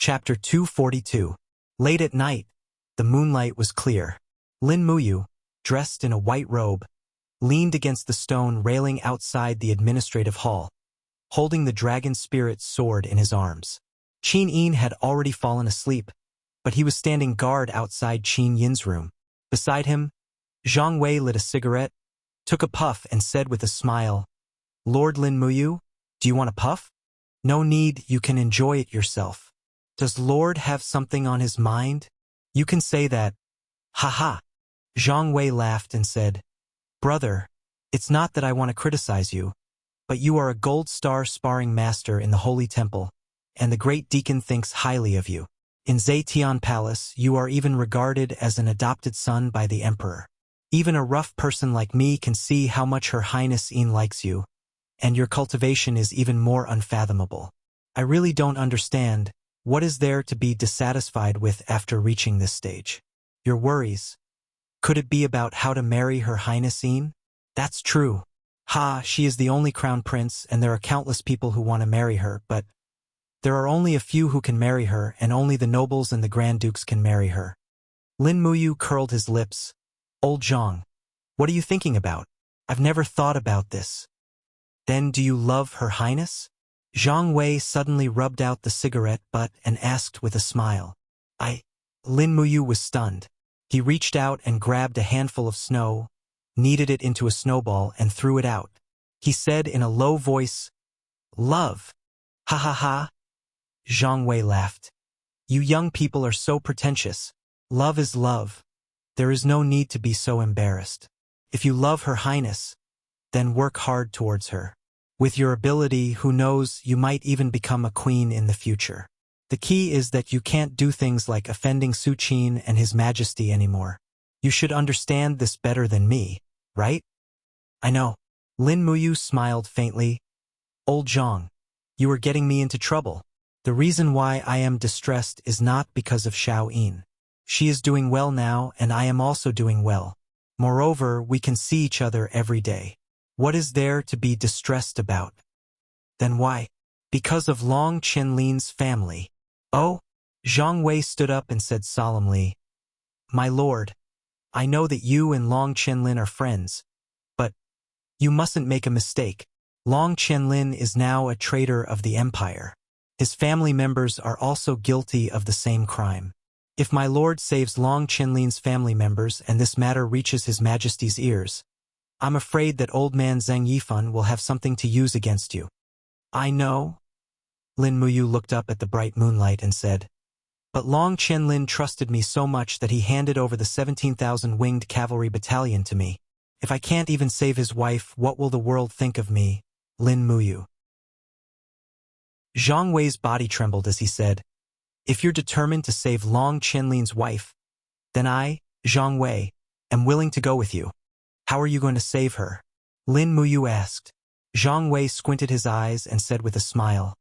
Chapter 242. Late at night, the moonlight was clear. Lin Muyu, dressed in a white robe, leaned against the stone railing outside the administrative hall, holding the dragon spirit's sword in his arms. Qin Yin had already fallen asleep, but he was standing guard outside Qin Yin's room. Beside him, Zhang Wei lit a cigarette, took a puff and said with a smile, "Lord Lin Muyu, do you want a puff?" "No need, you can enjoy it yourself." "Does Lord have something on his mind?" "You can say that." "Ha ha." Zhang Wei laughed and said, "Brother, it's not that I want to criticize you, but you are a gold star sparring master in the Holy Temple, and the great deacon thinks highly of you. In Zetian Palace, you are even regarded as an adopted son by the Emperor. Even a rough person like me can see how much Her Highness Yin likes you, and your cultivation is even more unfathomable. I really don't understand. What is there to be dissatisfied with after reaching this stage? Your worries. Could it be about how to marry Her Highness Yin?" "That's true. Ha, she is the only crown prince, and there are countless people who want to marry her, but there are only a few who can marry her, and only the nobles and the grand dukes can marry her." Lin Muyu curled his lips. "Old Zhang, what are you thinking about? I've never thought about this." "Then do you love Her Highness?" Zhang Wei suddenly rubbed out the cigarette butt and asked with a smile. Lin Muyu was stunned. He reached out and grabbed a handful of snow, kneaded it into a snowball and threw it out. He said in a low voice, "Love." "Ha ha ha." Zhang Wei laughed. "You young people are so pretentious. Love is love. There is no need to be so embarrassed. If you love Her Highness, then work hard towards her. With your ability, who knows, you might even become a queen in the future. The key is that you can't do things like offending Su Qin and His Majesty anymore. You should understand this better than me, right?" "I know." Lin Muyu smiled faintly. "Old Zhang, you are getting me into trouble. The reason why I am distressed is not because of Xiao Yin. She is doing well now, and I am also doing well. Moreover, we can see each other every day. What is there to be distressed about?" "Then why?" "Because of Long Qianlin's family." "Oh?" Zhang Wei stood up and said solemnly, "My lord, I know that you and Long Qianlin are friends, but you mustn't make a mistake. Long Qianlin is now a traitor of the empire. His family members are also guilty of the same crime. If my lord saves Long Qianlin's family members and this matter reaches His Majesty's ears, I'm afraid that old man Zhang Yifan will have something to use against you." "I know." Lin Muyu looked up at the bright moonlight and said, "But Long Qianlin trusted me so much that he handed over the 17,000 winged cavalry battalion to me. If I can't even save his wife, what will the world think of me?" Lin Muyu. Zhang Wei's body trembled as he said, "If you're determined to save Long Qianlin's wife, then I, Zhang Wei, am willing to go with you." "How are you going to save her?" Lin Muyu asked. Zhang Wei squinted his eyes and said with a smile,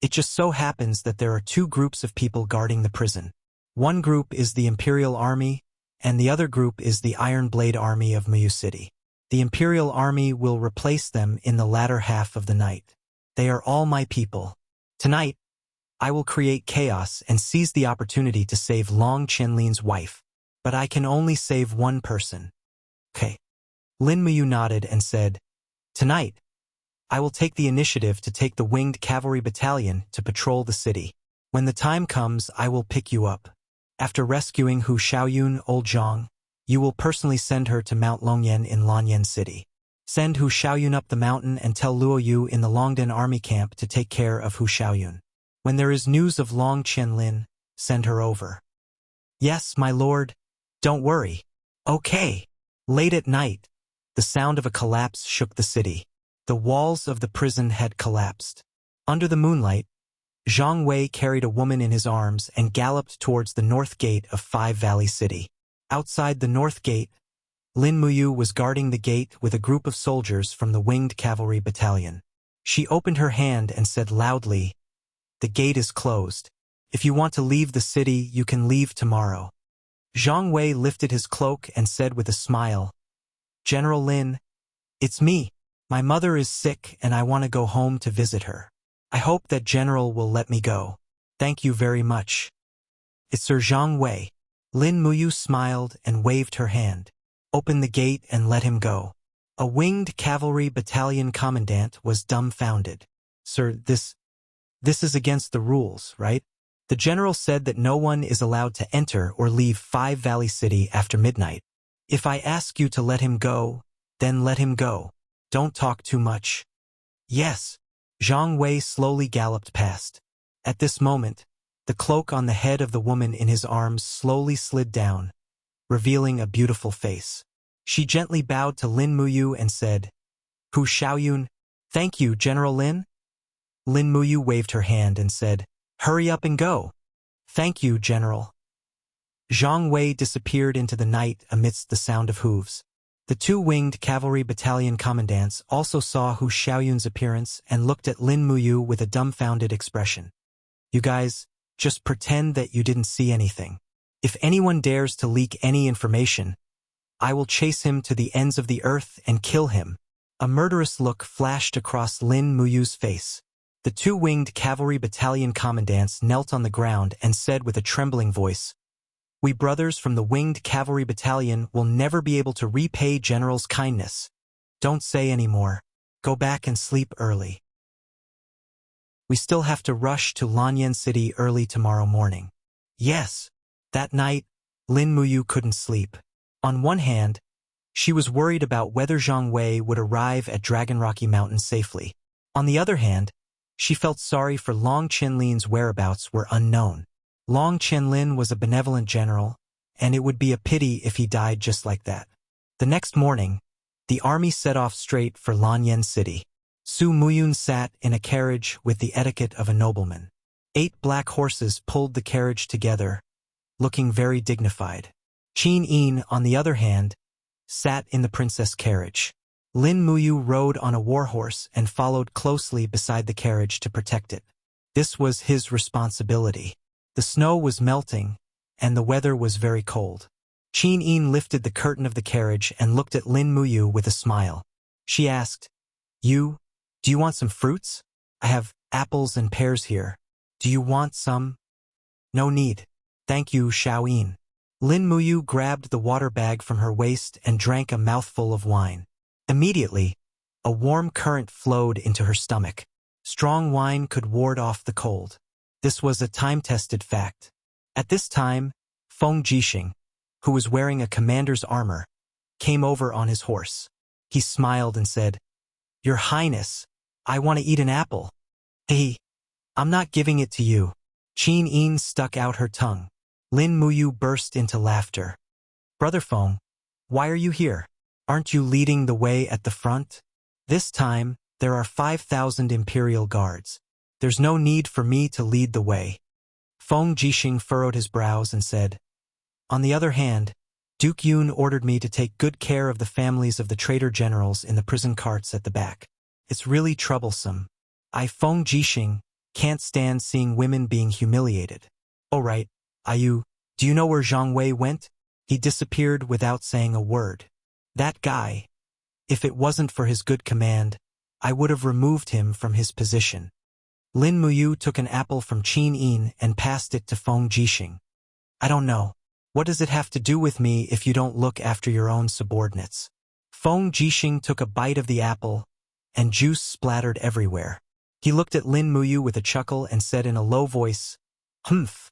"It just so happens that there are two groups of people guarding the prison. One group is the Imperial Army, and the other group is the Iron Blade Army of Muyu City. The Imperial Army will replace them in the latter half of the night. They are all my people. Tonight, I will create chaos and seize the opportunity to save Long Qianlin's wife. But I can only save one person." "Okay." Lin Muyu nodded and said, "Tonight, I will take the initiative to take the winged cavalry battalion to patrol the city. When the time comes, I will pick you up. After rescuing Hu Xiaoyun, Old Zhang, you will personally send her to Mount Longyan in Lanyan City. Send Hu Xiaoyun up the mountain and tell Luo Yu in the Longdan army camp to take care of Hu Xiaoyun. When there is news of Long Qianlin, send her over." "Yes, my lord. Don't worry." "Okay." Late at night, the sound of a collapse shook the city. The walls of the prison had collapsed. Under the moonlight, Zhang Wei carried a woman in his arms and galloped towards the north gate of Five Valley City. Outside the north gate, Lin Muyu was guarding the gate with a group of soldiers from the winged cavalry battalion. She opened her hand and said loudly, "The gate is closed. If you want to leave the city, you can leave tomorrow." Zhang Wei lifted his cloak and said with a smile, "General Lin, it's me. My mother is sick and I want to go home to visit her. I hope that General will let me go." Thank you very much. It's Sir Zhang Wei. Lin Muyu smiled and waved her hand. Open the gate and let him go. A winged cavalry battalion commandant was dumbfounded. Sir, this is against the rules, right? The general said that no one is allowed to enter or leave Five Valley City after midnight. If I ask you to let him go, then let him go. Don't talk too much. Yes. Zhang Wei slowly galloped past. At this moment, the cloak on the head of the woman in his arms slowly slid down, revealing a beautiful face. She gently bowed to Lin Muyu and said, Hu Xiaoyun, thank you, General Lin. Lin Muyu waved her hand and said, Hurry up and go. Thank you, General. Zhang Wei disappeared into the night amidst the sound of hooves. The two winged cavalry battalion commandants also saw Hu Xiaoyun's appearance and looked at Lin Muyu with a dumbfounded expression. You guys, just pretend that you didn't see anything. If anyone dares to leak any information, I will chase him to the ends of the earth and kill him. A murderous look flashed across Lin Muyu's face. The two winged cavalry battalion commandants knelt on the ground and said with a trembling voice, We brothers from the winged cavalry battalion will never be able to repay General's kindness. Don't say any more. Go back and sleep early. We still have to rush to Lanyan City early tomorrow morning. Yes. That night, Lin Muyu couldn't sleep. On one hand, she was worried about whether Zhang Wei would arrive at Dragon Rocky Mountain safely. On the other hand, she felt sorry for Long Qianlin's whereabouts were unknown. Long Qianlin was a benevolent general, and it would be a pity if he died just like that. The next morning, the army set off straight for Lanyan City. Su Muyun sat in a carriage with the etiquette of a nobleman. 8 black horses pulled the carriage together, looking very dignified. Qin Yin, on the other hand, sat in the princess carriage. Lin Muyu rode on a warhorse and followed closely beside the carriage to protect it. This was his responsibility. The snow was melting, and the weather was very cold. Qin Yin lifted the curtain of the carriage and looked at Lin Muyu with a smile. She asked, Do you want some fruits? I have apples and pears here. Do you want some? No need. Thank you, Xiaoyin. Lin Muyu grabbed the water bag from her waist and drank a mouthful of wine. Immediately, a warm current flowed into her stomach. Strong wine could ward off the cold. This was a time-tested fact. At this time, Feng Jixing, who was wearing a commander's armor, came over on his horse. He smiled and said, Your Highness, I want to eat an apple. Hey, I'm not giving it to you. Qin Yin stuck out her tongue. Lin Muyu burst into laughter. Brother Feng, why are you here? Aren't you leading the way at the front? This time, there are 5,000 imperial guards. There's no need for me to lead the way. Feng Jixing furrowed his brows and said, On the other hand, Duke Yun ordered me to take good care of the families of the traitor generals in the prison carts at the back. It's really troublesome. Feng Jixing, can't stand seeing women being humiliated. Oh right, do you know where Zhang Wei went? He disappeared without saying a word. That guy, if it wasn't for his good command, I would have removed him from his position. Lin Muyu took an apple from Qin Yin and passed it to Feng Jixing. I don't know. What does it have to do with me if you don't look after your own subordinates? Feng Jixing took a bite of the apple, and juice splattered everywhere. He looked at Lin Muyu with a chuckle and said in a low voice, Humph.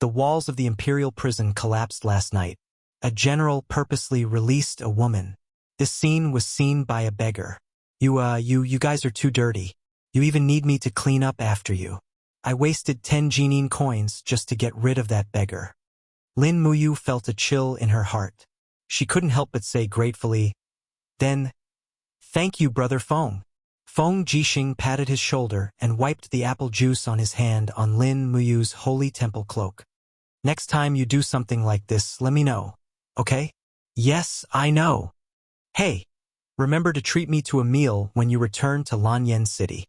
The walls of the imperial prison collapsed last night. A general purposely released a woman. This scene was seen by a beggar. You guys are too dirty. You even need me to clean up after you. I wasted 10 Jinin coins just to get rid of that beggar. Lin Muyu felt a chill in her heart. She couldn't help but say gratefully, Then, thank you, Brother Feng. Feng Jixing patted his shoulder and wiped the apple juice on his hand on Lin Muyu's holy temple cloak. Next time you do something like this, let me know, okay? Yes, I know. Hey, remember to treat me to a meal when you return to Lanyan City.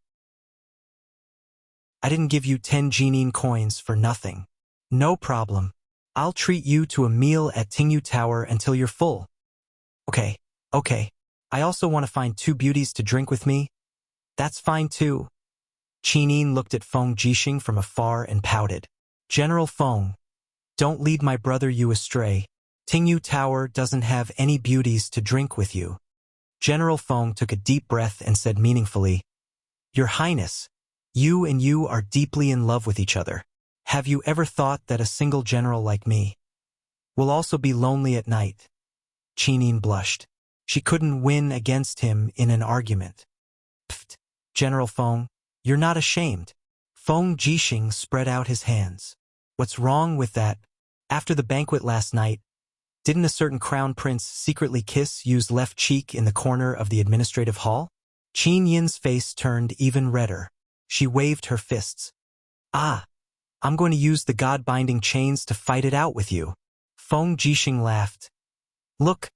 I didn't give you 10 Jinin coins for nothing. No problem. I'll treat you to a meal at Tingyu Tower until you're full. Okay. I also want to find 2 beauties to drink with me. That's fine too. Qin looked at Feng Jixing from afar and pouted. General Feng, don't lead my brother you astray. Tingyu Tower doesn't have any beauties to drink with you. General Feng took a deep breath and said meaningfully, Your Highness, you and you are deeply in love with each other. Have you ever thought that a single general like me will also be lonely at night? Qin blushed. She couldn't win against him in an argument. Pfft, General Feng, you're not ashamed. Feng Jixing spread out his hands. What's wrong with that? After the banquet last night, didn't a certain crown prince secretly kiss Yu's left cheek in the corner of the administrative hall? Qin Yin's face turned even redder. She waved her fists. Ah, I'm going to use the god-binding chains to fight it out with you. Feng Jixing laughed. Look,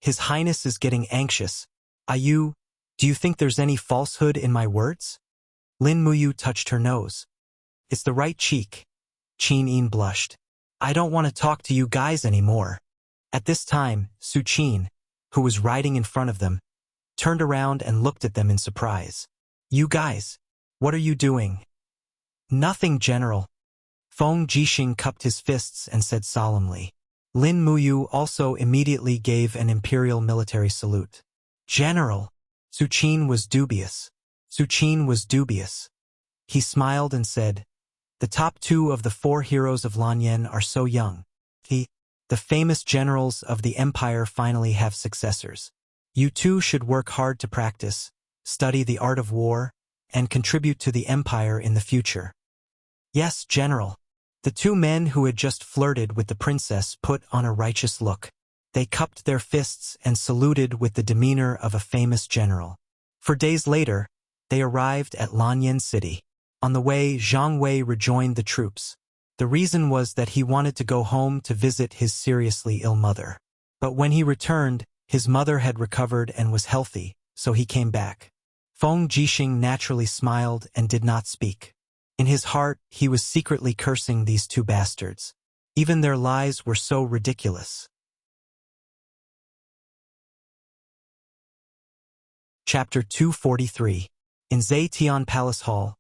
His Highness is getting anxious. Do you think there's any falsehood in my words? Lin Muyu touched her nose. It's the right cheek. Qin Yin blushed. I don't want to talk to you guys anymore. At this time, Su Qin, who was riding in front of them, turned around and looked at them in surprise. You guys, what are you doing? Nothing, General. Feng Jixing cupped his fists and said solemnly. Lin Muyu also immediately gave an imperial military salute. General. Su Qin was dubious. He smiled and said, The top 2 of the 4 heroes of Lanyan are so young. The famous generals of the empire finally have successors. You two should work hard to practice, study the art of war, and contribute to the empire in the future. Yes, General. The 2 men who had just flirted with the princess put on a righteous look. They cupped their fists and saluted with the demeanor of a famous general. For days later, they arrived at Lanyan City. On the way, Zhang Wei rejoined the troops. The reason was that he wanted to go home to visit his seriously ill mother. But when he returned, his mother had recovered and was healthy, so he came back. Feng Jixing naturally smiled and did not speak. In his heart, he was secretly cursing these 2 bastards. Even their lies were so ridiculous. Chapter 243. In Zetian Palace Hall,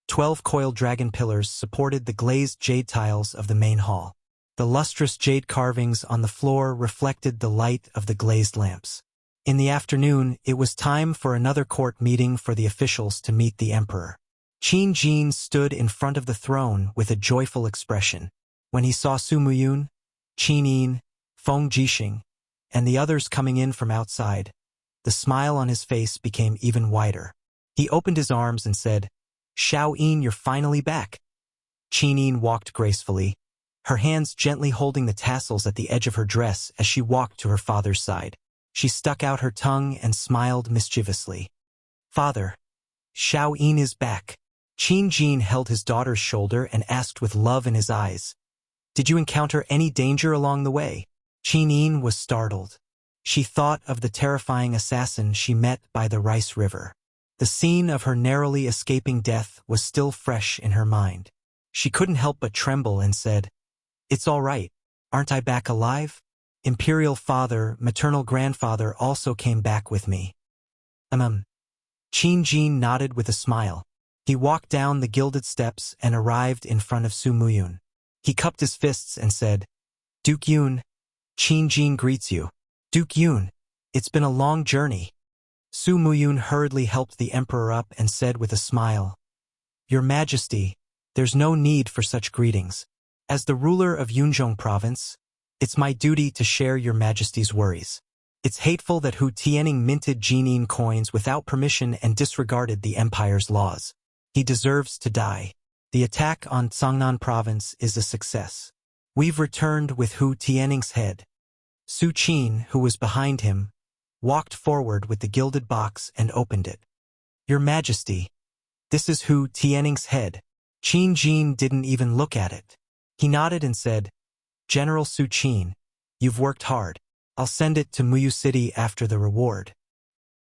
12 coiled dragon pillars supported the glazed jade tiles of the main hall. The lustrous jade carvings on the floor reflected the light of the glazed lamps. In the afternoon, it was time for another court meeting for the officials to meet the emperor. Qin Jin stood in front of the throne with a joyful expression. When he saw Su Muyun, Qin Yin, Feng Jixing, and the others coming in from outside, the smile on his face became even wider. He opened his arms and said, Xiao Yin, you're finally back. Qin Yin walked gracefully, her hands gently holding the tassels at the edge of her dress as she walked to her father's side. She stuck out her tongue and smiled mischievously. Father, Xiao Yin is back. Qin Jin held his daughter's shoulder and asked with love in his eyes, Did you encounter any danger along the way? Qin Yin was startled. She thought of the terrifying assassin she met by the Rice River. The scene of her narrowly escaping death was still fresh in her mind. She couldn't help but tremble and said, It's all right. Aren't I back alive? Imperial father, maternal grandfather also came back with me. Qin Jin nodded with a smile. He walked down the gilded steps and arrived in front of Su Muyun. He cupped his fists and said, Duke Yun, Qin Jin greets you. Duke Yun, it's been a long journey. Su Muyun hurriedly helped the emperor up and said with a smile, Your Majesty, there's no need for such greetings. As the ruler of Yunzhong province, it's my duty to share your Majesty's worries. It's hateful that Hu Tianning minted Jinin coins without permission and disregarded the empire's laws. He deserves to die. The attack on Cangnan province is a success. We've returned with Hu Tianning's head. Su Qin, who was behind him, walked forward with the gilded box and opened it. Your Majesty, this is Hu Tianning's head. Qin Jin didn't even look at it. He nodded and said, General Su Qin, you've worked hard. I'll send it to Muyu City after the reward.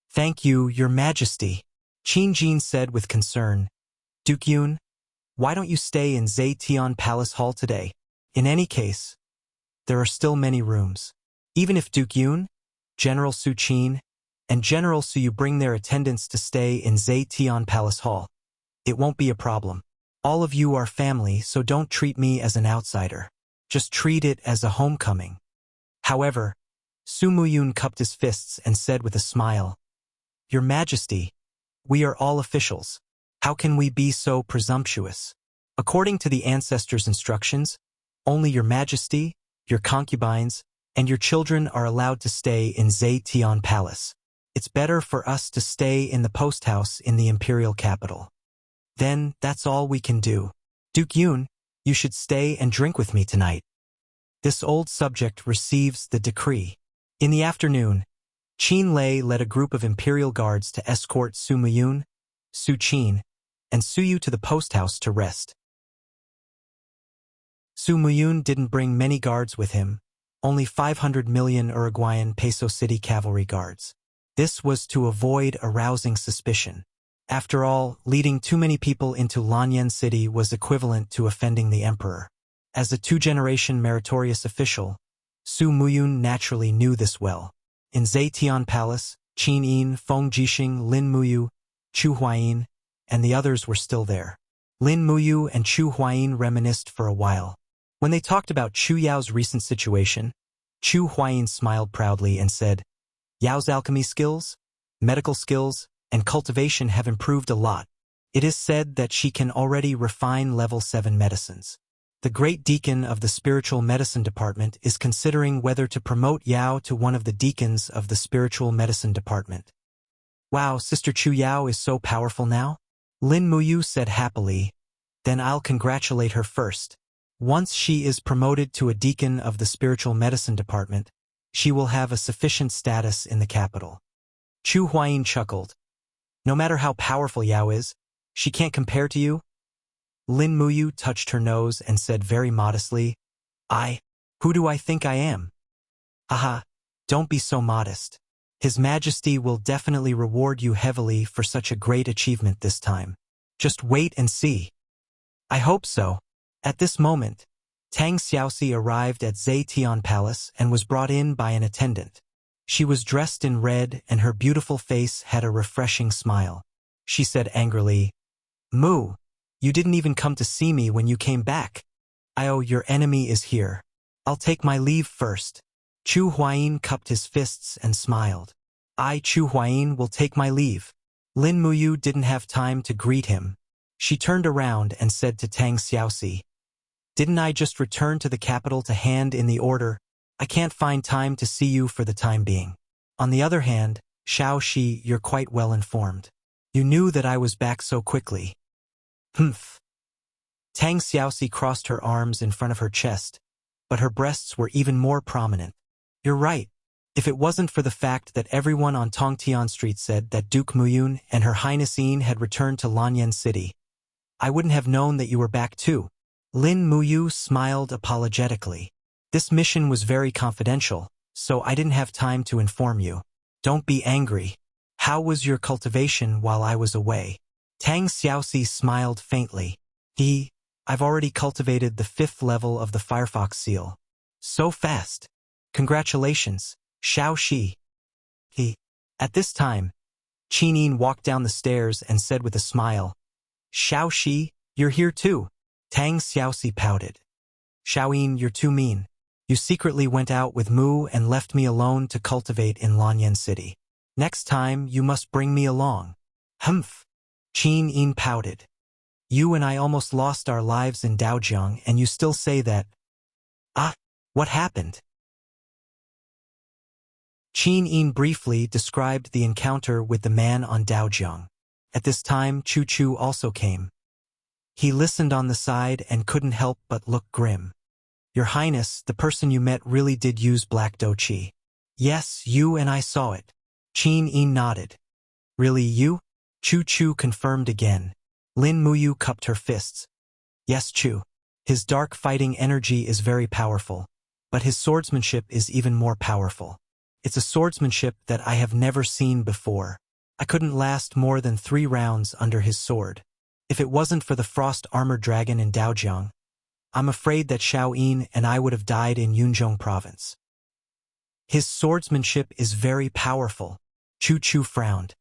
Thank you, Your Majesty. Qin Jin said with concern, Duke Yun, why don't you stay in Zetian Palace Hall today? In any case, there are still many rooms. Even if Duke Yun, General Su Qin, and General Suyu bring their attendants to stay in Zetian Palace Hall. It won't be a problem. All of you are family, so don't treat me as an outsider. Just treat it as a homecoming. However, Su Muyun cupped his fists and said with a smile, Your Majesty, we are all officials. How can we be so presumptuous? According to the ancestors' instructions, only Your Majesty, your concubines, and your children are allowed to stay in Zetian Palace. It's better for us to stay in the post house in the imperial capital. Then, that's all we can do. Duke Yun, you should stay and drink with me tonight. This old subject receives the decree. In the afternoon, Qin Lei led a group of imperial guards to escort Su Muyun, Su Qin, and Suyu to the post house to rest. Su Muyun didn't bring many guards with him, only 500 million Uruguayan peso city cavalry guards. This was to avoid arousing suspicion. After all, leading too many people into Lanyan City was equivalent to offending the emperor. As a two-generation meritorious official, Su Muyun naturally knew this well. In Zetian Palace, Qin Yin, Feng Jixing, Lin Muyu, Chu Huayin, and the others were still there. Lin Muyu and Chu Huayin reminisced for a while. When they talked about Chu Yao's recent situation, Chu Huayin smiled proudly and said, Yao's alchemy skills, medical skills, and cultivation have improved a lot. It is said that she can already refine level 7 medicines. The great deacon of the spiritual medicine department is considering whether to promote Yao to one of the deacons of the spiritual medicine department. Wow, Sister Chu Yao is so powerful now? Lin Muyu said happily. Then I'll congratulate her first. Once she is promoted to a deacon of the spiritual medicine department, she will have a sufficient status in the capital. Chu Huayin chuckled. No matter how powerful Yao is, she can't compare to you? Lin Muyu touched her nose and said very modestly, Who do I think I am? Aha, don't be so modest. His Majesty will definitely reward you heavily for such a great achievement this time. Just wait and see. I hope so. At this moment, Tang Xiaoxi arrived at Zetian Palace and was brought in by an attendant. She was dressed in red and her beautiful face had a refreshing smile. She said angrily, Mu, you didn't even come to see me when you came back. Your enemy is here. I'll take my leave first. Chu Huayin cupped his fists and smiled. Chu Huayin will take my leave. Lin Muyu didn't have time to greet him. She turned around and said to Tang Xiaoxi, Didn't I just return to the capital to hand in the order? I can't find time to see you for the time being. On the other hand, Xiao Shi, you're quite well informed. You knew that I was back so quickly. Humph. Tang Xiaoxi crossed her arms in front of her chest, but her breasts were even more prominent. You're right. If it wasn't for the fact that everyone on Tongtian Street said that Duke Muyun and Her Highness Yin had returned to Lanyan City, I wouldn't have known that you were back too. Lin Muyu smiled apologetically. This mission was very confidential, so I didn't have time to inform you. Don't be angry. How was your cultivation while I was away? Tang Xiaoxi smiled faintly. I've already cultivated the 5th level of the Firefox seal. So fast. Congratulations, Xiao Shi. At this time, Qin Yin walked down the stairs and said with a smile, Xiao Shi, you're here too. Tang Xiaoxi pouted. Xiao Yin, you're too mean. You secretly went out with Mu and left me alone to cultivate in Lanyan City. Next time, you must bring me along. Humph. Qin Yin pouted. You and I almost lost our lives in Daojiang and you still say that. What happened? Qin Yin briefly described the encounter with the man on Daojiang. At this time, Chu Chu also came. He listened on the side and couldn't help but look grim. Your Highness, the person you met really did use black doqi. Yes, you and I saw it. Qin Yin nodded. Really you? Chu Chu confirmed again. Lin Muyu cupped her fists. Yes, Chu. His dark fighting energy is very powerful, but his swordsmanship is even more powerful. It's a swordsmanship that I have never seen before. I couldn't last more than 3 rounds under his sword. If it wasn't for the frost armored dragon in Daojiang, I'm afraid that Xiao Yin and I would have died in Yunzhong province. His swordsmanship is very powerful. Chu Chu frowned.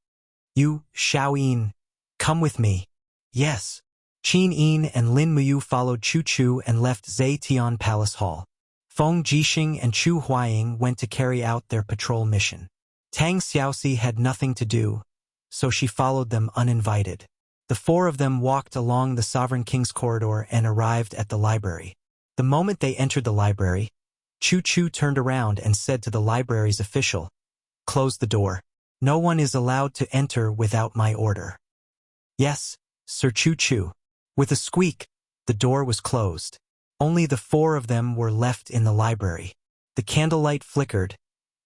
You, Xiao-yin, come with me. Yes. Qin-yin and Lin Muyu followed Chu Chu and left Zetian Palace Hall. Feng Jixing and Chu Huaying went to carry out their patrol mission. Tang Xiaoxi had nothing to do, so she followed them uninvited. The four of them walked along the Sovereign King's corridor and arrived at the library. The moment they entered the library, Chu Chu turned around and said to the library's official, "Close the door. No one is allowed to enter without my order." "Yes, Sir Chu Chu." With a squeak, the door was closed. Only the four of them were left in the library. The candlelight flickered,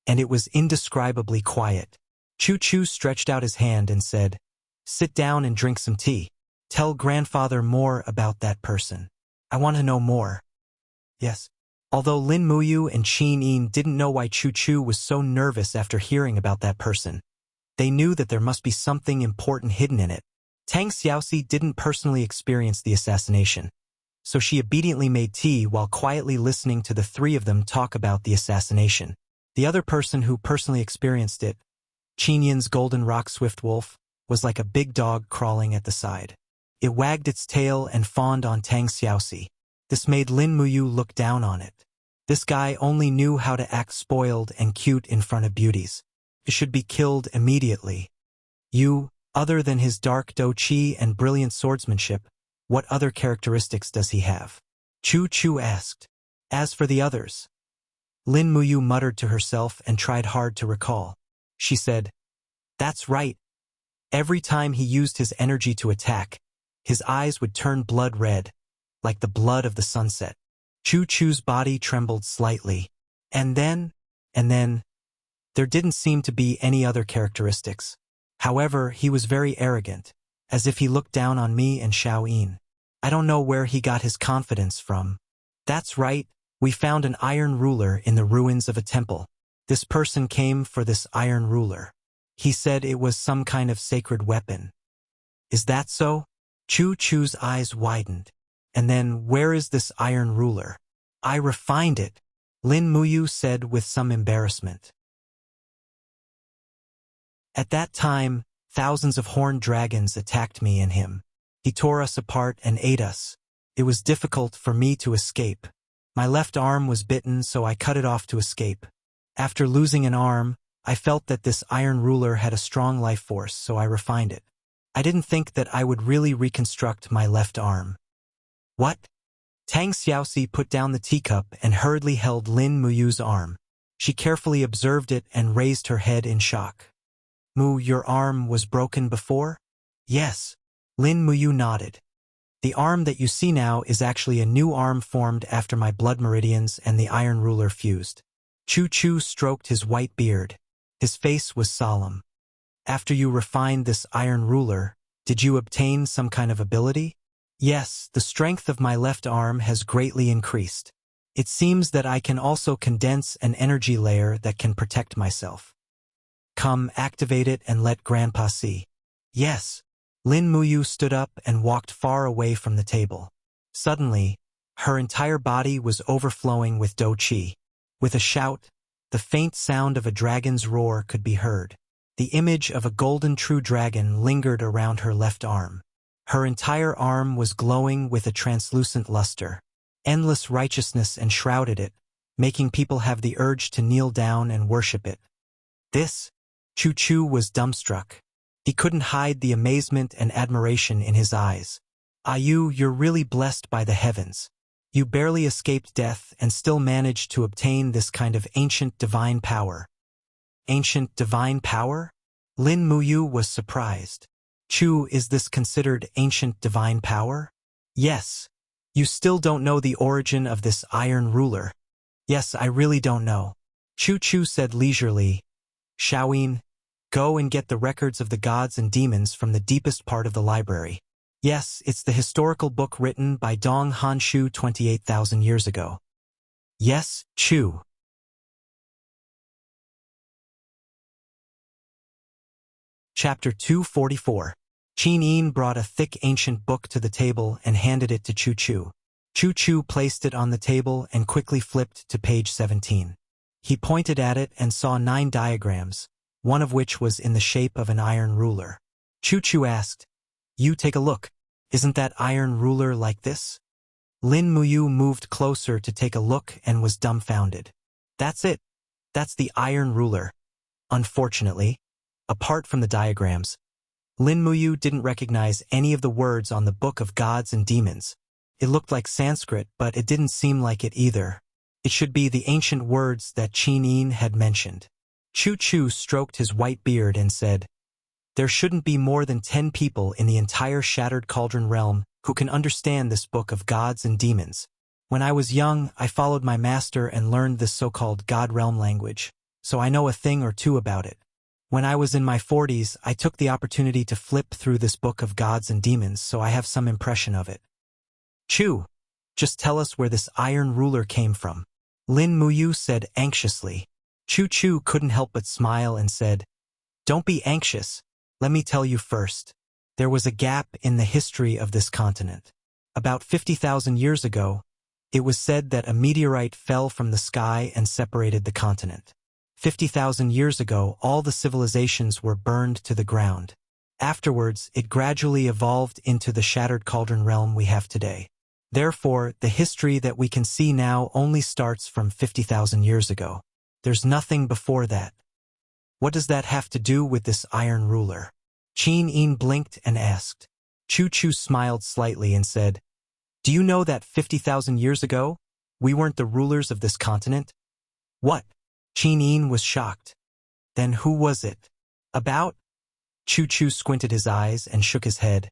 and it was indescribably quiet. Chu Chu stretched out his hand and said, "Sit down and drink some tea. Tell grandfather more about that person. I want to know more." Yes. Although Lin Muyu and Qin-yin didn't know why Chu Chu was so nervous after hearing about that person, they knew that there must be something important hidden in it. Tang Xiaoxi didn't personally experience the assassination, so she obediently made tea while quietly listening to the three of them talk about the assassination. The other person who personally experienced it, Qin-yin's golden rock swift wolf, was like a big dog crawling at the side. It wagged its tail and fawned on Tang Xiaoxi. This made Lin Muyu look down on it. This guy only knew how to act spoiled and cute in front of beauties. It should be killed immediately. Other than his dark dou qi and brilliant swordsmanship, what other characteristics does he have? Chu Chu asked. As for the others, Lin Muyu muttered to herself and tried hard to recall. She said, "That's right. Every time he used his energy to attack, his eyes would turn blood red, like the blood of the sunset." Chu Chu's body trembled slightly. And then, there didn't seem to be any other characteristics. However, he was very arrogant, as if he looked down on me and Xiao-yin. I don't know where he got his confidence from. That's right, we found an iron ruler in the ruins of a temple. This person came for this iron ruler. He said it was some kind of sacred weapon. Is that so? Chu Chu's eyes widened. And then, where is this iron ruler? I refined it, Lin Muyu said with some embarrassment. At that time, thousands of horned dragons attacked me and him. He tore us apart and ate us. It was difficult for me to escape. My left arm was bitten, so I cut it off to escape. After losing an arm, I felt that this iron ruler had a strong life force, so I refined it. I didn't think that I would really reconstruct my left arm. What? Tang Xiaoxi put down the teacup and hurriedly held Lin Muyu's arm. She carefully observed it and raised her head in shock. Mu, your arm was broken before? Yes. Lin Muyu nodded. The arm that you see now is actually a new arm formed after my blood meridians and the iron ruler fused. Chu Chu stroked his white beard. His face was solemn. After you refined this iron ruler, did you obtain some kind of ability? Yes, the strength of my left arm has greatly increased. It seems that I can also condense an energy layer that can protect myself. Come, activate it and let Grandpa see. Yes. Lin Muyu stood up and walked far away from the table. Suddenly, her entire body was overflowing with dou qi. With a shout, the faint sound of a dragon's roar could be heard. The image of a golden true dragon lingered around her left arm. Her entire arm was glowing with a translucent luster. Endless righteousness enshrouded it, making people have the urge to kneel down and worship it. This? Chu Chu was dumbstruck. He couldn't hide the amazement and admiration in his eyes. You're really blessed by the heavens. You barely escaped death and still managed to obtain this kind of ancient divine power. Ancient divine power? Lin Muyu was surprised. Chu, is this considered ancient divine power? Yes. You still don't know the origin of this iron ruler. Yes, I really don't know. Chu Chu said leisurely. Xiao-yin, go and get the records of the gods and demons from the deepest part of the library. Yes, it's the historical book written by Dong Hanshu 28,000 years ago. Yes, Chu. Chapter 244. Qin-yin brought a thick ancient book to the table and handed it to Chu Chu. Chu Chu placed it on the table and quickly flipped to page 17. He pointed at it and saw 9 diagrams, one of which was in the shape of an iron ruler. Chu asked, "You take a look. Isn't that iron ruler like this?" Lin Muyu moved closer to take a look and was dumbfounded. "That's it. That's the iron ruler." Unfortunately, apart from the diagrams, Lin Muyu didn't recognize any of the words on the Book of Gods and Demons. It looked like Sanskrit, but it didn't seem like it either. It should be the ancient words that Qin Yin had mentioned. Chu stroked his white beard and said, "There shouldn't be more than 10 people in the entire Shattered Cauldron realm who can understand this Book of Gods and Demons. When I was young, I followed my master and learned this so-called God realm language, so I know a thing or two about it. When I was in my 40s, I took the opportunity to flip through this Book of Gods and Demons, so I have some impression of it." "Chu, just tell us where this iron ruler came from," Lin Muyu said anxiously. Chu couldn't help but smile and said, "Don't be anxious. Let me tell you first. There was a gap in the history of this continent. About 50,000 years ago, it was said that a meteorite fell from the sky and separated the continent. 50,000 years ago, all the civilizations were burned to the ground. Afterwards, it gradually evolved into the Shattered Cauldron realm we have today. Therefore, the history that we can see now only starts from 50,000 years ago. There's nothing before that." "What does that have to do with this iron ruler?" Qin Yin blinked and asked. Chu smiled slightly and said, "Do you know that 50,000 years ago, we weren't the rulers of this continent?" "What?" Qin Yin was shocked. "Then who was it? About?" Chu squinted his eyes and shook his head.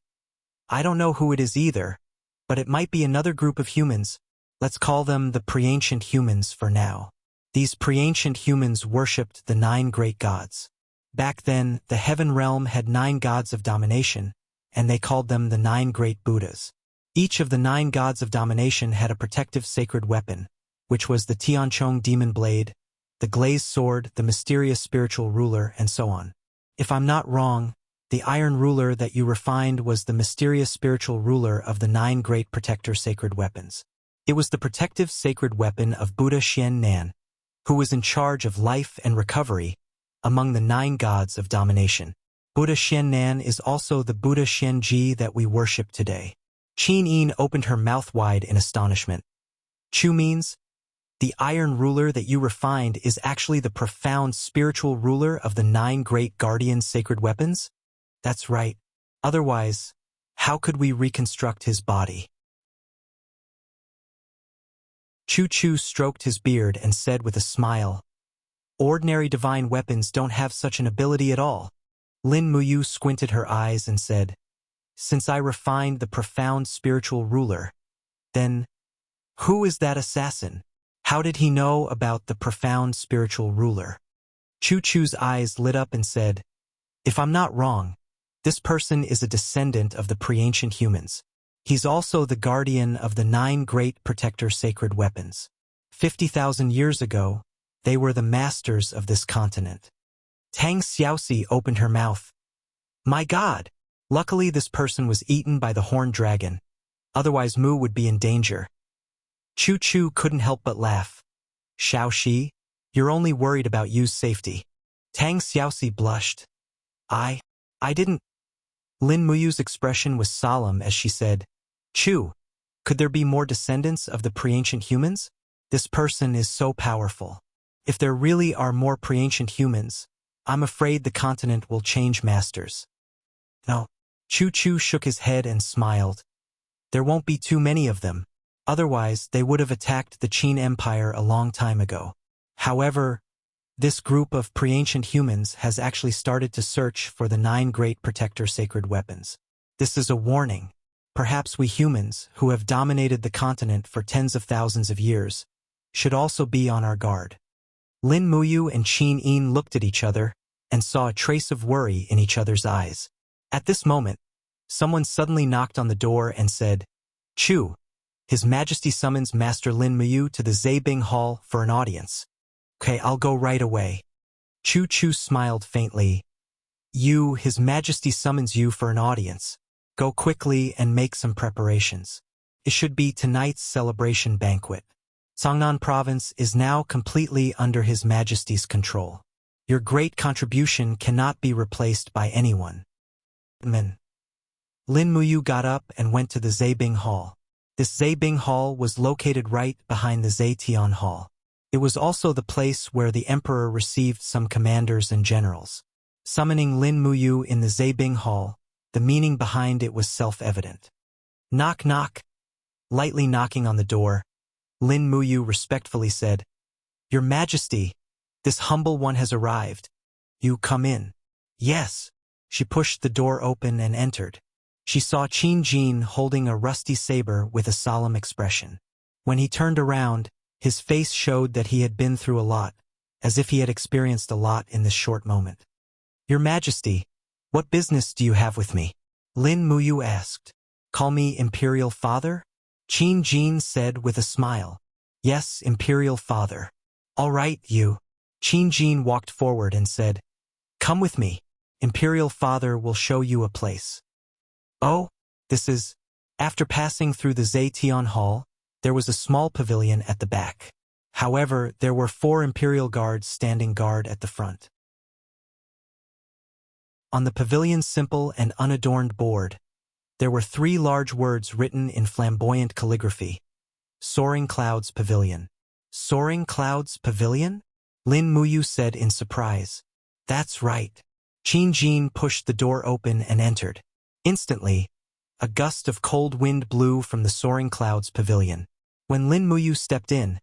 "I don't know who it is either, but it might be another group of humans. Let's call them the pre-ancient humans for now. These pre-ancient humans worshipped the 9 great gods. Back then, the heaven realm had 9 gods of domination, and they called them the 9 great Buddhas. Each of the 9 gods of domination had a protective sacred weapon, which was the Tianchong demon blade, the glazed sword, the mysterious spiritual ruler, and so on. If I'm not wrong, the iron ruler that you refined was the mysterious spiritual ruler of the 9 great protector sacred weapons. It was the protective sacred weapon of Buddha Xian Nan, who was in charge of life and recovery among the 9 gods of domination. Buddha Xian Nan is also the Buddha Xian Ji that we worship today." Qin Yin opened her mouth wide in astonishment. "Chu means, the iron ruler that you refined is actually the profound spiritual ruler of the 9 great guardian sacred weapons?" "That's right. Otherwise, how could we reconstruct his body?" Chu stroked his beard and said with a smile, "Ordinary divine weapons don't have such an ability at all." Lin Muyu squinted her eyes and said, "Since I refined the profound spiritual ruler, then who is that assassin? How did he know about the profound spiritual ruler?" Chu's eyes lit up and said, "If I'm not wrong, this person is a descendant of the pre-ancient humans. He's also the guardian of the 9 great protector sacred weapons. 50,000 years ago, they were the masters of this continent." Tang Xiaoxi opened her mouth. "My God! Luckily this person was eaten by the horned dragon. Otherwise Mu would be in danger." Chu couldn't help but laugh. "Xiaoxi, you're only worried about Yu's safety." Tang Xiaoxi blushed. I didn't." Lin Muyu's expression was solemn as she said, "Chu, could there be more descendants of the pre-ancient humans? This person is so powerful. If there really are more pre-ancient humans, I'm afraid the continent will change masters." "No." Chu shook his head and smiled. "There won't be too many of them. Otherwise, they would have attacked the Qin Empire a long time ago. However, this group of pre-ancient humans has actually started to search for the 9 great protector sacred weapons. This is a warning. Perhaps we humans, who have dominated the continent for tens of thousands of years, should also be on our guard." Lin Muyu and Qin Yin looked at each other and saw a trace of worry in each other's eyes. At this moment, someone suddenly knocked on the door and said, "Chu, His Majesty summons Master Lin Muyu to the Zaibing Hall for an audience." "Okay, I'll go right away." Chu smiled faintly. His Majesty summons you for an audience. Go quickly and make some preparations. It should be tonight's celebration banquet. Songnan Province is now completely under His Majesty's control. Your great contribution cannot be replaced by anyone. Lin Muyu got up and went to the Zaibing Hall. This Zaibing Hall was located right behind the Zetian Hall. It was also the place where the emperor received some commanders and generals. Summoning Lin Muyu in the Zaibing Hall, the meaning behind it was self-evident. Knock knock. Lightly knocking on the door, Lin Muyu respectfully said, "Your Majesty, this humble one has arrived. You come in." "Yes." She pushed the door open and entered. She saw Qin Jin holding a rusty saber with a solemn expression. When he turned around, his face showed that he had been through a lot, as if he had experienced a lot in this short moment. "Your Majesty, what business do you have with me?" Lin Muyu asked. "Call me Imperial Father?" Qin Jin said with a smile. "Yes, Imperial Father." "All right, you." Qin Jin walked forward and said, "Come with me. Imperial Father will show you a place." "Oh, this is..." After passing through the Zetian Hall, there was a small pavilion at the back. However, there were 4 imperial guards standing guard at the front. On the pavilion's simple and unadorned board, there were 3 large words written in flamboyant calligraphy. Soaring Clouds Pavilion. Soaring Clouds Pavilion? Lin Muyu said in surprise. "That's right." Qin Jin pushed the door open and entered. Instantly, a gust of cold wind blew from the Soaring Clouds Pavilion. When Lin Muyu stepped in,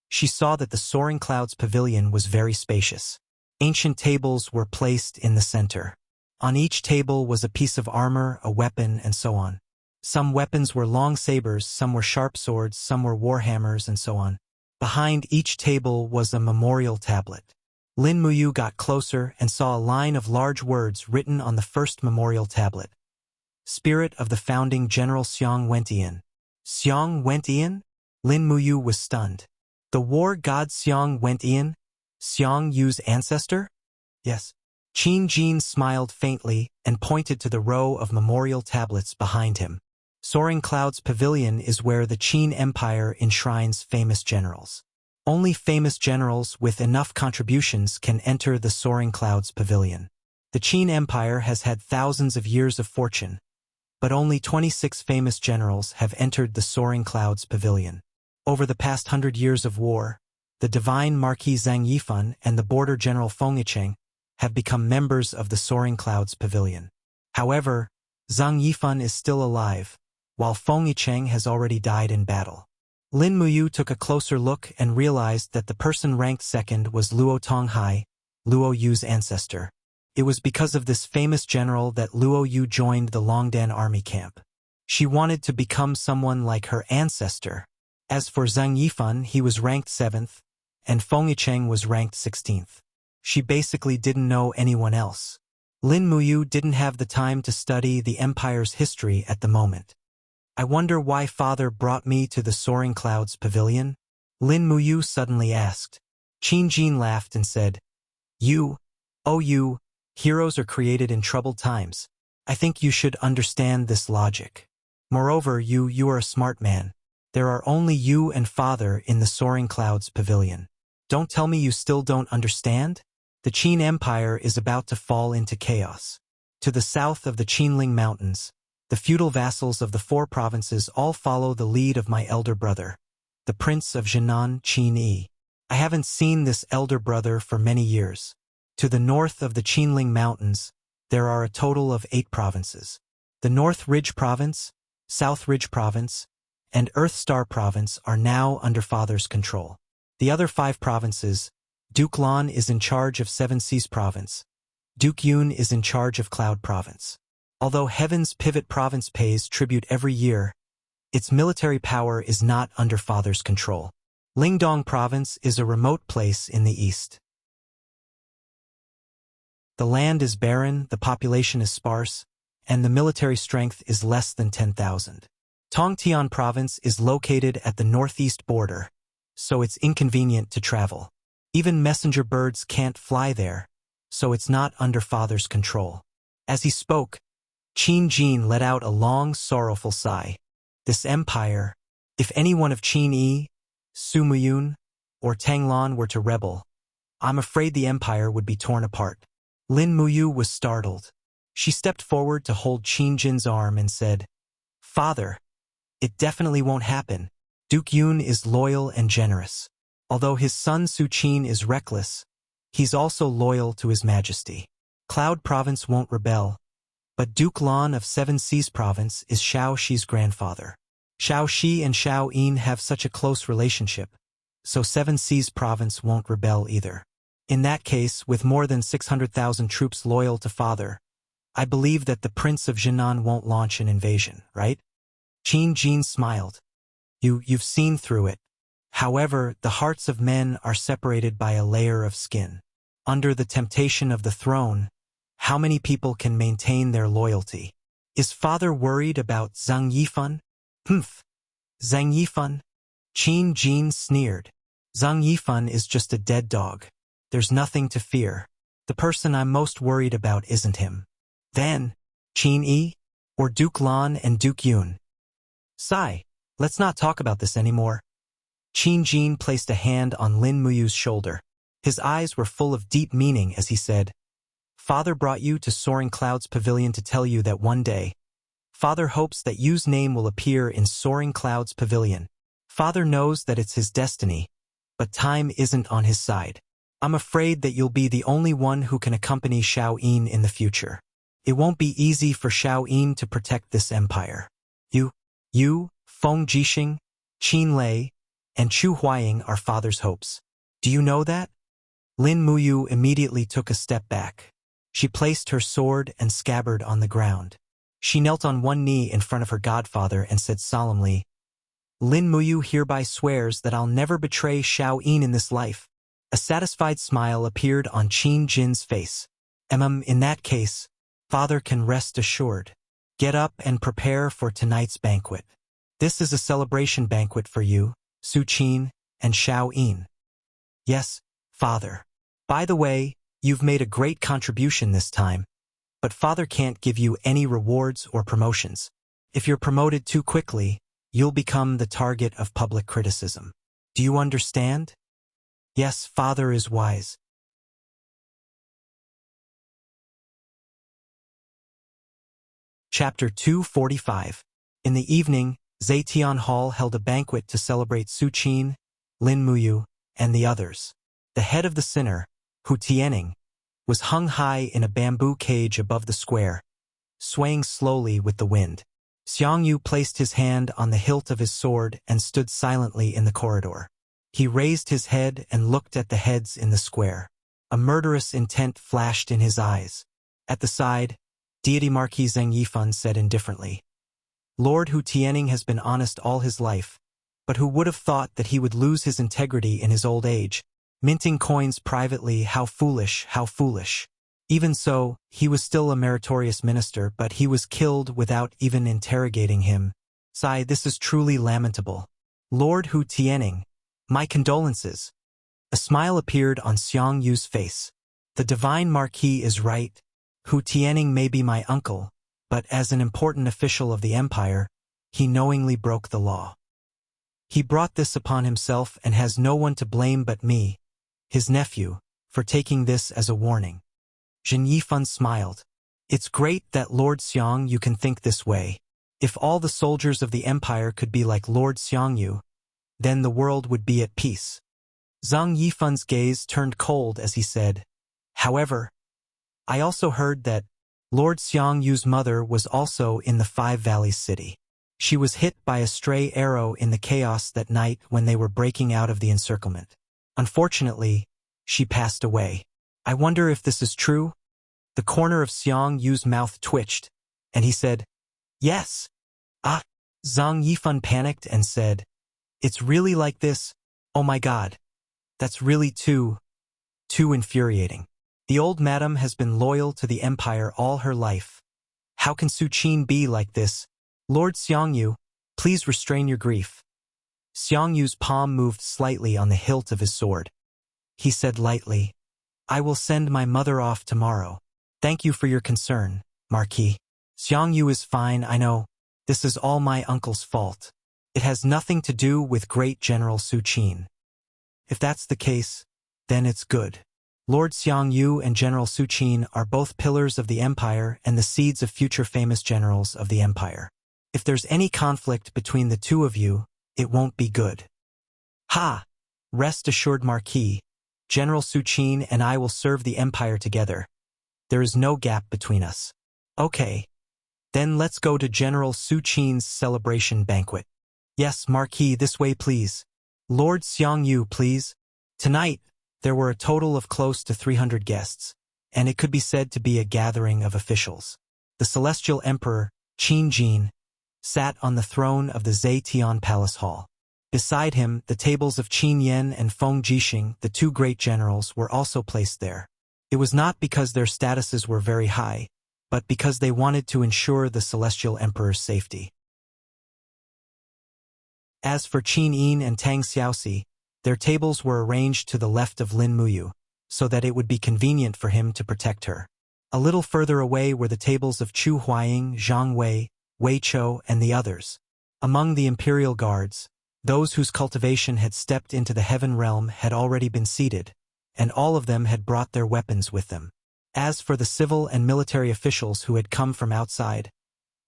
she saw that the Soaring Clouds Pavilion was very spacious. Ancient tables were placed in the center. On each table was a piece of armor, a weapon, and so on. Some weapons were long sabers, some were sharp swords, some were warhammers, and so on. Behind each table was a memorial tablet. Lin Muyu got closer and saw a line of large words written on the first memorial tablet. Spirit of the founding General Xiong Wentian. Xiong Wentian? Lin Muyu was stunned. The war god Xiong Wentian? Xiong Yu's ancestor? Yes. Qin Jin smiled faintly and pointed to the row of memorial tablets behind him. Soaring Clouds Pavilion is where the Qin Empire enshrines famous generals. Only famous generals with enough contributions can enter the Soaring Clouds Pavilion. The Qin Empire has had thousands of years of fortune, but only 26 famous generals have entered the Soaring Clouds Pavilion. Over the past 100 years of war, the divine Marquis Zhang Yifan and the border general Feng Yicheng have become members of the Soaring Clouds Pavilion. However, Zhang Yifan is still alive, while Feng Yicheng has already died in battle. Lin Muyu took a closer look and realized that the person ranked second was Luo Tonghai, Luo Yu's ancestor. It was because of this famous general that Luo Yu joined the Longdan army camp. She wanted to become someone like her ancestor. As for Zhang Yifan, he was ranked 7th, and Feng Yicheng was ranked 16th. She basically didn't know anyone else. Lin Muyu didn't have the time to study the empire's history at the moment. "I wonder why father brought me to the Soaring Clouds Pavilion?" Lin Muyu suddenly asked. Qin Jin laughed and said, "You, heroes are created in troubled times. I think you should understand this logic. Moreover, you are a smart man. There are only you and father in the Soaring Clouds Pavilion. Don't tell me you still don't understand? The Qin Empire is about to fall into chaos. To the south of the Qinling Mountains, the feudal vassals of the 4 provinces all follow the lead of my elder brother, the Prince of Jinan Qin Yi. I haven't seen this elder brother for many years. To the north of the Qinling Mountains, there are a total of 8 provinces. The North Ridge Province, South Ridge Province, and Earth Star Province are now under father's control. The other 5 provinces, Duke Lan is in charge of Seven Seas Province. Duke Yun is in charge of Cloud Province. Although Heaven's Pivot Province pays tribute every year, its military power is not under father's control. Lingdong Province is a remote place in the east. The land is barren, the population is sparse, and the military strength is less than 10,000. Tongtian Province is located at the northeast border, so it's inconvenient to travel. Even messenger birds can't fly there, so it's not under father's control. As he spoke, Qin Jin let out a long, sorrowful sigh. This empire, if any one of Qin Yi, Su Muyun, or Tang Lan were to rebel, I'm afraid the empire would be torn apart. Lin Muyu was startled. She stepped forward to hold Qin Jin's arm and said, Father, it definitely won't happen. Duke Yun is loyal and generous. Although his son Su Qin is reckless, he's also loyal to his majesty. Cloud Province won't rebel, but Duke Lan of Seven Seas Province is Xiao Shi's grandfather. Xiao Shi and Xiao Yin have such a close relationship, so Seven Seas Province won't rebel either. In that case, with more than 600,000 troops loyal to father, I believe that the Prince of Jinan won't launch an invasion, right? Qin Jin smiled. You've seen through it. However, the hearts of men are separated by a layer of skin. Under the temptation of the throne, how many people can maintain their loyalty? Is father worried about Zhang Yifan? Humph. Zhang Yifan? Qin Jin sneered. Zhang Yifan is just a dead dog. There's nothing to fear. The person I'm most worried about isn't him. Then, Qin Yi? Or Duke Lan and Duke Yun? Sigh. Let's not talk about this anymore. Qin Jin placed a hand on Lin Muyu's shoulder. His eyes were full of deep meaning as he said, Father brought you to Soaring Clouds Pavilion to tell you that one day, Father hopes that you's name will appear in Soaring Clouds Pavilion. Father knows that it's his destiny, but time isn't on his side. I'm afraid that you'll be the only one who can accompany Xiao Yin in the future. It won't be easy for Xiao Yin to protect this empire. You, Feng Jixing, Qin Lei, and Chu Huaying are father's hopes. Do you know that? Lin Muyu immediately took a step back. She placed her sword and scabbard on the ground. She knelt on one knee in front of her godfather and said solemnly, Lin Muyu hereby swears that I'll never betray Xiao Yin in this life. A satisfied smile appeared on Qin Jin's face. In that case, father can rest assured. Get up and prepare for tonight's banquet. This is a celebration banquet for you, Su Qin, and Xiao Yin. Yes, father. By the way, you've made a great contribution this time, but father can't give you any rewards or promotions. If you're promoted too quickly, you'll become the target of public criticism. Do you understand? Yes, father is wise. Chapter 245. In the evening, Zetian Hall held a banquet to celebrate Su Qin, Lin Muyu, and the others. The head of the sinner, Hu Tianning, was hung high in a bamboo cage above the square, swaying slowly with the wind. Xiang Yu placed his hand on the hilt of his sword and stood silently in the corridor. He raised his head and looked at the heads in the square. A murderous intent flashed in his eyes. At the side, Deity Marquis Zhang Yifan said indifferently, Lord Hu Tianning has been honest all his life, but who would have thought that he would lose his integrity in his old age? Minting coins privately, how foolish, how foolish. Even so, he was still a meritorious minister, but he was killed without even interrogating him. Sigh, this is truly lamentable. Lord Hu Tianning, my condolences. A smile appeared on Xiang Yu's face. The divine marquis is right. Hu Tianning may be my uncle, but as an important official of the empire, he knowingly broke the law. He brought this upon himself and has no one to blame but me, his nephew, for taking this as a warning. Zheng Yifan smiled. It's great that Lord Xiang Yu can think this way. If all the soldiers of the empire could be like Lord Xiang Yu, then the world would be at peace. Zhang Yifan's gaze turned cold as he said, However, I also heard that Lord Xiang Yu's mother was also in the Five Valleys city. She was hit by a stray arrow in the chaos that night when they were breaking out of the encirclement. Unfortunately, she passed away. I wonder if this is true? The corner of Xiang Yu's mouth twitched, and he said, Yes. Ah. Zhang Yifan panicked and said, It's really like this? Oh my God. That's really too infuriating. The old madam has been loyal to the empire all her life. How can Su Qin be like this? Lord Xiang Yu, please restrain your grief. Xiang Yu's palm moved slightly on the hilt of his sword. He said lightly, I will send my mother off tomorrow. Thank you for your concern, Marquis. Xiang Yu is fine, I know. This is all my uncle's fault. It has nothing to do with great General Su Qin. If that's the case, then it's good. Lord Xiangyu and General Su Qin are both pillars of the empire and the seeds of future famous generals of the empire. If there's any conflict between the two of you, it won't be good. Ha! Rest assured, Marquis. General Su Qin and I will serve the empire together. There is no gap between us. Okay. Then let's go to General Su Qin's celebration banquet. Yes, Marquis, this way please. Lord Xiangyu, please. Tonight, there were a total of close to 300 guests, and it could be said to be a gathering of officials. The celestial emperor, Qin Jin, sat on the throne of the Zetian Palace Hall. Beside him, the tables of Qin Yan and Feng Jixing, the two great generals, were also placed there. It was not because their statuses were very high, but because they wanted to ensure the celestial emperor's safety. As for Qin Yin and Tang Xiaoxi, their tables were arranged to the left of Lin Muyu, so that it would be convenient for him to protect her. A little further away were the tables of Chu Huaying, Zhang Wei, Wei Chou, and the others. Among the imperial guards, those whose cultivation had stepped into the heaven realm had already been seated, and all of them had brought their weapons with them. As for the civil and military officials who had come from outside,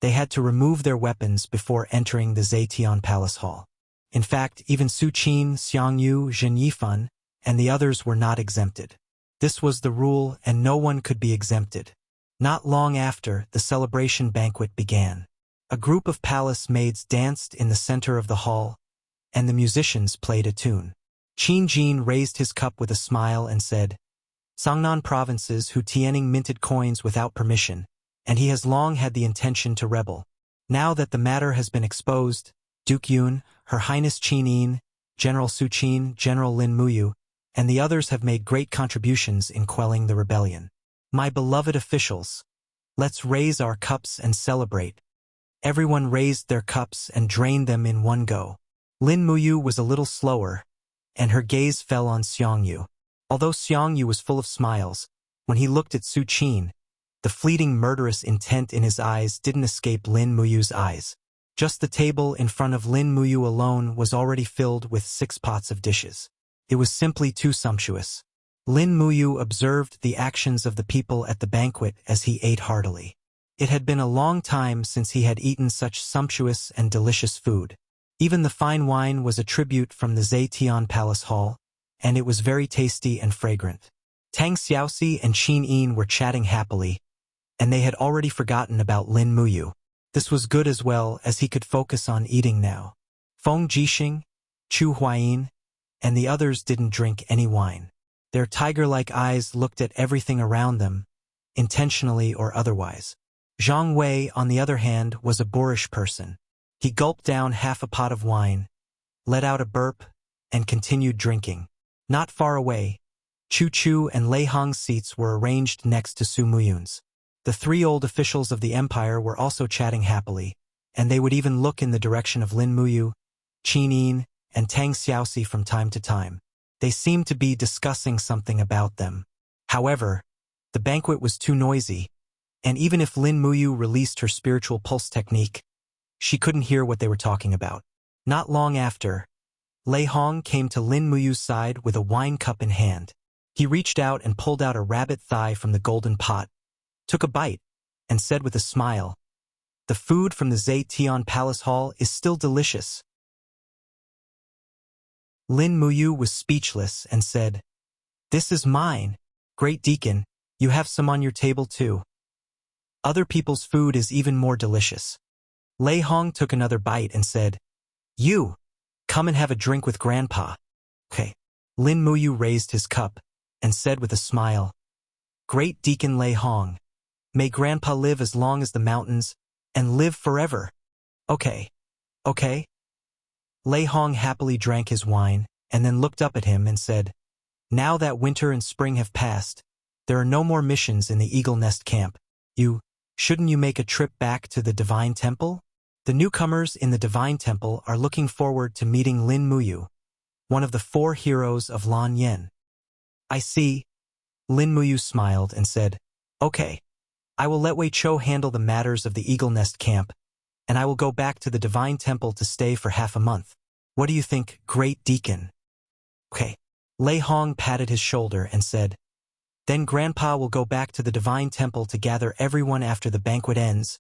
they had to remove their weapons before entering the Zetian Palace Hall. In fact, even Su Qin, Xiangyu, Zhen Yifan, and the others were not exempted. This was the rule, and no one could be exempted. Not long after, the celebration banquet began. A group of palace maids danced in the center of the hall, and the musicians played a tune. Qin Jin raised his cup with a smile and said, Songnan provinces Hu Tianing minted coins without permission, and he has long had the intention to rebel. Now that the matter has been exposed, Duke Yun, Her Highness Qin Yin, General Su Qin, General Lin Muyu, and the others have made great contributions in quelling the rebellion. My beloved officials, let's raise our cups and celebrate. Everyone raised their cups and drained them in one go. Lin Muyu was a little slower, and her gaze fell on Xiangyu. Although Xiangyu was full of smiles, when he looked at Su Qin, the fleeting murderous intent in his eyes didn't escape Lin Muyu's eyes. Just the table in front of Lin Muyu alone was already filled with 6 pots of dishes. It was simply too sumptuous. Lin Muyu observed the actions of the people at the banquet as he ate heartily. It had been a long time since he had eaten such sumptuous and delicious food. Even the fine wine was a tribute from the Zetian Palace Hall, and it was very tasty and fragrant. Tang Xiaoxi and Qin Yin were chatting happily, and they had already forgotten about Lin Muyu. This was good as well, as he could focus on eating now. Feng Jixing, Chu Huayin, and the others didn't drink any wine. Their tiger-like eyes looked at everything around them, intentionally or otherwise. Zhang Wei, on the other hand, was a boorish person. He gulped down half a pot of wine, let out a burp, and continued drinking. Not far away, Chu Chu and Lei Hong's seats were arranged next to Su Muyun's. The 3 old officials of the empire were also chatting happily, and they would even look in the direction of Lin Muyu, Qin Yin, and Tang Xiaoxi from time to time. They seemed to be discussing something about them. However, the banquet was too noisy, and even if Lin Muyu released her spiritual pulse technique, she couldn't hear what they were talking about. Not long after, Lei Hong came to Lin Muyu's side with a wine cup in hand. He reached out and pulled out a rabbit thigh from the golden pot, took a bite, and said with a smile, "The food from the Zetian Palace Hall is still delicious." Lin Muyu was speechless and said, "This is mine. Great Deacon, you have some on your table too. Other people's food is even more delicious." Lei Hong took another bite and said, "You, come and have a drink with Grandpa." Okay. Lin Muyu raised his cup and said with a smile, "Great Deacon Lei Hong, may Grandpa live as long as the mountains, and live forever." Okay. Okay. Lei Hong happily drank his wine, and then looked up at him and said, "Now that winter and spring have passed, there are no more missions in the Eagle Nest camp. Shouldn't you make a trip back to the Divine Temple? The newcomers in the Divine Temple are looking forward to meeting Lin Muyu, one of the 4 heroes of Lan Yen." "I see." Lin Muyu smiled and said, "Okay. I will let Wei Chou handle the matters of the Eagle Nest camp, and I will go back to the Divine Temple to stay for half a month. What do you think, Great Deacon?" "Okay." Lei Hong patted his shoulder and said, Then Grandpa will go back to the Divine Temple to gather everyone after the banquet ends,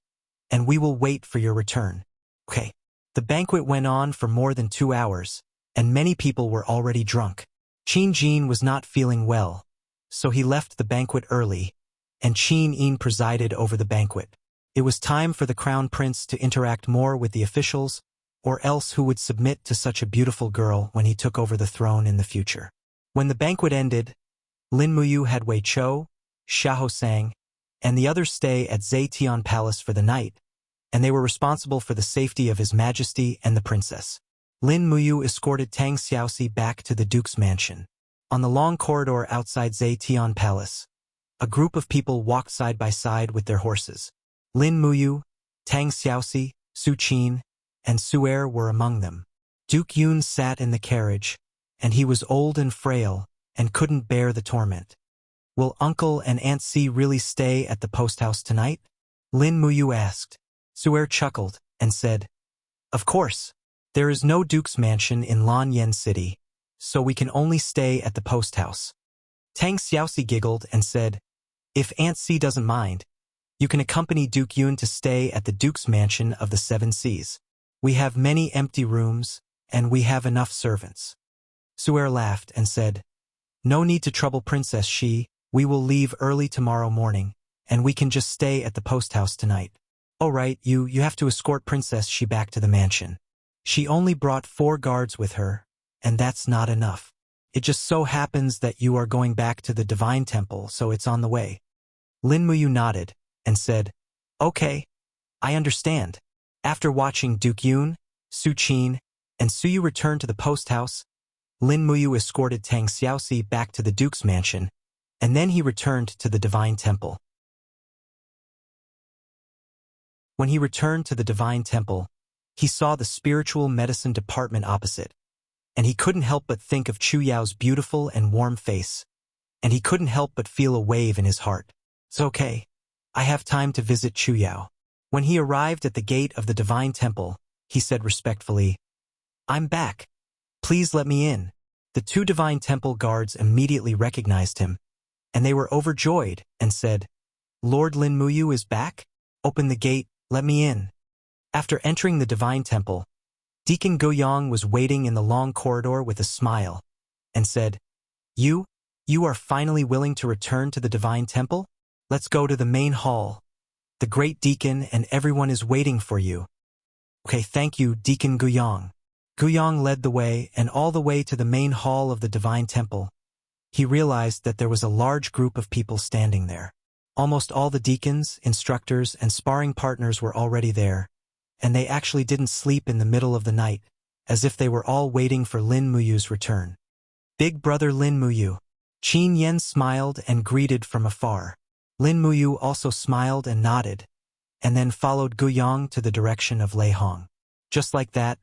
and we will wait for your return. Okay. The banquet went on for more than 2 hours, and many people were already drunk. Qin Jin was not feeling well, so he left the banquet early, and Qin Yin presided over the banquet. It was time for the Crown Prince to interact more with the officials, or else who would submit to such a beautiful girl when he took over the throne in the future. When the banquet ended, Lin Muyu had Wei Chou, Xiahou Sang, and the others stay at Zetian Palace for the night, and they were responsible for the safety of His Majesty and the princess. Lin Muyu escorted Tang Xiaoxi back to the Duke's mansion. On the long corridor outside Zetian Palace, a group of people walked side by side with their horses. Lin Muyu, Tang Xiaoxi, Su Qin, and Su'er were among them. Duke Yun sat in the carriage, and he was old and frail, and couldn't bear the torment. Will Uncle and Aunt Si really stay at the post house tonight? Lin Muyu asked. Su'er chuckled and said, Of course. There is no Duke's mansion in Lanyan City, so we can only stay at the post house. Tang Xiaoxi giggled and said, If Aunt Si doesn't mind, you can accompany Duke Yun to stay at the Duke's mansion of the Seven Seas. We have many empty rooms, and we have enough servants. Su'er laughed and said, No need to trouble Princess Shi, we will leave early tomorrow morning, and we can just stay at the post house tonight. Oh right, you have to escort Princess Shi back to the mansion. She only brought 4 guards with her, and that's not enough. It just so happens that you are going back to the Divine Temple, so it's on the way. Lin Muyu nodded and said, Okay, I understand. After watching Duke Yun, Su Qin, and Suyu return to the post house, Lin Muyu escorted Tang Xiaoxi back to the Duke's mansion, and then he returned to the Divine Temple. When he returned to the Divine Temple, he saw the spiritual medicine department opposite, and he couldn't help but think of Chu Yao's beautiful and warm face, and he couldn't help but feel a wave in his heart. It's okay. I have time to visit Chu Yao. When he arrived at the gate of the Divine Temple, he said respectfully, I'm back. Please let me in. The 2 Divine Temple guards immediately recognized him, and they were overjoyed and said, Lord Lin Muyu is back? Open the gate, let me in. After entering the Divine Temple, Deacon Guoyang was waiting in the long corridor with a smile, and said, You are finally willing to return to the Divine Temple? Let's go to the main hall. The great deacon and everyone is waiting for you. Okay, thank you, Deacon Guoyang. Guoyang led the way, and all the way to the main hall of the Divine Temple. He realized that there was a large group of people standing there. Almost all the deacons, instructors, and sparring partners were already there, and they actually didn't sleep in the middle of the night, as if they were all waiting for Lin Muyu's return. Big brother Lin Muyu. Qin Yen smiled and greeted from afar. Lin Muyu also smiled and nodded, and then followed Guoyang to the direction of Lei Hong. Just like that,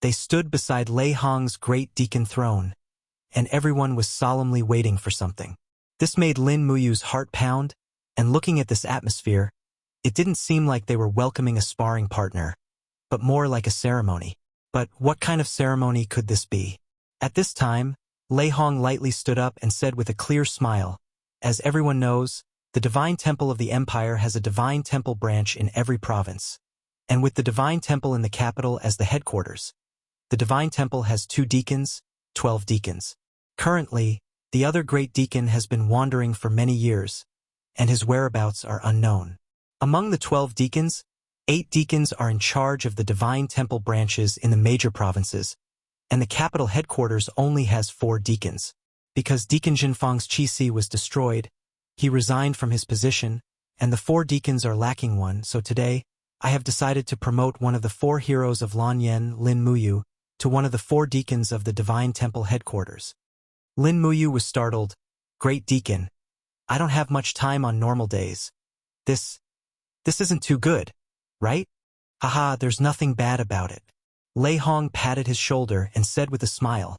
they stood beside Lei Hong's great deacon throne, and everyone was solemnly waiting for something. This made Lin Muyu's heart pound, and looking at this atmosphere, it didn't seem like they were welcoming a sparring partner, but more like a ceremony. But what kind of ceremony could this be? At this time, Lei Hong lightly stood up and said with a clear smile, As everyone knows, the Divine Temple of the Empire has a Divine Temple branch in every province, and with the Divine Temple in the capital as the headquarters, the Divine Temple has 2 deacons, 12 deacons. Currently, the other great deacon has been wandering for many years, and his whereabouts are unknown. Among the 12 deacons, 8 deacons are in charge of the Divine Temple branches in the major provinces, and the capital headquarters only has 4 deacons. Because Deacon Jinfang's Qi was destroyed, he resigned from his position, and the 4 deacons are lacking one, so today, I have decided to promote one of the 4 heroes of Lanyan, Lin Muyu, to one of the 4 deacons of the Divine Temple headquarters. Lin Muyu was startled. Great deacon. I don't have much time on normal days. This isn't too good, right? Haha, there's nothing bad about it. Lei Hong patted his shoulder and said with a smile,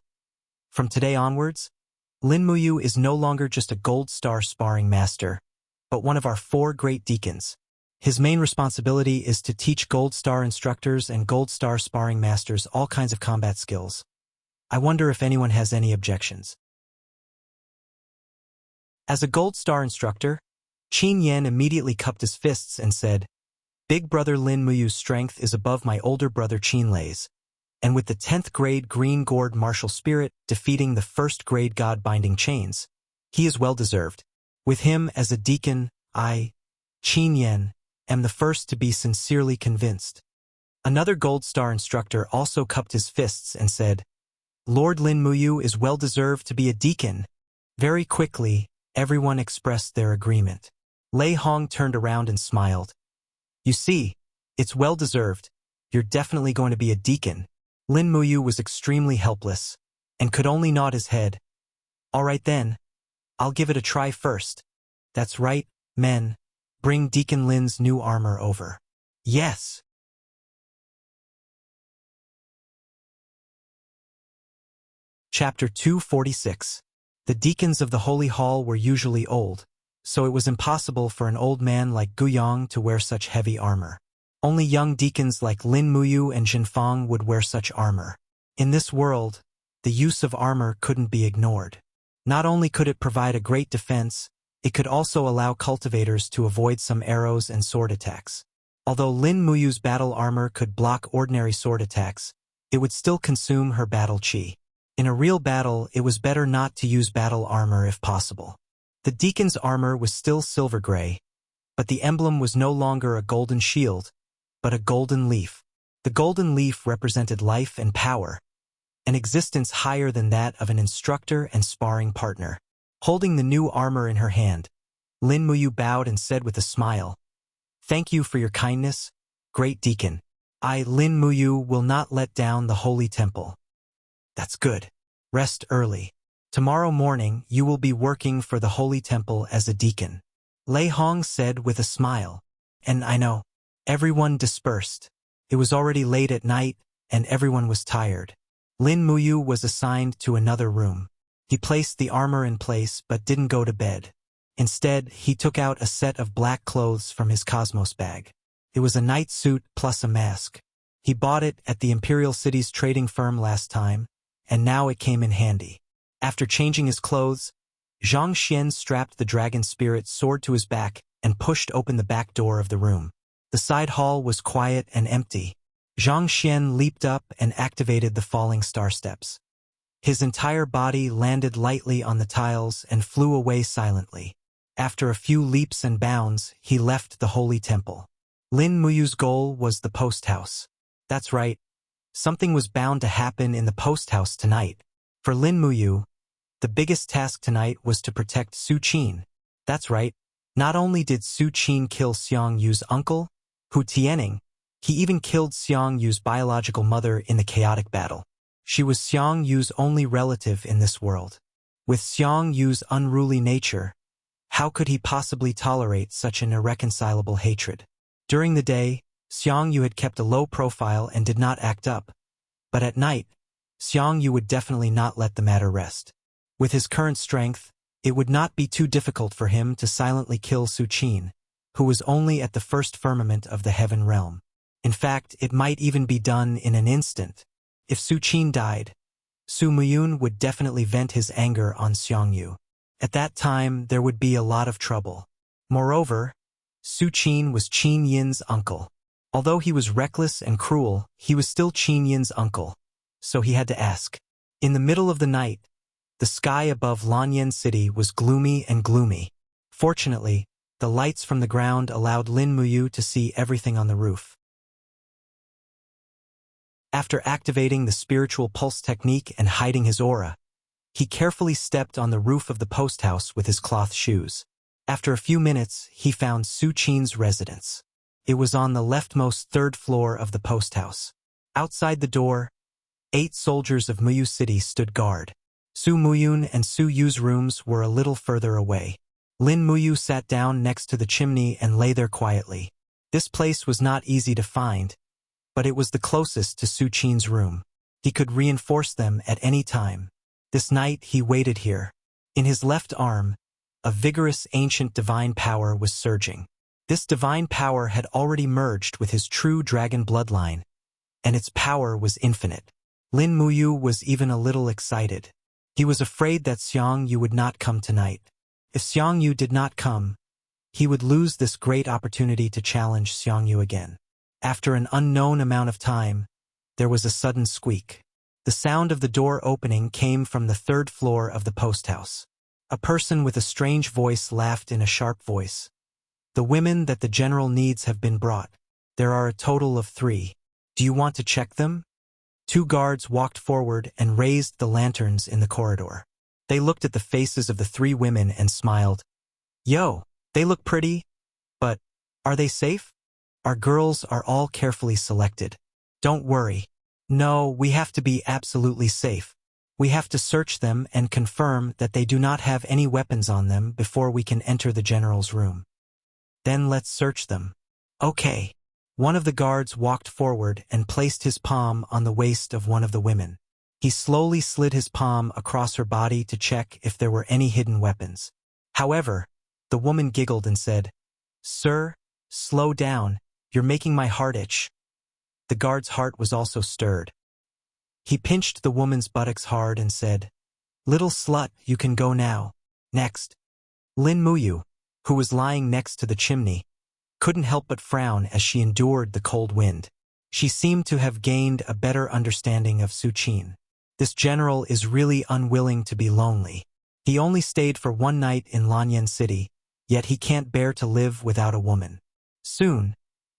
From today onwards, Lin Muyu is no longer just a gold star sparring master, but one of our 4 great deacons. His main responsibility is to teach gold star instructors and gold star sparring masters all kinds of combat skills. I wonder if anyone has any objections. As a Gold Star instructor, Qin Yan immediately cupped his fists and said, Big brother Lin Muyu's strength is above my older brother Qin Lei's, and with the 10th grade Green Gourd martial spirit defeating the 1st grade God binding chains, he is well deserved. With him as a deacon, I, Qin Yan, am the first to be sincerely convinced. Another Gold Star instructor also cupped his fists and said, Lord Lin Muyu is well deserved to be a deacon. Very quickly, everyone expressed their agreement. Lei Hong turned around and smiled. You see, it's well deserved. You're definitely going to be a deacon. Lin Muyu was extremely helpless and could only nod his head. All right then, I'll give it a try first. That's right, men. Bring Deacon Lin's new armor over. Yes. Chapter 246. The deacons of the Holy Hall were usually old, so it was impossible for an old man like Guyang to wear such heavy armor. Only young deacons like Lin Muyu and Jinfang would wear such armor. In this world, the use of armor couldn't be ignored. Not only could it provide a great defense, it could also allow cultivators to avoid some arrows and sword attacks. Although Lin Muyu's battle armor could block ordinary sword attacks, it would still consume her battle chi. In a real battle, it was better not to use battle armor if possible. The deacon's armor was still silver gray, but the emblem was no longer a golden shield, but a golden leaf. The golden leaf represented life and power, an existence higher than that of an instructor and sparring partner. Holding the new armor in her hand, Lin Muyu bowed and said with a smile, Thank you for your kindness, great deacon. I, Lin Muyu, will not let down the holy temple. That's good. Rest early. Tomorrow morning you will be working for the holy temple as a deacon. Lei Hong said with a smile. And I know. Everyone dispersed. It was already late at night, and everyone was tired. Lin Muyu was assigned to another room. He placed the armor in place but didn't go to bed. Instead, he took out a set of black clothes from his Cosmos bag. It was a night suit plus a mask. He bought it at the Imperial City's trading firm last time, and now it came in handy. After changing his clothes, Zhang Xian strapped the dragon spirit sword to his back and pushed open the back door of the room. The side hall was quiet and empty. Zhang Xian leaped up and activated the falling star steps. His entire body landed lightly on the tiles and flew away silently. After a few leaps and bounds, he left the holy temple. Lin Muyu's goal was the post house. That's right. Something was bound to happen in the post house tonight. For Lin Muyu, the biggest task tonight was to protect Su Qin. That's right. Not only did Su Qin kill Xiang Yu's uncle, Hu Tianning, he even killed Xiang Yu's biological mother in the chaotic battle. She was Xiang Yu's only relative in this world. With Xiang Yu's unruly nature, how could he possibly tolerate such an irreconcilable hatred? During the day, Xiang Yu had kept a low profile and did not act up, but at night, Xiang Yu would definitely not let the matter rest. With his current strength, it would not be too difficult for him to silently kill Su Qin, who was only at the first firmament of the heaven realm. In fact, it might even be done in an instant. If Su Qin died, Su Muyun would definitely vent his anger on Xiang Yu. At that time, there would be a lot of trouble. Moreover, Su Qin was Qin Yin's uncle. Although he was reckless and cruel, he was still Qin Yin's uncle, so he had to ask. In the middle of the night, the sky above Lanyan City was gloomy and gloomy. Fortunately, the lights from the ground allowed Lin Muyu to see everything on the roof. After activating the spiritual pulse technique and hiding his aura, he carefully stepped on the roof of the post house with his cloth shoes. After a few minutes, he found Su Qin's residence. It was on the leftmost third floor of the post house. Outside the door, 8 soldiers of Muyu City stood guard. Su Muyun and Su Yu's rooms were a little further away. Lin Muyu sat down next to the chimney and lay there quietly. This place was not easy to find, but it was the closest to Su Qin's room. He could reinforce them at any time. This night he waited here. In his left arm, a vigorous ancient divine power was surging. This divine power had already merged with his true dragon bloodline, and its power was infinite. Lin Muyu was even a little excited. He was afraid that Xiang Yu would not come tonight. If Xiang Yu did not come, he would lose this great opportunity to challenge Xiang Yu again. After an unknown amount of time, there was a sudden squeak. The sound of the door opening came from the third floor of the post house. A person with a strange voice laughed in a sharp voice. The women that the general needs have been brought. There are a total of 3. Do you want to check them? 2 guards walked forward and raised the lanterns in the corridor. They looked at the faces of the 3 women and smiled. Yo, they look pretty, but are they safe? Our girls are all carefully selected. Don't worry. No, we have to be absolutely safe. We have to search them and confirm that they do not have any weapons on them before we can enter the general's room. Then let's search them. Okay. One of the guards walked forward and placed his palm on the waist of one of the women. He slowly slid his palm across her body to check if there were any hidden weapons. However, the woman giggled and said, "Sir, slow down, you're making my heart itch." The guard's heart was also stirred. He pinched the woman's buttocks hard and said, "Little slut, you can go now." Next, Lin Muyu, who was lying next to the chimney, couldn't help but frown as she endured the cold wind. She seemed to have gained a better understanding of Su Qin. This general is really unwilling to be lonely. He only stayed for 1 night in Lanyan City, yet he can't bear to live without a woman. Soon,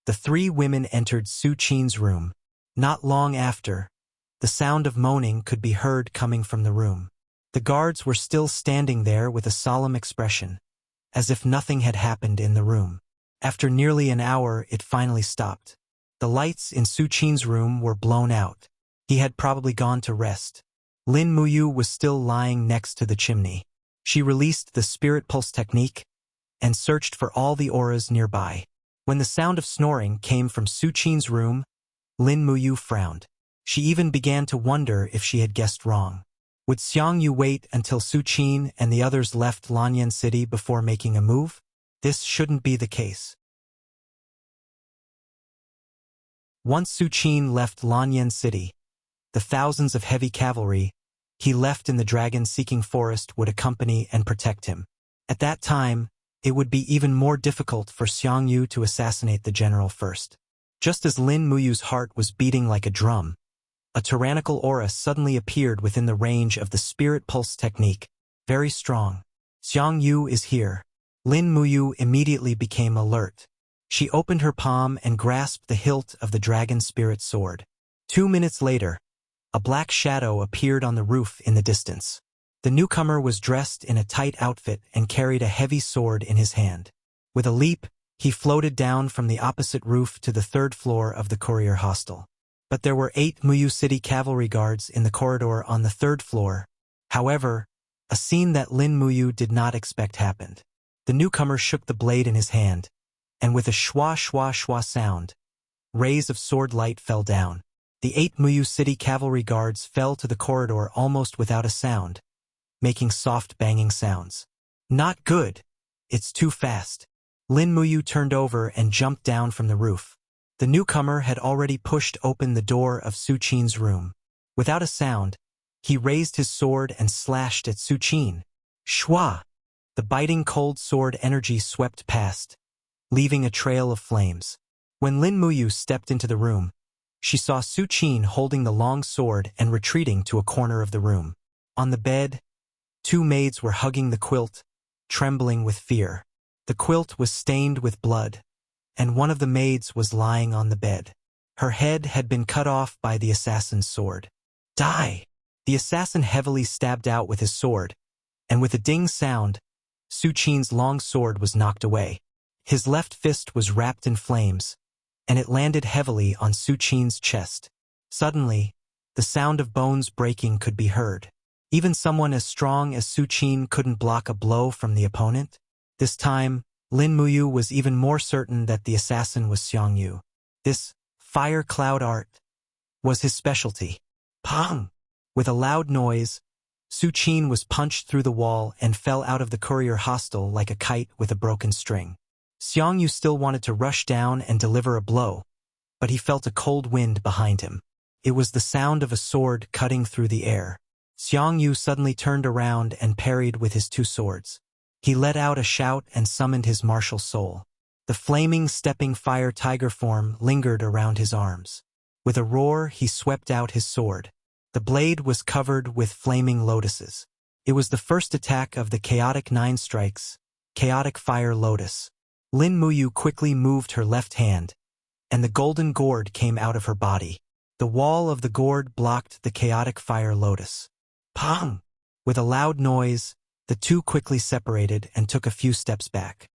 the 3 women entered Su Qin's room. Not long after, the sound of moaning could be heard coming from the room. The guards were still standing there with a solemn expression, as if nothing had happened in the room. After nearly an hour, it finally stopped. The lights in Su Qin's room were blown out. He had probably gone to rest. Lin Muyu was still lying next to the chimney. She released the spirit pulse technique and searched for all the auras nearby. When the sound of snoring came from Su Qin's room, Lin Muyu frowned. She even began to wonder if she had guessed wrong. Would Xiang Yu wait until Su Qin and the others left Lanyan City before making a move? This shouldn't be the case. Once Su Qin left Lanyan City, the thousands of heavy cavalry he left in the dragon-seeking forest would accompany and protect him. At that time, it would be even more difficult for Xiang Yu to assassinate the general first. Just as Lin Muyu's heart was beating like a drum, a tyrannical aura suddenly appeared within the range of the spirit pulse technique. Very strong. Xiang Yu is here. Lin Muyu immediately became alert. She opened her palm and grasped the hilt of the dragon spirit sword. 2 minutes later, a black shadow appeared on the roof in the distance. The newcomer was dressed in a tight outfit and carried a heavy sword in his hand. With a leap, he floated down from the opposite roof to the 3rd floor of the courier hostel. But there were 8 Muyu City cavalry guards in the corridor on the 3rd floor. However, a scene that Lin Muyu did not expect happened. The newcomer shook the blade in his hand, and with a shwa shwa shwa sound, rays of sword light fell down. The 8 Muyu City cavalry guards fell to the corridor almost without a sound, making soft banging sounds. Not good. It's too fast. Lin Muyu turned over and jumped down from the roof. The newcomer had already pushed open the door of Su Qin's room. Without a sound, he raised his sword and slashed at Su Qin. Shwa! The biting cold sword energy swept past, leaving a trail of flames. When Lin Muyu stepped into the room, she saw Su Qin holding the long sword and retreating to a corner of the room. On the bed, 2 maids were hugging the quilt, trembling with fear. The quilt was stained with blood, and one of the maids was lying on the bed. Her head had been cut off by the assassin's sword. Die! The assassin heavily stabbed out with his sword, and with a ding sound, Su Qin's long sword was knocked away. His left fist was wrapped in flames, and it landed heavily on Su Qin's chest. Suddenly, the sound of bones breaking could be heard. Even someone as strong as Su Qin couldn't block a blow from the opponent. This time, Lin Muyu was even more certain that the assassin was Xiang Yu. This fire cloud art was his specialty. Pong! With a loud noise, Su Qin was punched through the wall and fell out of the courier hostel like a kite with a broken string. Xiang Yu still wanted to rush down and deliver a blow, but he felt a cold wind behind him. It was the sound of a sword cutting through the air. Xiang Yu suddenly turned around and parried with his 2 swords. He let out a shout and summoned his martial soul. The flaming, stepping fire tiger form lingered around his arms. With a roar, he swept out his sword. The blade was covered with flaming lotuses. It was the first attack of the chaotic 9 strikes, chaotic fire lotus. Lin Muyu quickly moved her left hand, and the golden gourd came out of her body. The wall of the gourd blocked the chaotic fire lotus. Pong! With a loud noise, the two quickly separated and took a few steps back.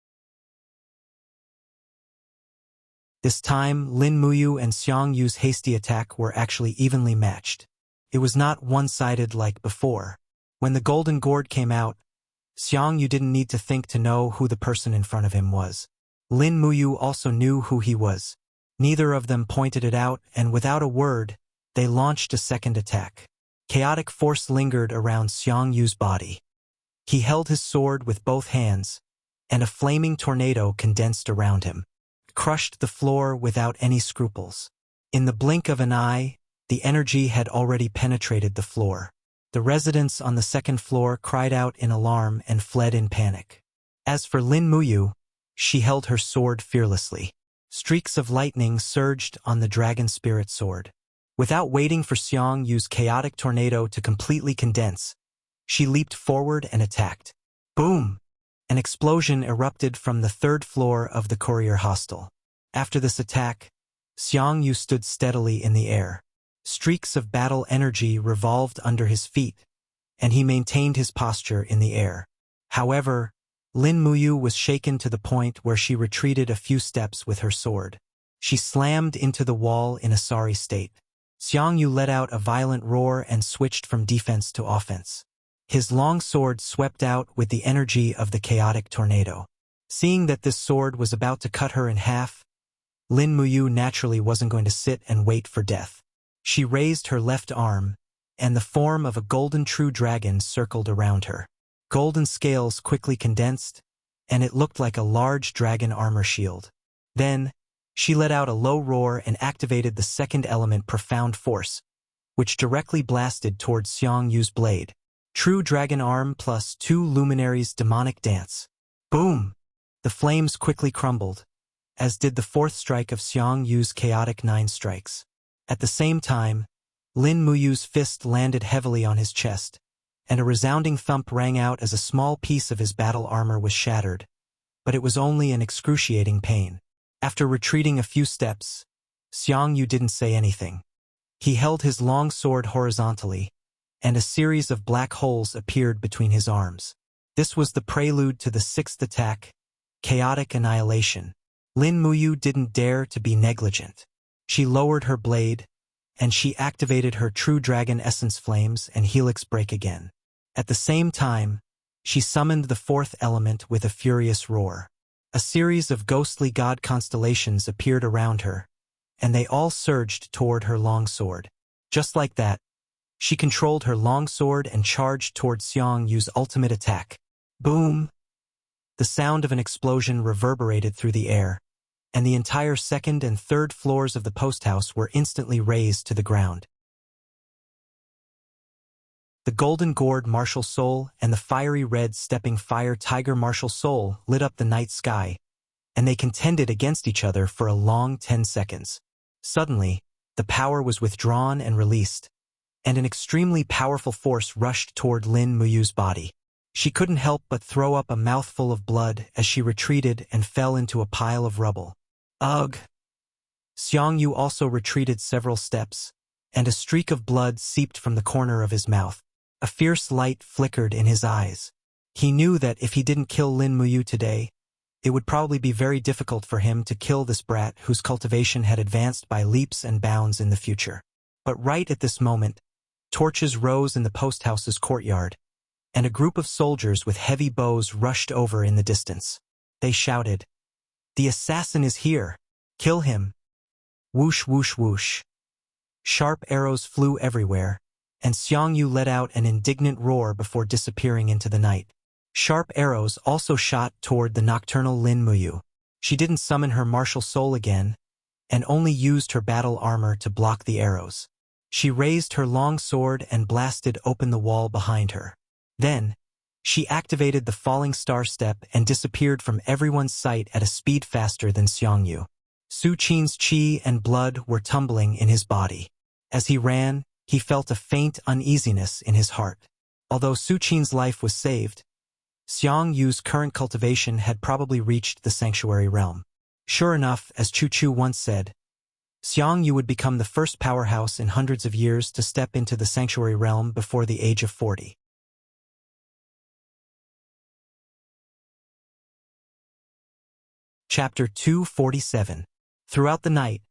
This time, Lin Muyu and Xiang Yu's hasty attack were actually evenly matched. It was not one-sided like before. When the golden gourd came out, Xiang Yu didn't need to think to know who the person in front of him was. Lin Muyu also knew who he was. Neither of them pointed it out, and without a word, they launched a second attack. Chaotic force lingered around Xiang Yu's body. He held his sword with both hands, and a flaming tornado condensed around him, crushed the floor without any scruples. In the blink of an eye, the energy had already penetrated the floor. The residents on the second floor cried out in alarm and fled in panic. As for Lin Muyu, she held her sword fearlessly. Streaks of lightning surged on the dragon spirit sword. Without waiting for Xiang Yu's chaotic tornado to completely condense, she leaped forward and attacked. Boom! An explosion erupted from the 3rd floor of the courier hostel. After this attack, Xiang Yu stood steadily in the air. Streaks of battle energy revolved under his feet, and he maintained his posture in the air. However, Lin Muyu was shaken to the point where she retreated a few steps with her sword. She slammed into the wall in a sorry state. Xiang Yu let out a violent roar and switched from defense to offense. His long sword swept out with the energy of the chaotic tornado. Seeing that this sword was about to cut her in half, Lin Muyu naturally wasn't going to sit and wait for death. She raised her left arm, and the form of a golden true dragon circled around her. Golden scales quickly condensed, and it looked like a large dragon armor shield. Then, she let out a low roar and activated the second element Profound Force, which directly blasted towards Xiang Yu's blade. True Dragon Arm plus 2 Luminaries Demonic Dance. Boom! The flames quickly crumbled, as did the 4th strike of Xiang Yu's chaotic 9 strikes. At the same time, Lin Muyu's fist landed heavily on his chest, and a resounding thump rang out as a small piece of his battle armor was shattered, but it was only an excruciating pain. After retreating a few steps, Xiang Yu didn't say anything. He held his long sword horizontally, and a series of black holes appeared between his arms. This was the prelude to the 6th attack, Chaotic Annihilation. Lin Muyu didn't dare to be negligent. She lowered her blade, and she activated her True Dragon Essence Flames and Helix Break again. At the same time, she summoned the 4th element with a furious roar. A series of ghostly god constellations appeared around her, and they all surged toward her longsword. Just like that, she controlled her longsword and charged toward Xiang Yu's ultimate attack. Boom! The sound of an explosion reverberated through the air, and the entire 2nd and 3rd floors of the post house were instantly razed to the ground. The golden gourd martial soul and the fiery red stepping fire tiger martial soul lit up the night sky, and they contended against each other for a long 10 seconds. Suddenly, the power was withdrawn and released, and an extremely powerful force rushed toward Lin Muyu's body. She couldn't help but throw up a mouthful of blood as she retreated and fell into a pile of rubble. Ugh! Xiang Yu also retreated several steps, and a streak of blood seeped from the corner of his mouth. A fierce light flickered in his eyes. He knew that if he didn't kill Lin Muyu today, it would probably be very difficult for him to kill this brat whose cultivation had advanced by leaps and bounds in the future. But right at this moment, torches rose in the post house's courtyard, and a group of soldiers with heavy bows rushed over in the distance. They shouted, "The assassin is here! Kill him!" Whoosh, whoosh, whoosh. Sharp arrows flew everywhere, and Xiang Yu let out an indignant roar before disappearing into the night. Sharp arrows also shot toward the nocturnal Lin Muyu. She didn't summon her martial soul again, and only used her battle armor to block the arrows. She raised her long sword and blasted open the wall behind her. Then, She activated the falling star step and disappeared from everyone's sight at a speed faster than Xiangyu. Su Qin's qi and blood were tumbling in his body. As he ran, he felt a faint uneasiness in his heart. Although Su Qin's life was saved, Xiangyu's current cultivation had probably reached the sanctuary realm. Sure enough, as Chu Chu once said, Xiangyu would become the first powerhouse in hundreds of years to step into the sanctuary realm before the age of 40. Chapter 247. Throughout the night,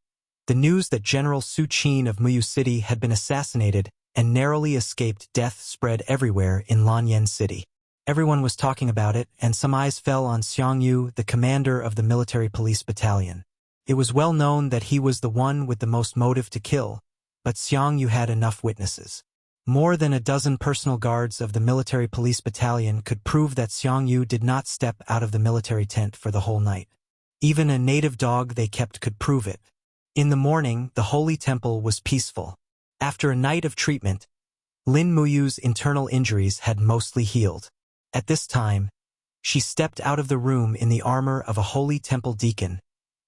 the news that General Su Qin of Muyu City had been assassinated and narrowly escaped death spread everywhere in Lanyan City. Everyone was talking about it, and some eyes fell on Xiangyu, the commander of the military police battalion. It was well known that he was the one with the most motive to kill, but Xiangyu had enough witnesses. More than a dozen personal guards of the military police battalion could prove that Xiangyu did not step out of the military tent for the whole night. Even a native dog they kept could prove it. In the morning, the holy temple was peaceful. After a night of treatment, Lin Muyu's internal injuries had mostly healed. At this time, she stepped out of the room in the armor of a holy temple deacon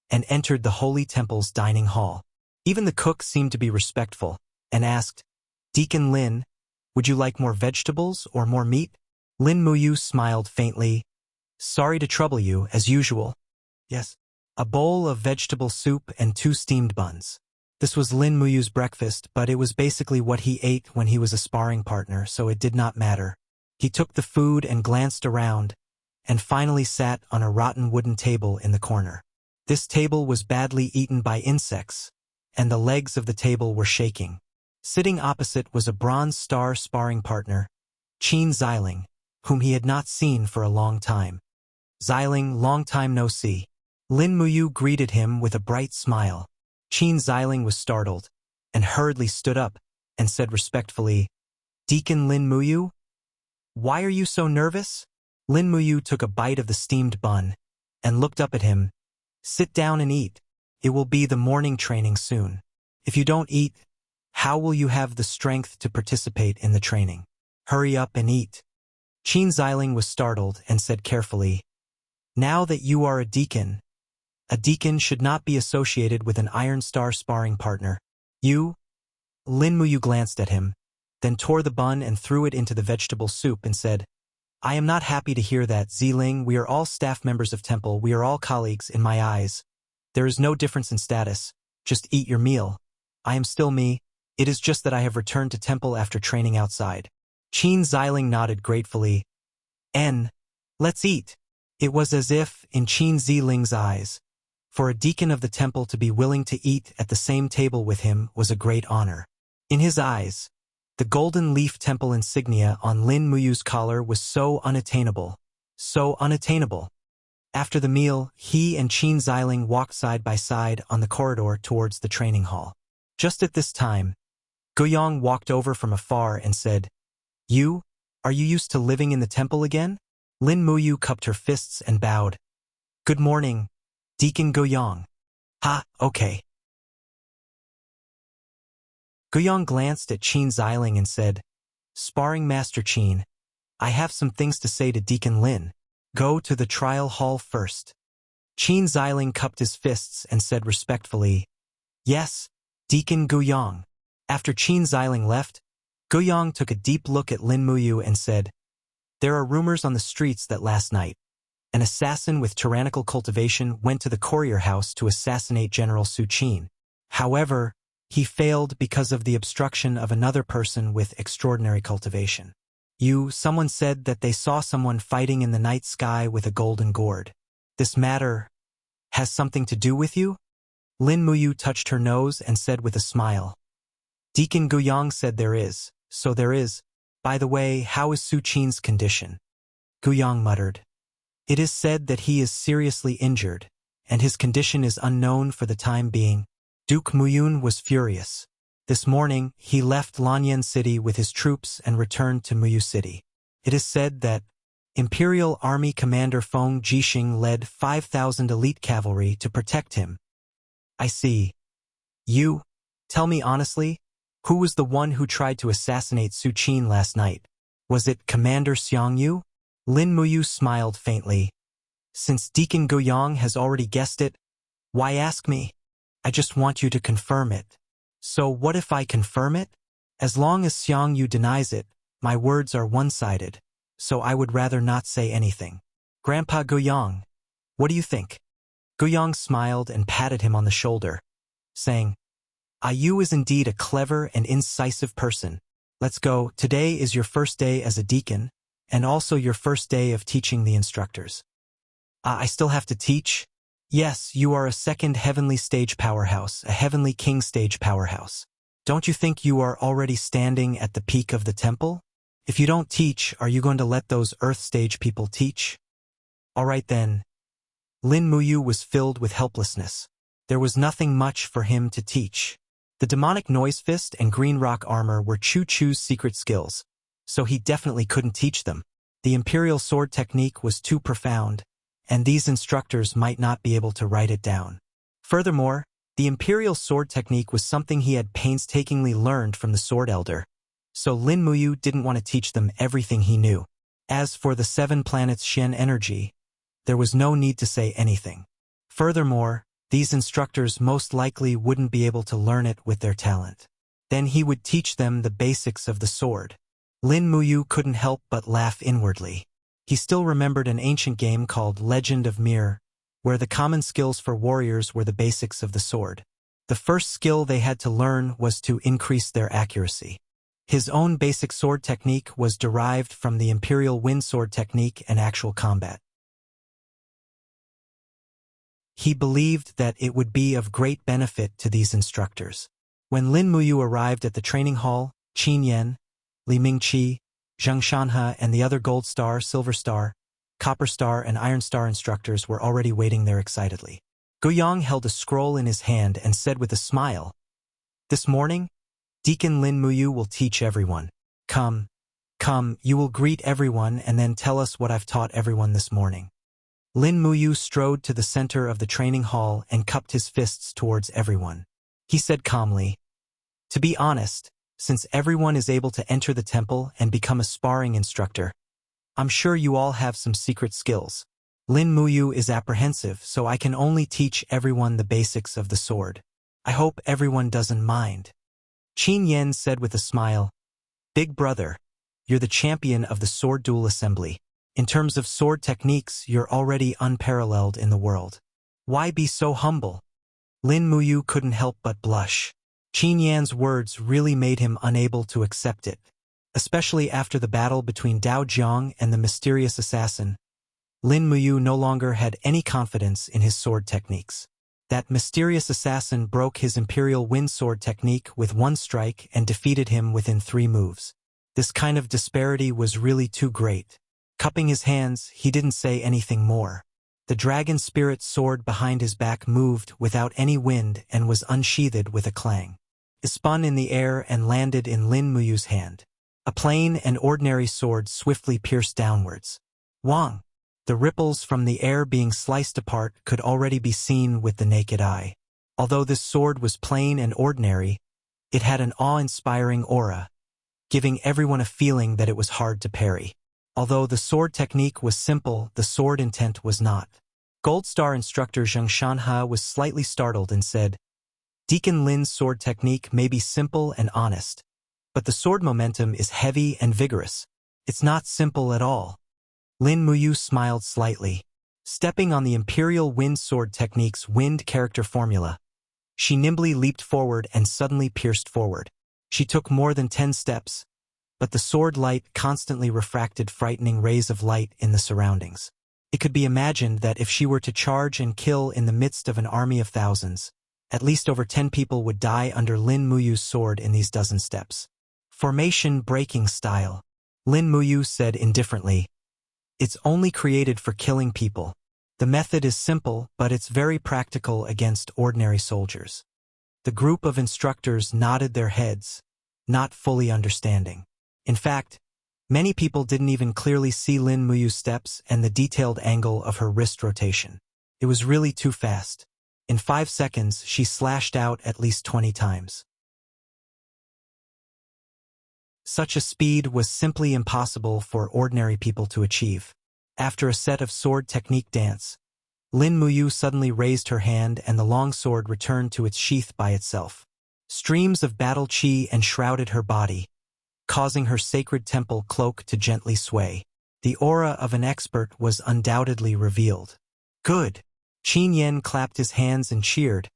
and entered the holy temple's dining hall. Even the cook seemed to be respectful and asked, "Deacon Lin, would you like more vegetables or more meat?" Lin Muyu smiled faintly. "Sorry to trouble you, as usual." "Yes." A bowl of vegetable soup and 2 steamed buns. This was Lin Muyu's breakfast, but it was basically what he ate when he was a sparring partner, so it did not matter. He took the food and glanced around, and finally sat on a rotten wooden table in the corner. This table was badly eaten by insects, and the legs of the table were shaking. Sitting opposite was a Bronze Star sparring partner, Qin Xiling, whom he had not seen for a long time. "Xiling, long time no see." Lin Muyu greeted him with a bright smile. Qin Xiling was startled, and hurriedly stood up, and said respectfully, "Deacon Lin Muyu? Why are you so nervous?" Lin Muyu took a bite of the steamed bun, and looked up at him. "Sit down and eat. It will be the morning training soon. If you don't eat, how will you have the strength to participate in the training? Hurry up and eat." Qin Xiling was startled and said carefully, "Now that you are a deacon should not be associated with an Iron Star sparring partner. You?" Lin Muyu glanced at him, then tore the bun and threw it into the vegetable soup and said, "I am not happy to hear that, Xiling. We are all staff members of Temple. We are all colleagues in my eyes. There is no difference in status. Just eat your meal. I am still me. It is just that I have returned to Temple after training outside." Qin Xiling nodded gratefully. Let's eat." It was as if, in Qin Xiling's eyes, for a deacon of the temple to be willing to eat at the same table with him was a great honor. In his eyes, the golden leaf temple insignia on Lin Muyu's collar was so unattainable. So unattainable. After the meal, he and Qin Xiling walked side by side on the corridor towards the training hall. Just at this time, Guiyang walked over from afar and said, Are you used to living in the temple again?" Lin Muyu cupped her fists and bowed. "Good morning, Deacon Guiyang." "Ha, okay." Guiyang glanced at Qin Xiling and said, "Sparring Master Qin, I have some things to say to Deacon Lin. Go to the trial hall first." Qin Xiling cupped his fists and said respectfully, "Yes, Deacon Guiyang." After Qin Xiling left, Guiyang took a deep look at Lin Muyu and said, "There are rumors on the streets that last night, an assassin with tyrannical cultivation went to the courier house to assassinate General Su Qin. However, he failed because of the obstruction of another person with extraordinary cultivation. Someone said that they saw someone fighting in the night sky with a golden gourd. This matter has something to do with you?" Lin Muyu touched her nose and said with a smile, "Deacon Guiyang said there is, so there is. By the way, how is Su Qin's condition?" Guiyang muttered, "It is said that he is seriously injured, and his condition is unknown for the time being." Duke Muyun was furious. This morning, he left Lanyan City with his troops and returned to Muyu City. It is said that Imperial Army Commander Feng Jixing led 5,000 elite cavalry to protect him. "I see. Tell me honestly, who was the one who tried to assassinate Su Qin last night? Was it Commander Xiangyu?" Lin Muyu smiled faintly. Since Deacon Guoyang has already guessed it, why ask me? I just want you to confirm it. So what if I confirm it? As long as Xiang Yu denies it, my words are one-sided, so I would rather not say anything. Grandpa Guoyang, what do you think? Guoyang smiled and patted him on the shoulder, saying, Yu is indeed a clever and incisive person. Let's go. Today is your first day as a deacon, and also your first day of teaching the instructors. I still have to teach? Yes, you are a second heavenly stage powerhouse, a heavenly king stage powerhouse. Don't you think you are already standing at the peak of the temple? If you don't teach, are you going to let those earth stage people teach? All right then. Lin Muyu was filled with helplessness. There was nothing much for him to teach. The demonic noise fist and green rock armor were Chu-Chu's secret skills, so he definitely couldn't teach them. The imperial sword technique was too profound, and these instructors might not be able to write it down. Furthermore, the imperial sword technique was something he had painstakingly learned from the sword elder, so Lin Muyu didn't want to teach them everything he knew. As for the 7 planets Shen energy, there was no need to say anything. Furthermore, these instructors most likely wouldn't be able to learn it with their talent. Then he would teach them the basics of the sword. Lin Muyu couldn't help but laugh inwardly. He still remembered an ancient game called Legend of Mir, where the common skills for warriors were the basics of the sword. The first skill they had to learn was to increase their accuracy. His own basic sword technique was derived from the imperial wind sword technique and actual combat. He believed that it would be of great benefit to these instructors. When Lin Muyu arrived at the training hall, Qin Yan, Li Mingqi, Zheng Shanhe and the other Gold Star, Silver Star, Copper Star and Iron Star instructors were already waiting there excitedly. Guoyang held a scroll in his hand and said with a smile, This morning, Deacon Lin Muyu will teach everyone. Come, you will greet everyone and then tell us what I've taught everyone this morning. Lin Muyu strode to the center of the training hall and cupped his fists towards everyone. He said calmly, To be honest, since everyone is able to enter the temple and become a sparring instructor, I'm sure you all have some secret skills. Lin Muyu is apprehensive, so I can only teach everyone the basics of the sword. I hope everyone doesn't mind. Qin Yan said with a smile, Big brother, you're the champion of the sword duel assembly. In terms of sword techniques, you're already unparalleled in the world. Why be so humble? Lin Muyu couldn't help but blush. Qin Yan's words really made him unable to accept it, especially after the battle between Dao Jiang and the mysterious assassin. Lin Muyu no longer had any confidence in his sword techniques. That mysterious assassin broke his imperial wind sword technique with one strike and defeated him within 3 moves. This kind of disparity was really too great. Cupping his hands, he didn't say anything more. The dragon spirit sword behind his back moved without any wind and was unsheathed with a clang. It spun in the air and landed in Lin Muyu's hand. A plain and ordinary sword swiftly pierced downwards. Wang! The ripples from the air being sliced apart could already be seen with the naked eye. Although this sword was plain and ordinary, it had an awe-inspiring aura, giving everyone a feeling that it was hard to parry. Although the sword technique was simple, the sword intent was not. Gold Star instructor Zheng Shanhe was slightly startled and said, Deacon Lin's sword technique may be simple and honest, but the sword momentum is heavy and vigorous. It's not simple at all. Lin Muyu smiled slightly. Stepping on the Imperial Wind Sword Technique's wind character formula, she nimbly leaped forward and suddenly pierced forward. She took more than 10 steps, but the sword light constantly refracted frightening rays of light in the surroundings. It could be imagined that if she were to charge and kill in the midst of an army of thousands, at least over 10 people would die under Lin Muyu's sword in these dozen steps. Formation breaking style. Lin Muyu said indifferently, It's only created for killing people. The method is simple, but it's very practical against ordinary soldiers. The group of instructors nodded their heads, not fully understanding. In fact, many people didn't even clearly see Lin Muyu's steps and the detailed angle of her wrist rotation. It was really too fast. In 5 seconds, she slashed out at least 20 times. Such a speed was simply impossible for ordinary people to achieve. After a set of sword technique dance, Lin Muyu suddenly raised her hand and the longsword returned to its sheath by itself. Streams of battle chi enshrouded her body, causing her sacred temple cloak to gently sway. The aura of an expert was undoubtedly revealed. Good! Qin Yen clapped his hands and cheered,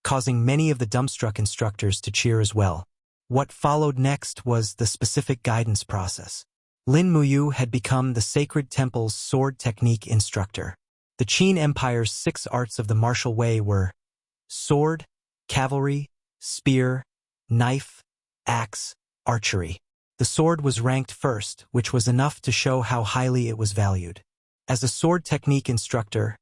causing many of the dumbstruck instructors to cheer as well. What followed next was the specific guidance process. Lin Muyu had become the Sacred Temple's sword technique instructor. The Qin Empire's 6 arts of the martial way were sword, cavalry, spear, knife, axe, archery. The sword was ranked first, which was enough to show how highly it was valued. As a sword technique instructor,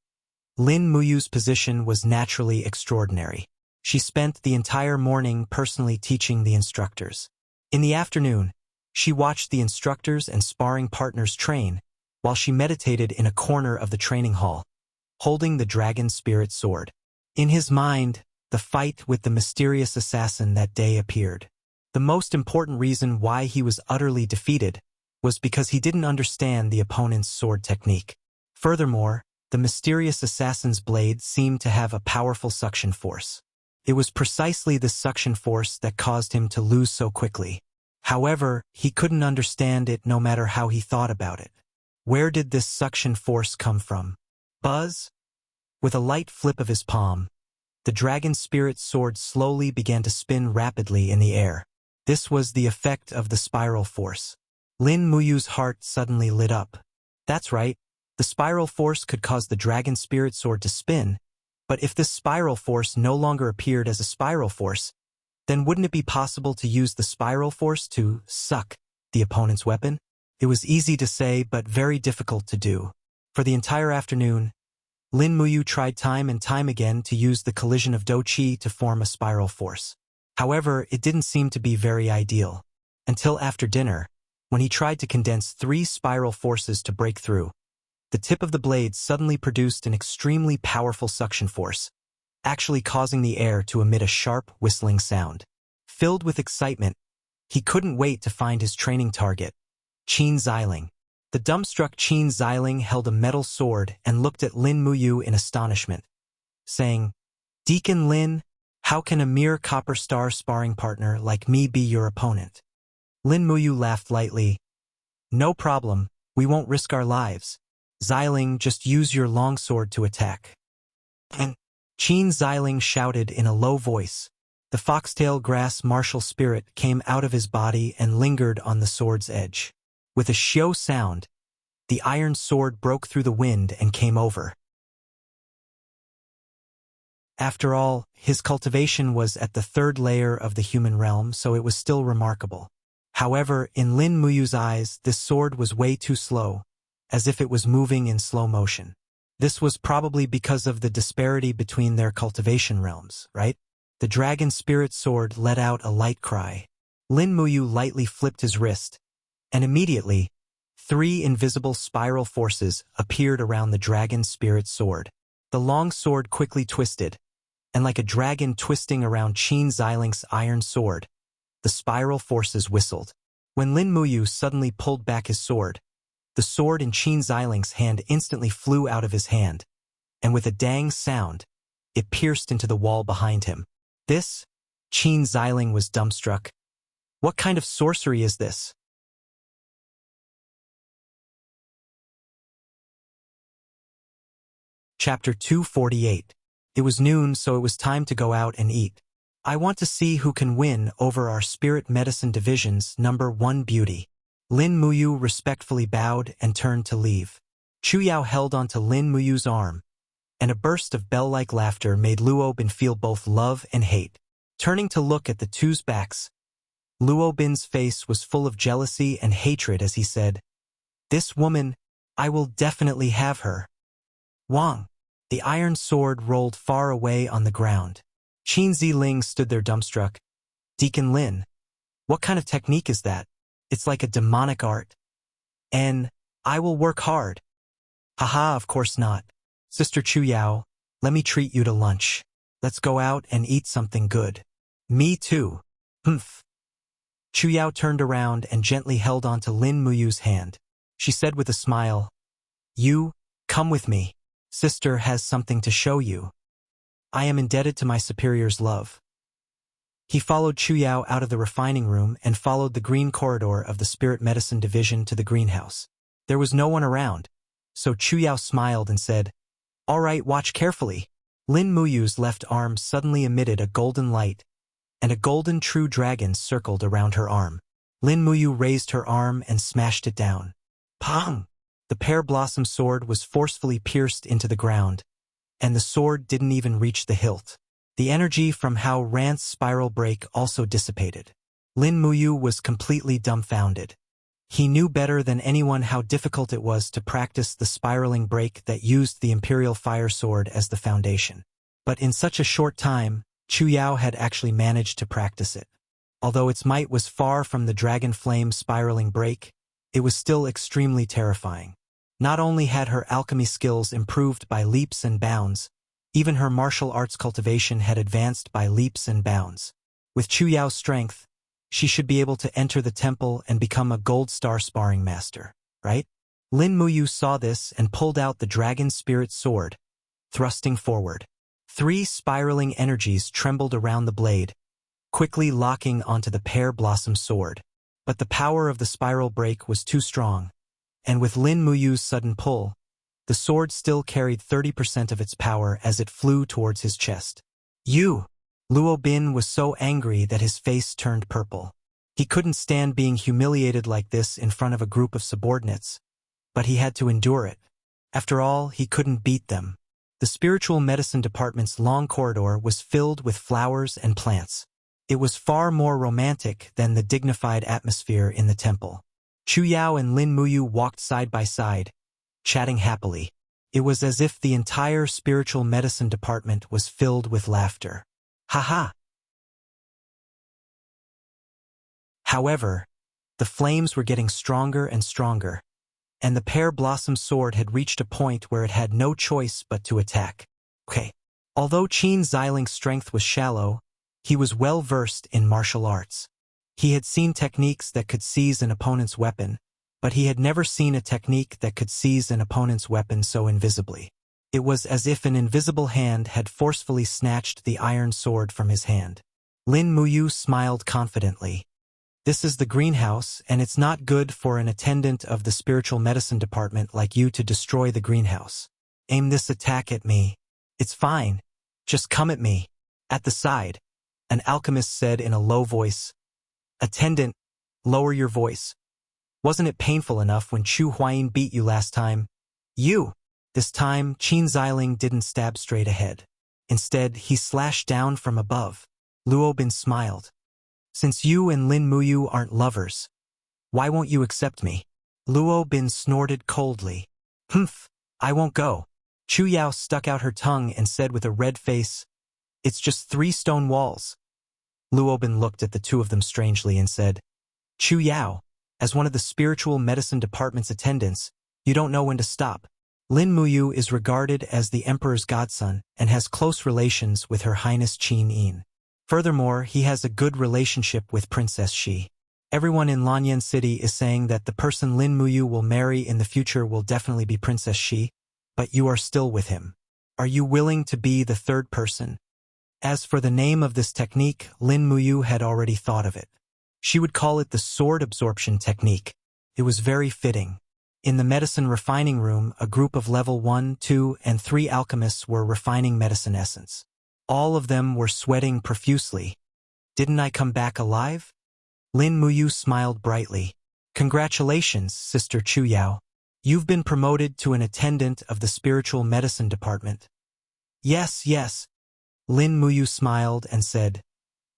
Lin Muyu's position was naturally extraordinary. She spent the entire morning personally teaching the instructors. In the afternoon, she watched the instructors and sparring partners train, while she meditated in a corner of the training hall, holding the dragon spirit sword. In his mind, the fight with the mysterious assassin that day appeared. The most important reason why he was utterly defeated was because he didn't understand the opponent's sword technique. Furthermore, the mysterious assassin's blade seemed to have a powerful suction force. It was precisely this suction force that caused him to lose so quickly. However, he couldn't understand it no matter how he thought about it. Where did this suction force come from? Buzz? With a light flip of his palm, the dragon spirit sword slowly began to spin rapidly in the air. This was the effect of the spiral force. Lin Muyu's heart suddenly lit up. That's right, the spiral force could cause the dragon spirit sword to spin, but if this spiral force no longer appeared as a spiral force, then wouldn't it be possible to use the spiral force to suck the opponent's weapon? It was easy to say, but very difficult to do. For the entire afternoon, Lin Muyu tried time and time again to use the collision of Do-Chi to form a spiral force. However, it didn't seem to be very ideal. Until after dinner, when he tried to condense 3 spiral forces to break through, the tip of the blade suddenly produced an extremely powerful suction force, actually causing the air to emit a sharp, whistling sound. Filled with excitement, he couldn't wait to find his training target, Qin Xiling. The dumbstruck Qin Xiling held a metal sword and looked at Lin Muyu in astonishment, saying, "Deacon Lin, how can a mere copper star sparring partner like me be your opponent?" Lin Muyu laughed lightly. "No problem, we won't risk our lives. Xiling, just use your longsword to attack." And Qin Xiling shouted in a low voice. The foxtail grass martial spirit came out of his body and lingered on the sword's edge. With a xiao sound, the iron sword broke through the wind and came over. After all, his cultivation was at the 3rd layer of the human realm, so it was still remarkable. However, in Lin Muyu's eyes, this sword was way too slow, as if it was moving in slow motion. This was probably because of the disparity between their cultivation realms, right? The dragon spirit sword let out a light cry. Lin Muyu lightly flipped his wrist, and immediately, 3 invisible spiral forces appeared around the dragon spirit sword. The long sword quickly twisted, and like a dragon twisting around Qin Xiling's iron sword, the spiral forces whistled. When Lin Muyu suddenly pulled back his sword, the sword in Qin Xiling's hand instantly flew out of his hand, and with a dang sound, it pierced into the wall behind him. This? Qin Xiling was dumbstruck. What kind of sorcery is this? Chapter 248. It was noon, so it was time to go out and eat. I want to see who can win over our Spirit Medicine Division's number 1 beauty. Lin Muyu respectfully bowed and turned to leave. Chu Yao held onto Lin Muyu's arm, and a burst of bell-like laughter made Luo Bin feel both love and hate. Turning to look at the two's backs, Luo Bin's face was full of jealousy and hatred as he said, "This woman, I will definitely have her." Wang. The iron sword rolled far away on the ground. Qin Ziling stood there dumbstruck. "Deacon Lin, what kind of technique is that? It's like a demonic art." "And I will work hard." "Haha, of course not. Sister Chu Yao, let me treat you to lunch. Let's go out and eat something good." "Me too." "Humph." Chu Yao turned around and gently held onto Lin Muyu's hand. She said with a smile, You, come with me. Sister has something to show you. I am indebted to my superior's love. He followed Chu Yao out of the refining room and followed the green corridor of the spirit medicine division to the greenhouse. There was no one around, so Chu Yao smiled and said, "All right, watch carefully." Lin Muyu's left arm suddenly emitted a golden light, and a golden true dragon circled around her arm. Lin Muyu raised her arm and smashed it down. Pong! The pear blossom sword was forcefully pierced into the ground, and the sword didn't even reach the hilt. The energy from Hao Ran's spiral break also dissipated. Lin Muyu was completely dumbfounded. He knew better than anyone how difficult it was to practice the spiraling break that used the Imperial Fire Sword as the foundation. But in such a short time, Chu Yao had actually managed to practice it. Although its might was far from the dragon flame spiraling break, it was still extremely terrifying. Not only had her alchemy skills improved by leaps and bounds, even her martial arts cultivation had advanced by leaps and bounds. With Chu Yao's strength, she should be able to enter the temple and become a gold star sparring master, right? Lin Muyu saw this and pulled out the dragon spirit sword, thrusting forward. 3 spiraling energies trembled around the blade, quickly locking onto the pear blossom sword. But the power of the spiral break was too strong, and with Lin Muyu's sudden pull, the sword still carried 30% of its power as it flew towards his chest. You! Luo Bin was so angry that his face turned purple. He couldn't stand being humiliated like this in front of a group of subordinates, but he had to endure it. After all, he couldn't beat them. The spiritual medicine department's long corridor was filled with flowers and plants. It was far more romantic than the dignified atmosphere in the temple. Chu Yao and Lin Muyu walked side by side, chatting happily. It was as if the entire spiritual medicine department was filled with laughter. Ha! However, the flames were getting stronger and stronger, and the pear blossom sword had reached a point where it had no choice but to attack. Although Qin Xiling's strength was shallow, he was well versed in martial arts. He had seen techniques that could seize an opponent's weapon, but he had never seen a technique that could seize an opponent's weapon so invisibly. It was as if an invisible hand had forcefully snatched the iron sword from his hand. Lin Muyu smiled confidently. This is the greenhouse, and it's not good for an attendant of the spiritual medicine department like you to destroy the greenhouse. Aim this attack at me. It's fine. Just come at me. At the side, an alchemist said in a low voice. Attendant, lower your voice. Wasn't it painful enough when Chu Huayin beat you last time? You! This time, Qin Xiling didn't stab straight ahead. Instead, he slashed down from above. Luo Bin smiled. Since you and Lin Muyu aren't lovers, why won't you accept me? Luo Bin snorted coldly. Humph, I won't go. Chu Yao stuck out her tongue and said with a red face, It's just 3 stone walls. Luo Bin looked at the two of them strangely and said, Chu Yao, as one of the spiritual medicine department's attendants, you don't know when to stop. Lin Muyu is regarded as the emperor's godson and has close relations with Her Highness Qin Yin. Furthermore, he has a good relationship with Princess Shi. Everyone in Lanyan City is saying that the person Lin Muyu will marry in the future will definitely be Princess Shi, but you are still with him. Are you willing to be the third person? As for the name of this technique, Lin Muyu had already thought of it. She would call it the sword absorption technique. It was very fitting. In the medicine refining room, a group of level 1, 2, and 3 alchemists were refining medicine essence. All of them were sweating profusely. Didn't I come back alive? Lin Muyu smiled brightly. Congratulations, Sister Chu Yao. You've been promoted to an attendant of the spiritual medicine department. Yes. Lin Muyu smiled and said,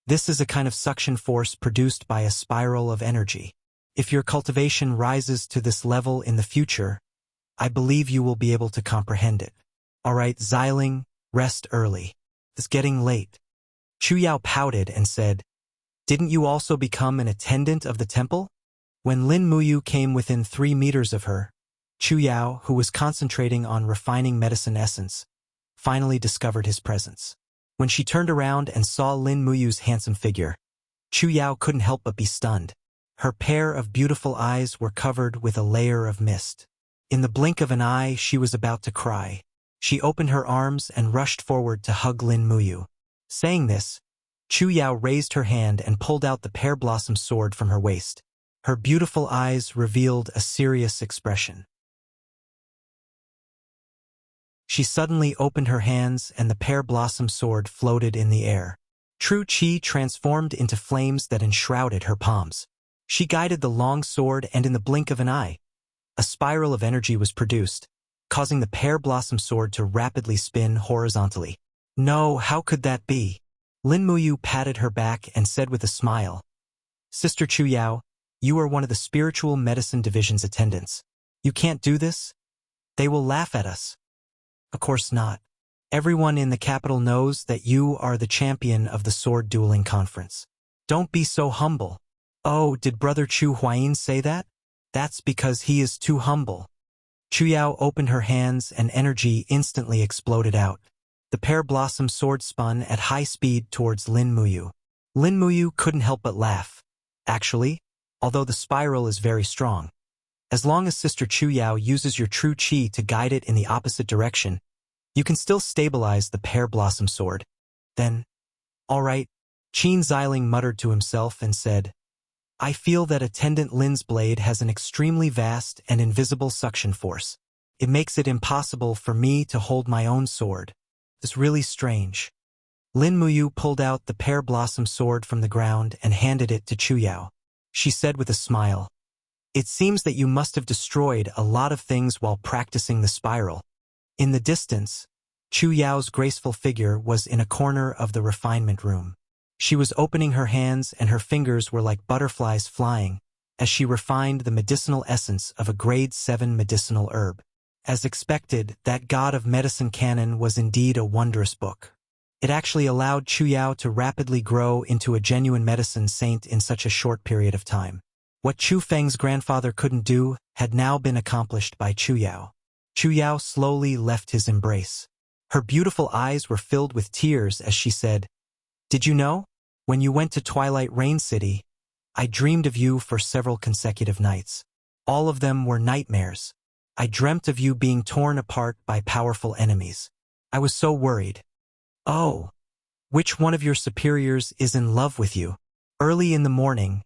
This is a kind of suction force produced by a spiral of energy. If your cultivation rises to this level in the future, I believe you will be able to comprehend it. All right, Xiling, rest early. It's getting late. Chu Yao pouted and said, Didn't you also become an attendant of the temple? When Lin Muyu came within 3 meters of her, Chu Yao, who was concentrating on refining medicine essence, finally discovered his presence. When she turned around and saw Lin Muyu's handsome figure, Chu Yao couldn't help but be stunned. Her pair of beautiful eyes were covered with a layer of mist. In the blink of an eye, she was about to cry. She opened her arms and rushed forward to hug Lin Muyu. Saying this, Chu Yao raised her hand and pulled out the pear blossom sword from her waist. Her beautiful eyes revealed a serious expression. She suddenly opened her hands and the pear blossom sword floated in the air. True Qi transformed into flames that enshrouded her palms. She guided the long sword and in the blink of an eye, a spiral of energy was produced, causing the pear blossom sword to rapidly spin horizontally. No, how could that be? Lin Muyu patted her back and said with a smile, Sister Chu Yao, you are one of the spiritual medicine division's attendants. You can't do this? They will laugh at us. Of course not. Everyone in the capital knows that you are the champion of the sword dueling conference. Don't be so humble. Oh, did Brother Chu Huayin say that? That's because he is too humble. Chu Yao opened her hands and energy instantly exploded out. The pear blossom sword spun at high speed towards Lin Muyu. Lin Muyu couldn't help but laugh. Actually, although the spiral is very strong, as long as Sister Chu Yao uses your true qi to guide it in the opposite direction, you can still stabilize the pear blossom sword. Then, all right, Qin Xiling muttered to himself and said, I feel that Attendant Lin's blade has an extremely vast and invisible suction force. It makes it impossible for me to hold my own sword. It's really strange. Lin Muyu pulled out the pear blossom sword from the ground and handed it to Chu Yao. She said with a smile, It seems that you must have destroyed a lot of things while practicing the spiral. In the distance, Chu Yao's graceful figure was in a corner of the refinement room. She was opening her hands and her fingers were like butterflies flying as she refined the medicinal essence of a grade 7 medicinal herb. As expected, that God of Medicine canon was indeed a wondrous book. It actually allowed Chu Yao to rapidly grow into a genuine medicine saint in such a short period of time. What Chu Feng's grandfather couldn't do had now been accomplished by Chu Yao. Chu Yao slowly left his embrace. Her beautiful eyes were filled with tears as she said, Did you know? When you went to Twilight Rain City, I dreamed of you for several consecutive nights. All of them were nightmares. I dreamt of you being torn apart by powerful enemies. I was so worried. Oh, which one of your superiors is in love with you? Early in the morning,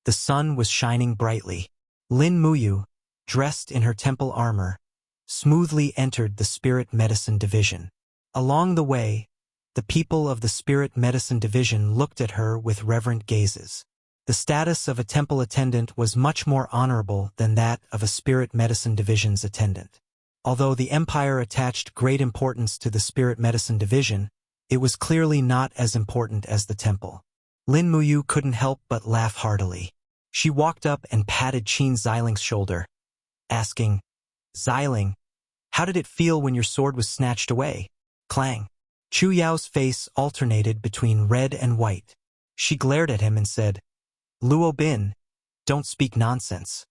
the sun was shining brightly. Lin Muyu, dressed in her temple armor, smoothly entered the Spirit Medicine Division. Along the way, the people of the Spirit Medicine Division looked at her with reverent gazes. The status of a temple attendant was much more honorable than that of a Spirit Medicine Division's attendant. Although the Empire attached great importance to the Spirit Medicine Division, it was clearly not as important as the temple. Lin Muyu couldn't help but laugh heartily. She walked up and patted Qin Xiling's shoulder, asking, Xiling, how did it feel when your sword was snatched away? Clang. Chu Yao's face alternated between red and white. She glared at him and said, Luo Bin, don't speak nonsense.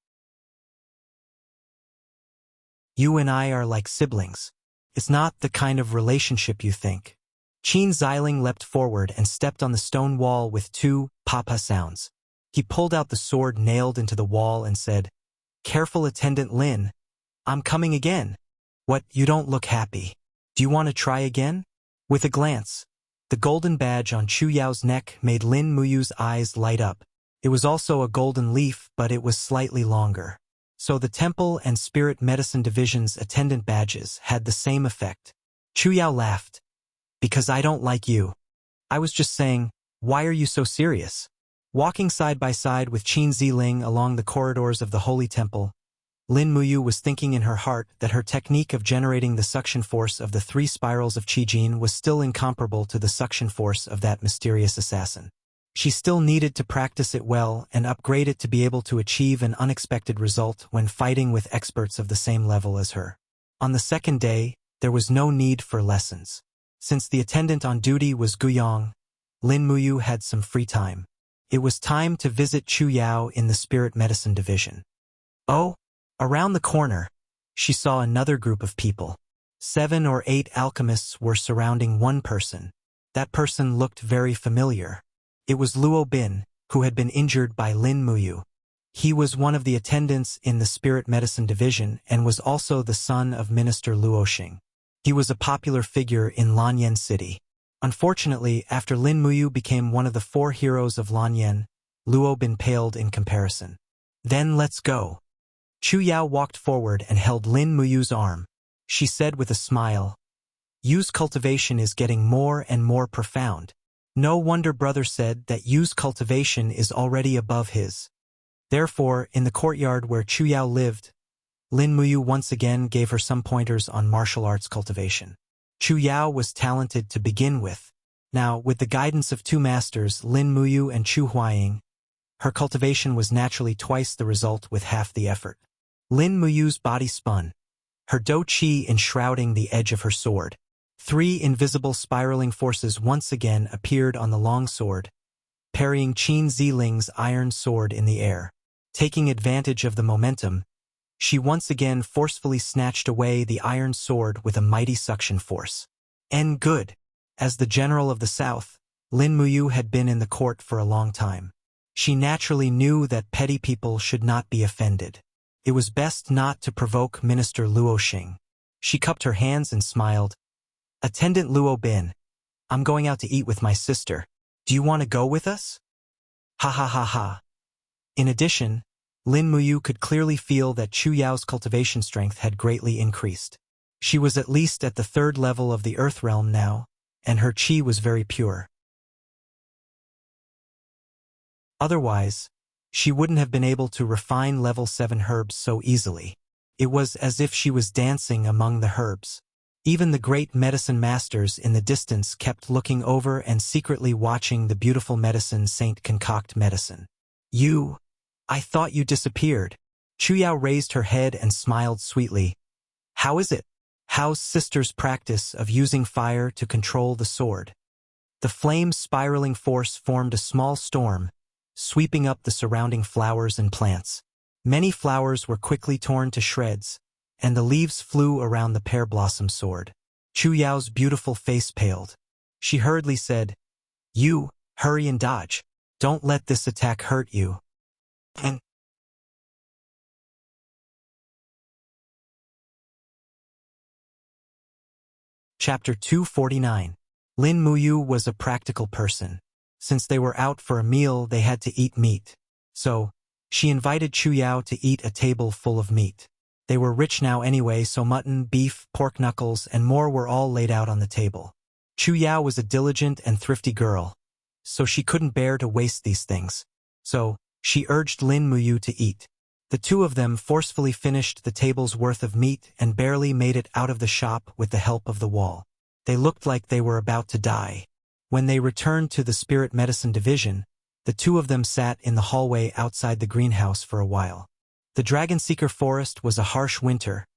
You and I are like siblings. It's not the kind of relationship you think. Qin Xiling leapt forward and stepped on the stone wall with two papa sounds. He pulled out the sword nailed into the wall and said, Careful, Attendant Lin. I'm coming again. What, you don't look happy. Do you want to try again? With a glance, the golden badge on Chu Yao's neck made Lin Muyu's eyes light up. It was also a golden leaf, but it was slightly longer. So the Temple and Spirit Medicine Division's attendant badges had the same effect. Chu Yao laughed. Because I don't like you. I was just saying, why are you so serious? Walking side by side with Qin Ziling along the corridors of the Holy Temple, Lin Muyu was thinking in her heart that her technique of generating the suction force of the 3 spirals of Qijin was still incomparable to the suction force of that mysterious assassin. She still needed to practice it well and upgrade it to be able to achieve an unexpected result when fighting with experts of the same level as her. On the second day, there was no need for lessons. Since the attendant on duty was Guyong, Lin Muyu had some free time. It was time to visit Chu Yao in the Spirit Medicine Division. Oh, around the corner, she saw another group of people. 7 or 8 alchemists were surrounding one person. That person looked very familiar. It was Luo Bin, who had been injured by Lin Muyu. He was one of the attendants in the spirit medicine division and was also the son of Minister Luoxing. He was a popular figure in Lanyan City. Unfortunately, after Lin Muyu became one of the 4 heroes of Lanyan, Luo been paled in comparison. Then let's go. Chu Yao walked forward and held Lin Muyu's arm. She said with a smile, Yu's cultivation is getting more and more profound. No wonder brother said that Yu's cultivation is already above his. Therefore, in the courtyard where Chu Yao lived, Lin Muyu once again gave her some pointers on martial arts cultivation. Chu Yao was talented to begin with. Now, with the guidance of 2 masters, Lin Muyu and Chu Huaying, her cultivation was naturally twice the result with half the effort. Lin Muyu's body spun, her dou qi enshrouding the edge of her sword. 3 invisible spiraling forces once again appeared on the long sword, parrying Qin Ziling's iron sword in the air. Taking advantage of the momentum, she once again forcefully snatched away the iron sword with a mighty suction force. And good. As the general of the south, Lin Muyu had been in the court for a long time. She naturally knew that petty people should not be offended. It was best not to provoke Minister Luoxing. She cupped her hands and smiled. Attendant Luo Bin, I'm going out to eat with my sister. Do you want to go with us? Ha ha ha ha. In addition, Lin Muyu could clearly feel that Chu Yao's cultivation strength had greatly increased. She was at least at the 3rd level of the Earth realm now, and her qi was very pure. Otherwise, she wouldn't have been able to refine level 7 herbs so easily. It was as if she was dancing among the herbs. Even the great medicine masters in the distance kept looking over and secretly watching the beautiful medicine saint concoct medicine. You, I thought you disappeared. Chu Yao raised her head and smiled sweetly. How is it? How's sister's practice of using fire to control the sword? The flame's spiraling force formed a small storm, sweeping up the surrounding flowers and plants. Many flowers were quickly torn to shreds, and the leaves flew around the pear blossom sword. Chu Yao's beautiful face paled. She hurriedly said, You, hurry and dodge. Don't let this attack hurt you. And Chapter 249. Lin Muyu was a practical person. Since they were out for a meal, they had to eat meat. So, she invited Chu Yao to eat a table full of meat. They were rich now anyway, so mutton, beef, pork knuckles, and more were all laid out on the table. Chu Yao was a diligent and thrifty girl, so she couldn't bear to waste these things. So, she urged Lin Muyu to eat. The 2 of them forcefully finished the table's worth of meat and barely made it out of the shop with the help of the wall. They looked like they were about to die. When they returned to the spirit medicine division, the 2 of them sat in the hallway outside the greenhouse for a while. The Dragon Seeker Forest was a harsh winter,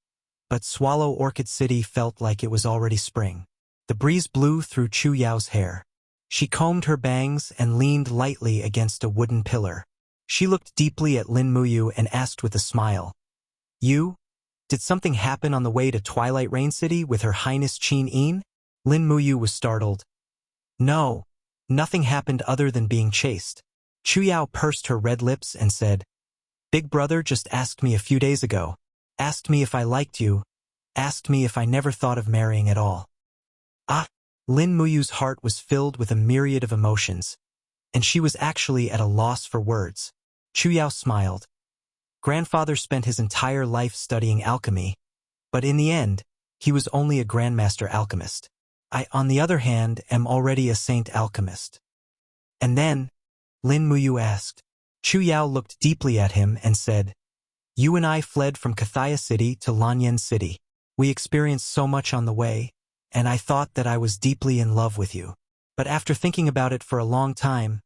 but Swallow Orchid City felt like it was already spring. The breeze blew through Chu Yao's hair. She combed her bangs and leaned lightly against a wooden pillar. She looked deeply at Lin Muyu and asked with a smile, You? Did something happen on the way to Twilight Rain City with Her Highness Qin Yin? Lin Muyu was startled. No, nothing happened other than being chased. Chu Yao pursed her red lips and said, Big brother just asked me a few days ago. Asked me if I liked you. Asked me if I never thought of marrying at all. Ah! Lin Muyu's heart was filled with a myriad of emotions, and she was actually at a loss for words. Chu Yao smiled. Grandfather spent his entire life studying alchemy, but in the end, he was only a grandmaster alchemist. I, on the other hand, am already a saint alchemist. And then, Lin Muyu asked. Chu Yao looked deeply at him and said, You and I fled from Kathaya City to Lanyan City. We experienced so much on the way, and I thought that I was deeply in love with you. But after thinking about it for a long time,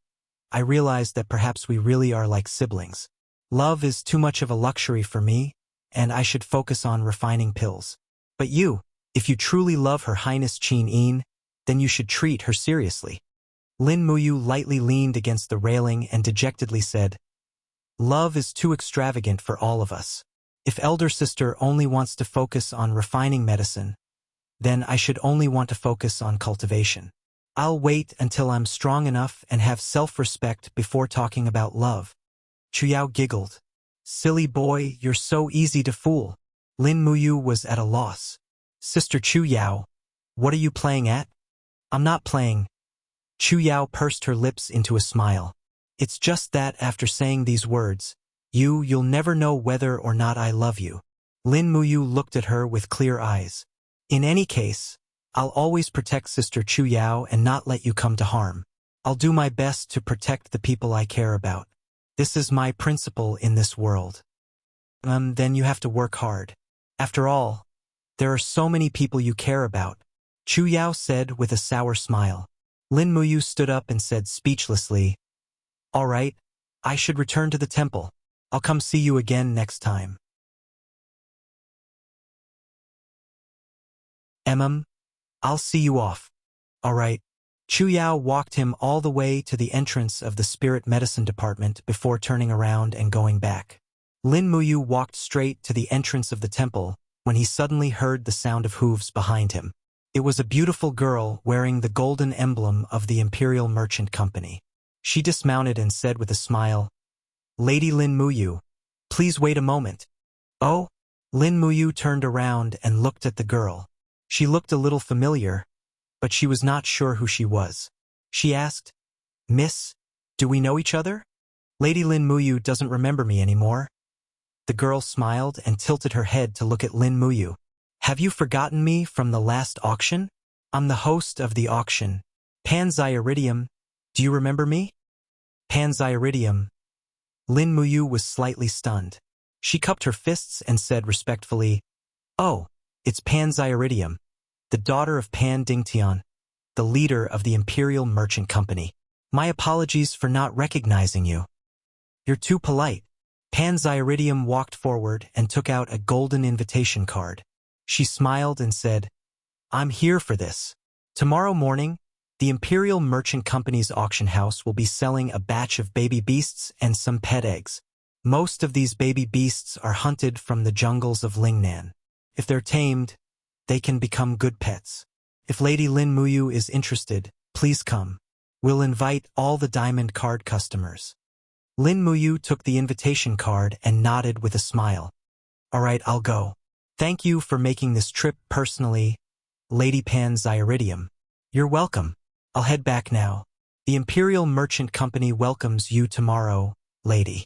I realized that perhaps we really are like siblings. Love is too much of a luxury for me, and I should focus on refining pills. But you, if you truly love Her Highness Qin Yin, then you should treat her seriously. Lin Muyu lightly leaned against the railing and dejectedly said, Love is too extravagant for all of us. If elder sister only wants to focus on refining medicine, then I should only want to focus on cultivation. I'll wait until I'm strong enough and have self-respect before talking about love. Chu Yao giggled. Silly boy, you're so easy to fool. Lin Muyu was at a loss. Sister Chu Yao, what are you playing at? I'm not playing. Chu Yao pursed her lips into a smile. It's just that after saying these words, you'll never know whether or not I love you. Lin Muyu looked at her with clear eyes. In any case, I'll always protect Sister Chu Yao and not let you come to harm. I'll do my best to protect the people I care about. This is my principle in this world. Then you have to work hard. After all, there are so many people you care about, Chu Yao said with a sour smile. Lin Muyu stood up and said speechlessly, All right, I should return to the temple. I'll come see you again next time. I'll see you off. All right. Chu Yao walked him all the way to the entrance of the spirit medicine department before turning around and going back. Lin Muyu walked straight to the entrance of the temple when he suddenly heard the sound of hooves behind him. It was a beautiful girl wearing the golden emblem of the Imperial Merchant Company. She dismounted and said with a smile, Lady Lin Muyu, please wait a moment. Oh? Lin Muyu turned around and looked at the girl. She looked a little familiar, but she was not sure who she was. She asked, Miss, do we know each other? Lady Lin Muyu doesn't remember me anymore. The girl smiled and tilted her head to look at Lin Muyu. Have you forgotten me from the last auction? I'm the host of the auction. Panzyridium, do you remember me? Panzyridium. Lin Muyu was slightly stunned. She cupped her fists and said respectfully, Oh, it's Panzyridium, the daughter of Pan Dingtian, the leader of the Imperial Merchant Company. My apologies for not recognizing you. You're too polite. Panzyridium walked forward and took out a golden invitation card. She smiled and said, I'm here for this. Tomorrow morning, the Imperial Merchant Company's auction house will be selling a batch of baby beasts and some pet eggs. Most of these baby beasts are hunted from the jungles of Lingnan. If they're tamed, they can become good pets. If Lady Lin Muyu is interested, please come. We'll invite all the diamond card customers. Lin Muyu took the invitation card and nodded with a smile. All right, I'll go. Thank you for making this trip personally, Lady Panzyridium. You're welcome. I'll head back now. The Imperial Merchant Company welcomes you tomorrow, lady.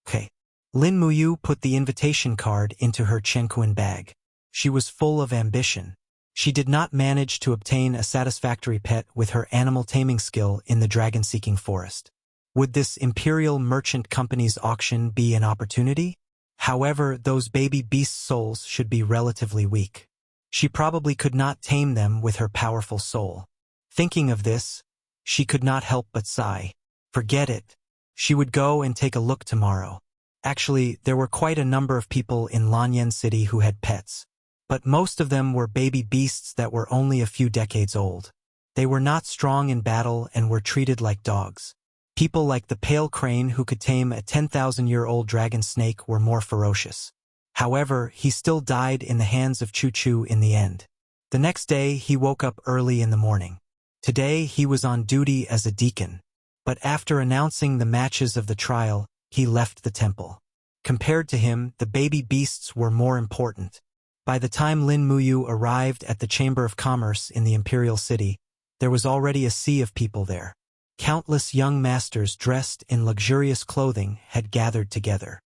Okay. Lin Muyu put the invitation card into her Chenkuan bag. She was full of ambition. She did not manage to obtain a satisfactory pet with her animal taming skill in the dragon-seeking forest. Would this Imperial Merchant Company's auction be an opportunity? However, those baby beast souls should be relatively weak. She probably could not tame them with her powerful soul. Thinking of this, she could not help but sigh. Forget it. She would go and take a look tomorrow. Actually, there were quite a number of people in Lanyan City who had pets. But most of them were baby beasts that were only a few decades old. They were not strong in battle and were treated like dogs. People like the pale crane who could tame a 10,000-year-old dragon snake were more ferocious. However, he still died in the hands of Chu Chu in the end. The next day, he woke up early in the morning. Today, he was on duty as a deacon. But after announcing the matches of the trial, he left the temple. Compared to him, the baby beasts were more important. By the time Lin Muyu arrived at the Chamber of Commerce in the Imperial City, there was already a sea of people there. Countless young masters dressed in luxurious clothing had gathered together.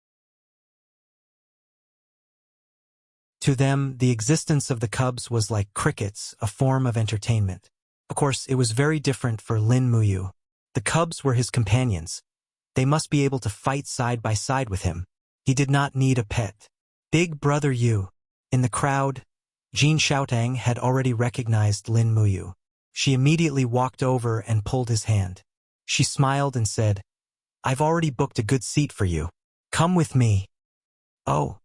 To them, the existence of the cubs was like crickets, a form of entertainment. Of course, it was very different for Lin Muyu. The cubs were his companions. They must be able to fight side by side with him. He did not need a pet. Big brother Yu. In the crowd, Jin Xiaotang had already recognized Lin Muyu. She immediately walked over and pulled his hand. She smiled and said, I've already booked a good seat for you. Come with me. Oh.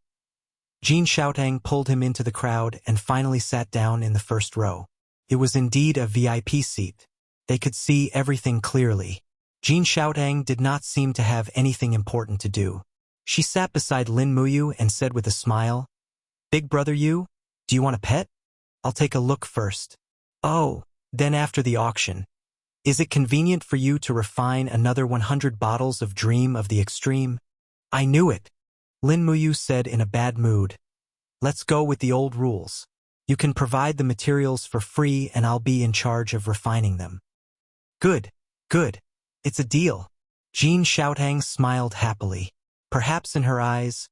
Jin Xiaotang pulled him into the crowd and finally sat down in the first row. It was indeed a VIP seat. They could see everything clearly. Jin Xiaotang did not seem to have anything important to do. She sat beside Lin Muyu and said with a smile, Big brother Yu, do you want a pet? I'll take a look first. Oh, then after the auction. Is it convenient for you to refine another 100 bottles of Dream of the Extreme? I knew it. Lin Muyu said in a bad mood. Let's go with the old rules. You can provide the materials for free and I'll be in charge of refining them. Good, good. It's a deal. Jean Xiaotang smiled happily. Perhaps in her eyes,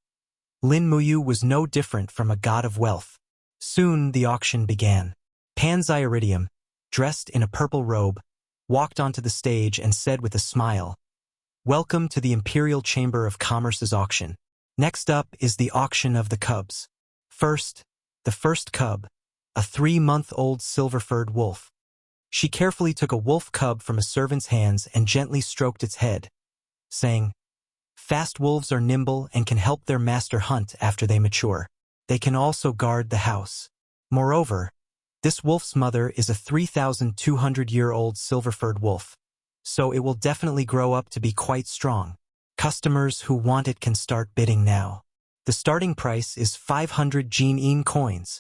Lin Muyu was no different from a god of wealth. Soon the auction began. Panzai Iridium, dressed in a purple robe, walked onto the stage and said with a smile, "Welcome to the Imperial Chamber of Commerce's auction. Next up is the auction of the cubs. First, the first cub, a 3-month-old silver-furred wolf." She carefully took a wolf cub from a servant's hands and gently stroked its head, saying, "Fast wolves are nimble and can help their master hunt after they mature. They can also guard the house. Moreover, this wolf's mother is a 3,200-year-old silver-furred wolf, so it will definitely grow up to be quite strong. Customers who want it can start bidding now. The starting price is 500 Jin coins."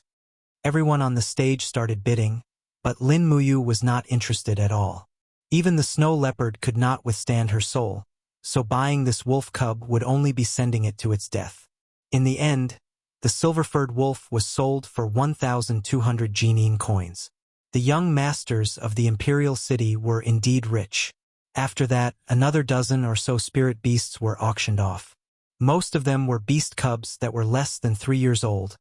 Everyone on the stage started bidding, but Lin Muyu was not interested at all. Even the snow leopard could not withstand her soul, so buying this wolf cub would only be sending it to its death. In the end, the silver-furred wolf was sold for 1,200 Jin coins. The young masters of the imperial city were indeed rich. After that, another dozen or so spirit beasts were auctioned off. Most of them were beast cubs that were less than 3 years old,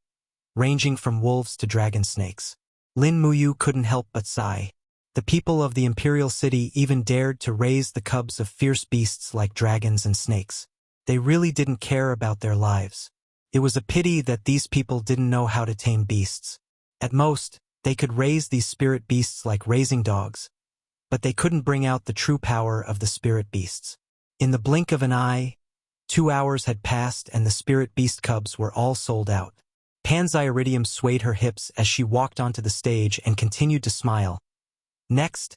ranging from wolves to dragon snakes. Lin Muyu couldn't help but sigh. The people of the imperial city even dared to raise the cubs of fierce beasts like dragons and snakes. They really didn't care about their lives. It was a pity that these people didn't know how to tame beasts. At most, they could raise these spirit beasts like raising dogs, but they couldn't bring out the true power of the spirit beasts. In the blink of an eye, 2 hours had passed and the spirit beast cubs were all sold out. Panzai Iridium swayed her hips as she walked onto the stage and continued to smile. Next,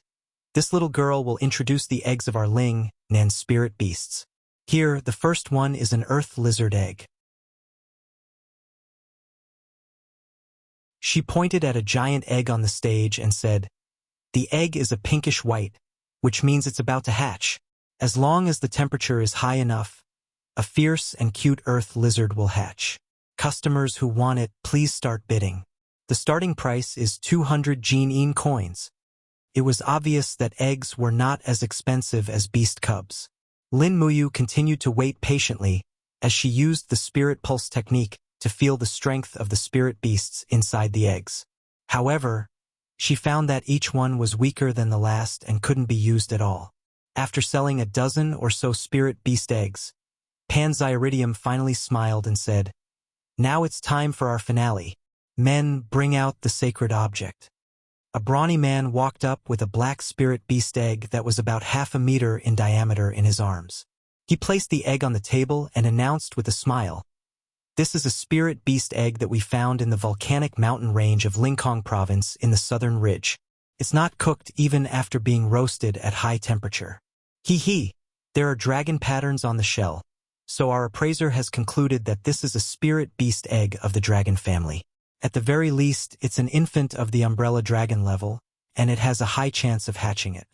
this little girl will introduce the eggs of our Ling Nan spirit beasts. Here, the first one is an earth lizard egg. She pointed at a giant egg on the stage and said, "The egg is a pinkish white, which means it's about to hatch. As long as the temperature is high enough, a fierce and cute earth lizard will hatch. Customers who want it, please start bidding. The starting price is 200 Jin coins." It was obvious that eggs were not as expensive as beast cubs. Lin Muyu continued to wait patiently as she used the spirit pulse technique to feel the strength of the spirit beasts inside the eggs. However, she found that each one was weaker than the last and couldn't be used at all. After selling a dozen or so spirit beast eggs, Panzai Iridium finally smiled and said, "Now it's time for our finale. Men, bring out the sacred object." A brawny man walked up with a black spirit beast egg that was about 1/2 meter in diameter in his arms. He placed the egg on the table and announced with a smile, "This is a spirit beast egg that we found in the volcanic mountain range of Linкong province in the southern ridge. It's not cooked even after being roasted at high temperature. Hee, there are dragon patterns on the shell, so our appraiser has concluded that this is a spirit beast egg of the dragon family. At the very least, it's an infant of the umbrella dragon level, and it has a high chance of hatching it.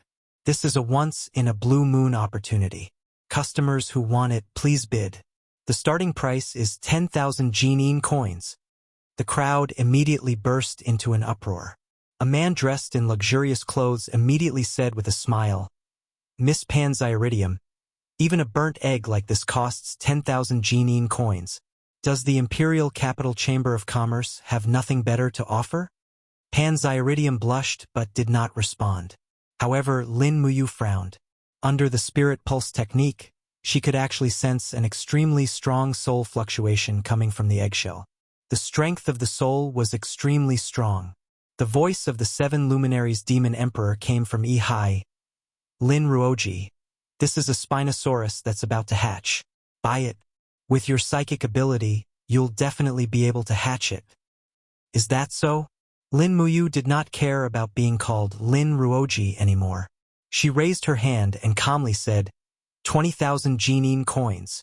This is a once-in-a-blue-moon opportunity. Customers who want it, please bid. The starting price is 10,000 Jin coins." The crowd immediately burst into an uproar. A man dressed in luxurious clothes immediately said with a smile, "Miss Panzai Iridium, even a burnt egg like this costs 10,000 Jin coins. Does the Imperial Capital Chamber of Commerce have nothing better to offer?" Panzai Iridium blushed but did not respond. However, Lin Muyu frowned. Under the spirit pulse technique, she could actually sense an extremely strong soul fluctuation coming from the eggshell. The strength of the soul was extremely strong. The voice of the 7 luminaries demon emperor came from Ehai. "Lin Ruoji, this is a Spinosaurus that's about to hatch. Buy it. With your psychic ability, you'll definitely be able to hatch it." "Is that so?" Lin Muyu did not care about being called Lin Ruoji anymore. She raised her hand and calmly said, 20,000 Jin coins.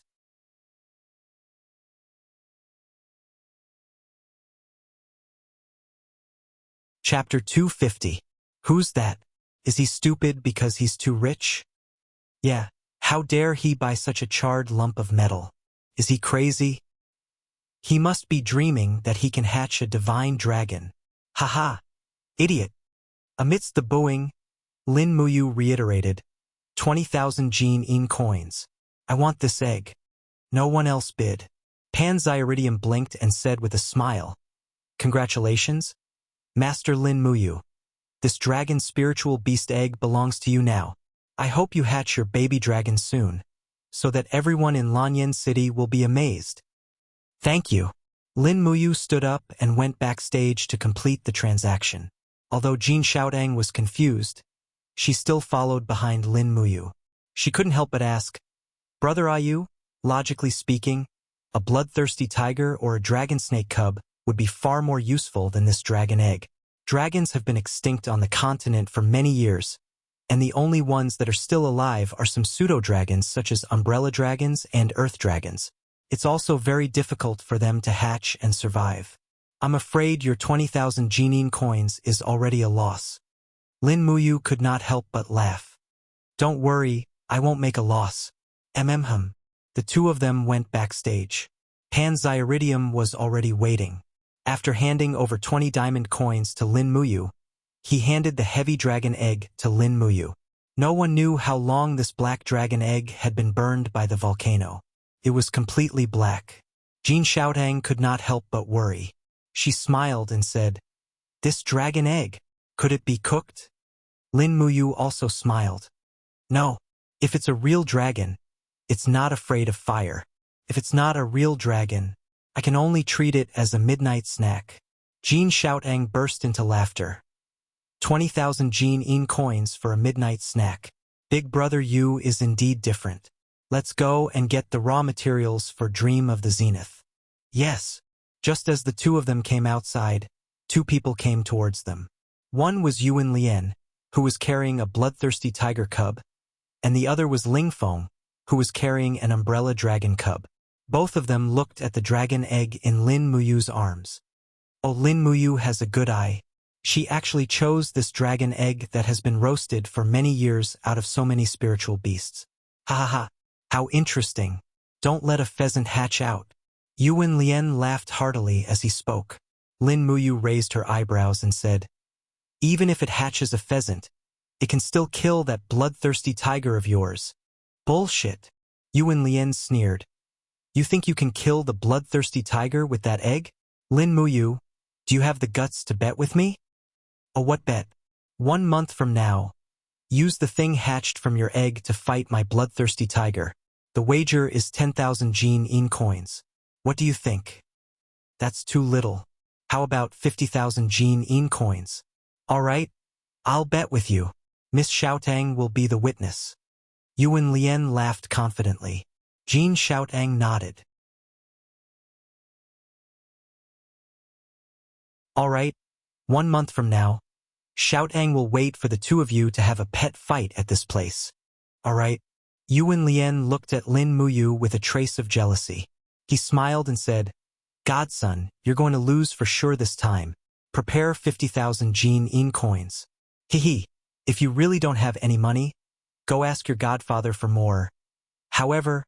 Chapter 250. Who's that? Is he stupid because he's too rich? Yeah, how dare he buy such a charred lump of metal? Is he crazy? He must be dreaming that he can hatch a divine dragon. Haha, idiot. Amidst the booing, Lin Muyu reiterated, 20,000 Jin coins. I want this egg. No one else bid. Pan Zyridium blinked and said with a smile, Congratulations, Master Lin Muyu. This dragon spiritual beast egg belongs to you now. I hope you hatch your baby dragon soon, so that everyone in Lanyan City will be amazed. Thank you. Lin Muyu stood up and went backstage to complete the transaction. Although Jin Xiaotang was confused, she still followed behind Lin Muyu. She couldn't help but ask, Brother Ayu, logically speaking, a bloodthirsty tiger or a dragon snake cub would be far more useful than this dragon egg. Dragons have been extinct on the continent for many years, and the only ones that are still alive are some pseudo-dragons such as umbrella dragons and earth dragons. It's also very difficult for them to hatch and survive. I'm afraid your 20,000 Jinin coins is already a loss. Lin Muyu could not help but laugh. Don't worry, I won't make a loss. The two of them went backstage. Pan Zyridium was already waiting. After handing over 20 diamond coins to Lin Muyu, he handed the heavy dragon egg to Lin Muyu. No one knew how long this black dragon egg had been burned by the volcano. It was completely black. Jin Xiaotang could not help but worry. She smiled and said, This dragon egg, could it be cooked? Lin Muyu also smiled. No, if it's a real dragon, it's not afraid of fire. If it's not a real dragon, I can only treat it as a midnight snack. Jin Xiaotang burst into laughter. 20,000 Jin coins for a midnight snack. Big brother Yu is indeed different. Let's go and get the raw materials for Dream of the Zenith. Yes. Just as the two of them came outside, two people came towards them. One was Yuan Lian, who was carrying a bloodthirsty tiger cub, and the other was Ling Feng, who was carrying an umbrella dragon cub. Both of them looked at the dragon egg in Lin Muyu's arms. Oh, Lin Muyu has a good eye. She actually chose this dragon egg that has been roasted for many years out of so many spiritual beasts. Ha ha ha, how interesting. Don't let a pheasant hatch out. Yuan Lian laughed heartily as he spoke. Lin Muyu raised her eyebrows and said, Even if it hatches a pheasant, it can still kill that bloodthirsty tiger of yours. Bullshit. Yuan Lian sneered. You think you can kill the bloodthirsty tiger with that egg? Lin Muyu, do you have the guts to bet with me? Oh, what bet? 1 month from now, use the thing hatched from your egg to fight my bloodthirsty tiger. The wager is 10,000 Jin coins. What do you think? That's too little. How about 50,000 Jin coins? All right, I'll bet with you. Miss Xiaotang will be the witness. Yuan Lian laughed confidently. Jin Xiaotang nodded. All right, 1 month from now, Xiaotang will wait for the two of you to have a pet fight at this place. All right. Yuan Lian looked at Lin Muyu with a trace of jealousy. He smiled and said, Godson, you're going to lose for sure this time. Prepare 50,000 Jin coins. Hee. If you really don't have any money, go ask your godfather for more. However,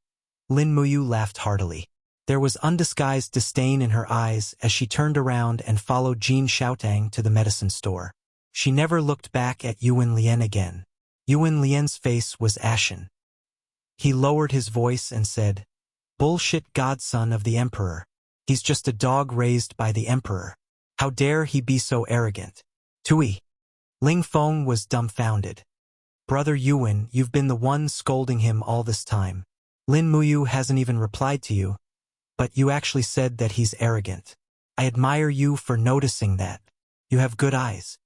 Lin Muyu laughed heartily. There was undisguised disdain in her eyes as she turned around and followed Jin Xiaotang to the medicine store. She never looked back at Yuan Lian again. Yuan Lian's face was ashen. He lowered his voice and said, Bullshit godson of the emperor. He's just a dog raised by the emperor. How dare he be so arrogant? Tui. Ling Feng was dumbfounded. Brother Yuan, you've been the one scolding him all this time. Lin Muyu hasn't even replied to you, but you actually said that he's arrogant. I admire you for noticing that. You have good eyes.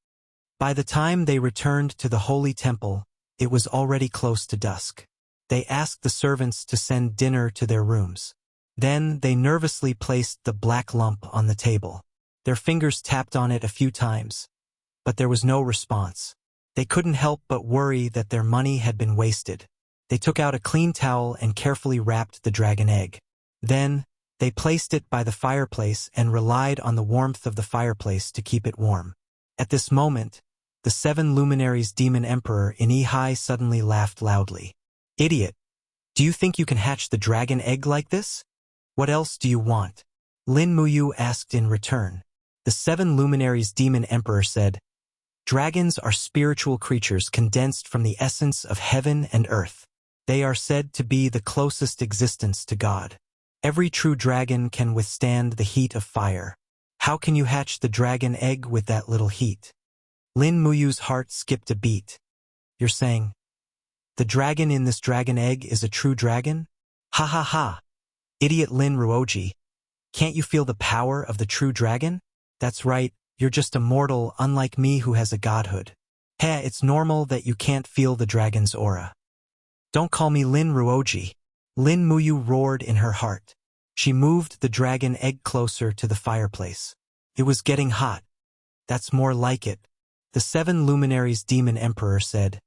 By the time they returned to the holy temple, it was already close to dusk. They asked the servants to send dinner to their rooms. Then they nervously placed the black lump on the table. Their fingers tapped on it a few times, but there was no response. They couldn't help but worry that their money had been wasted. They took out a clean towel and carefully wrapped the dragon egg. Then, they placed it by the fireplace and relied on the warmth of the fireplace to keep it warm. At this moment, the 7 luminaries demon emperor in Ehai suddenly laughed loudly. Idiot! Do you think you can hatch the dragon egg like this? What else do you want? Lin Muyu asked in return. The 7 luminaries demon emperor said, "Dragons are spiritual creatures condensed from the essence of heaven and earth. They are said to be the closest existence to God. Every true dragon can withstand the heat of fire. How can you hatch the dragon egg with that little heat?" Lin Muyu's heart skipped a beat. "You're saying the dragon in this dragon egg is a true dragon? Ha ha ha. Idiot Lin Ruoji. Can't you feel the power of the true dragon? That's right, you're just a mortal unlike me who has a godhood. Heh, it's normal that you can't feel the dragon's aura." "Don't call me Lin Ruoji." Lin Muyu roared in her heart. She moved the dragon egg closer to the fireplace. It was getting hot. "That's more like it," the 7 luminaries demon emperor said.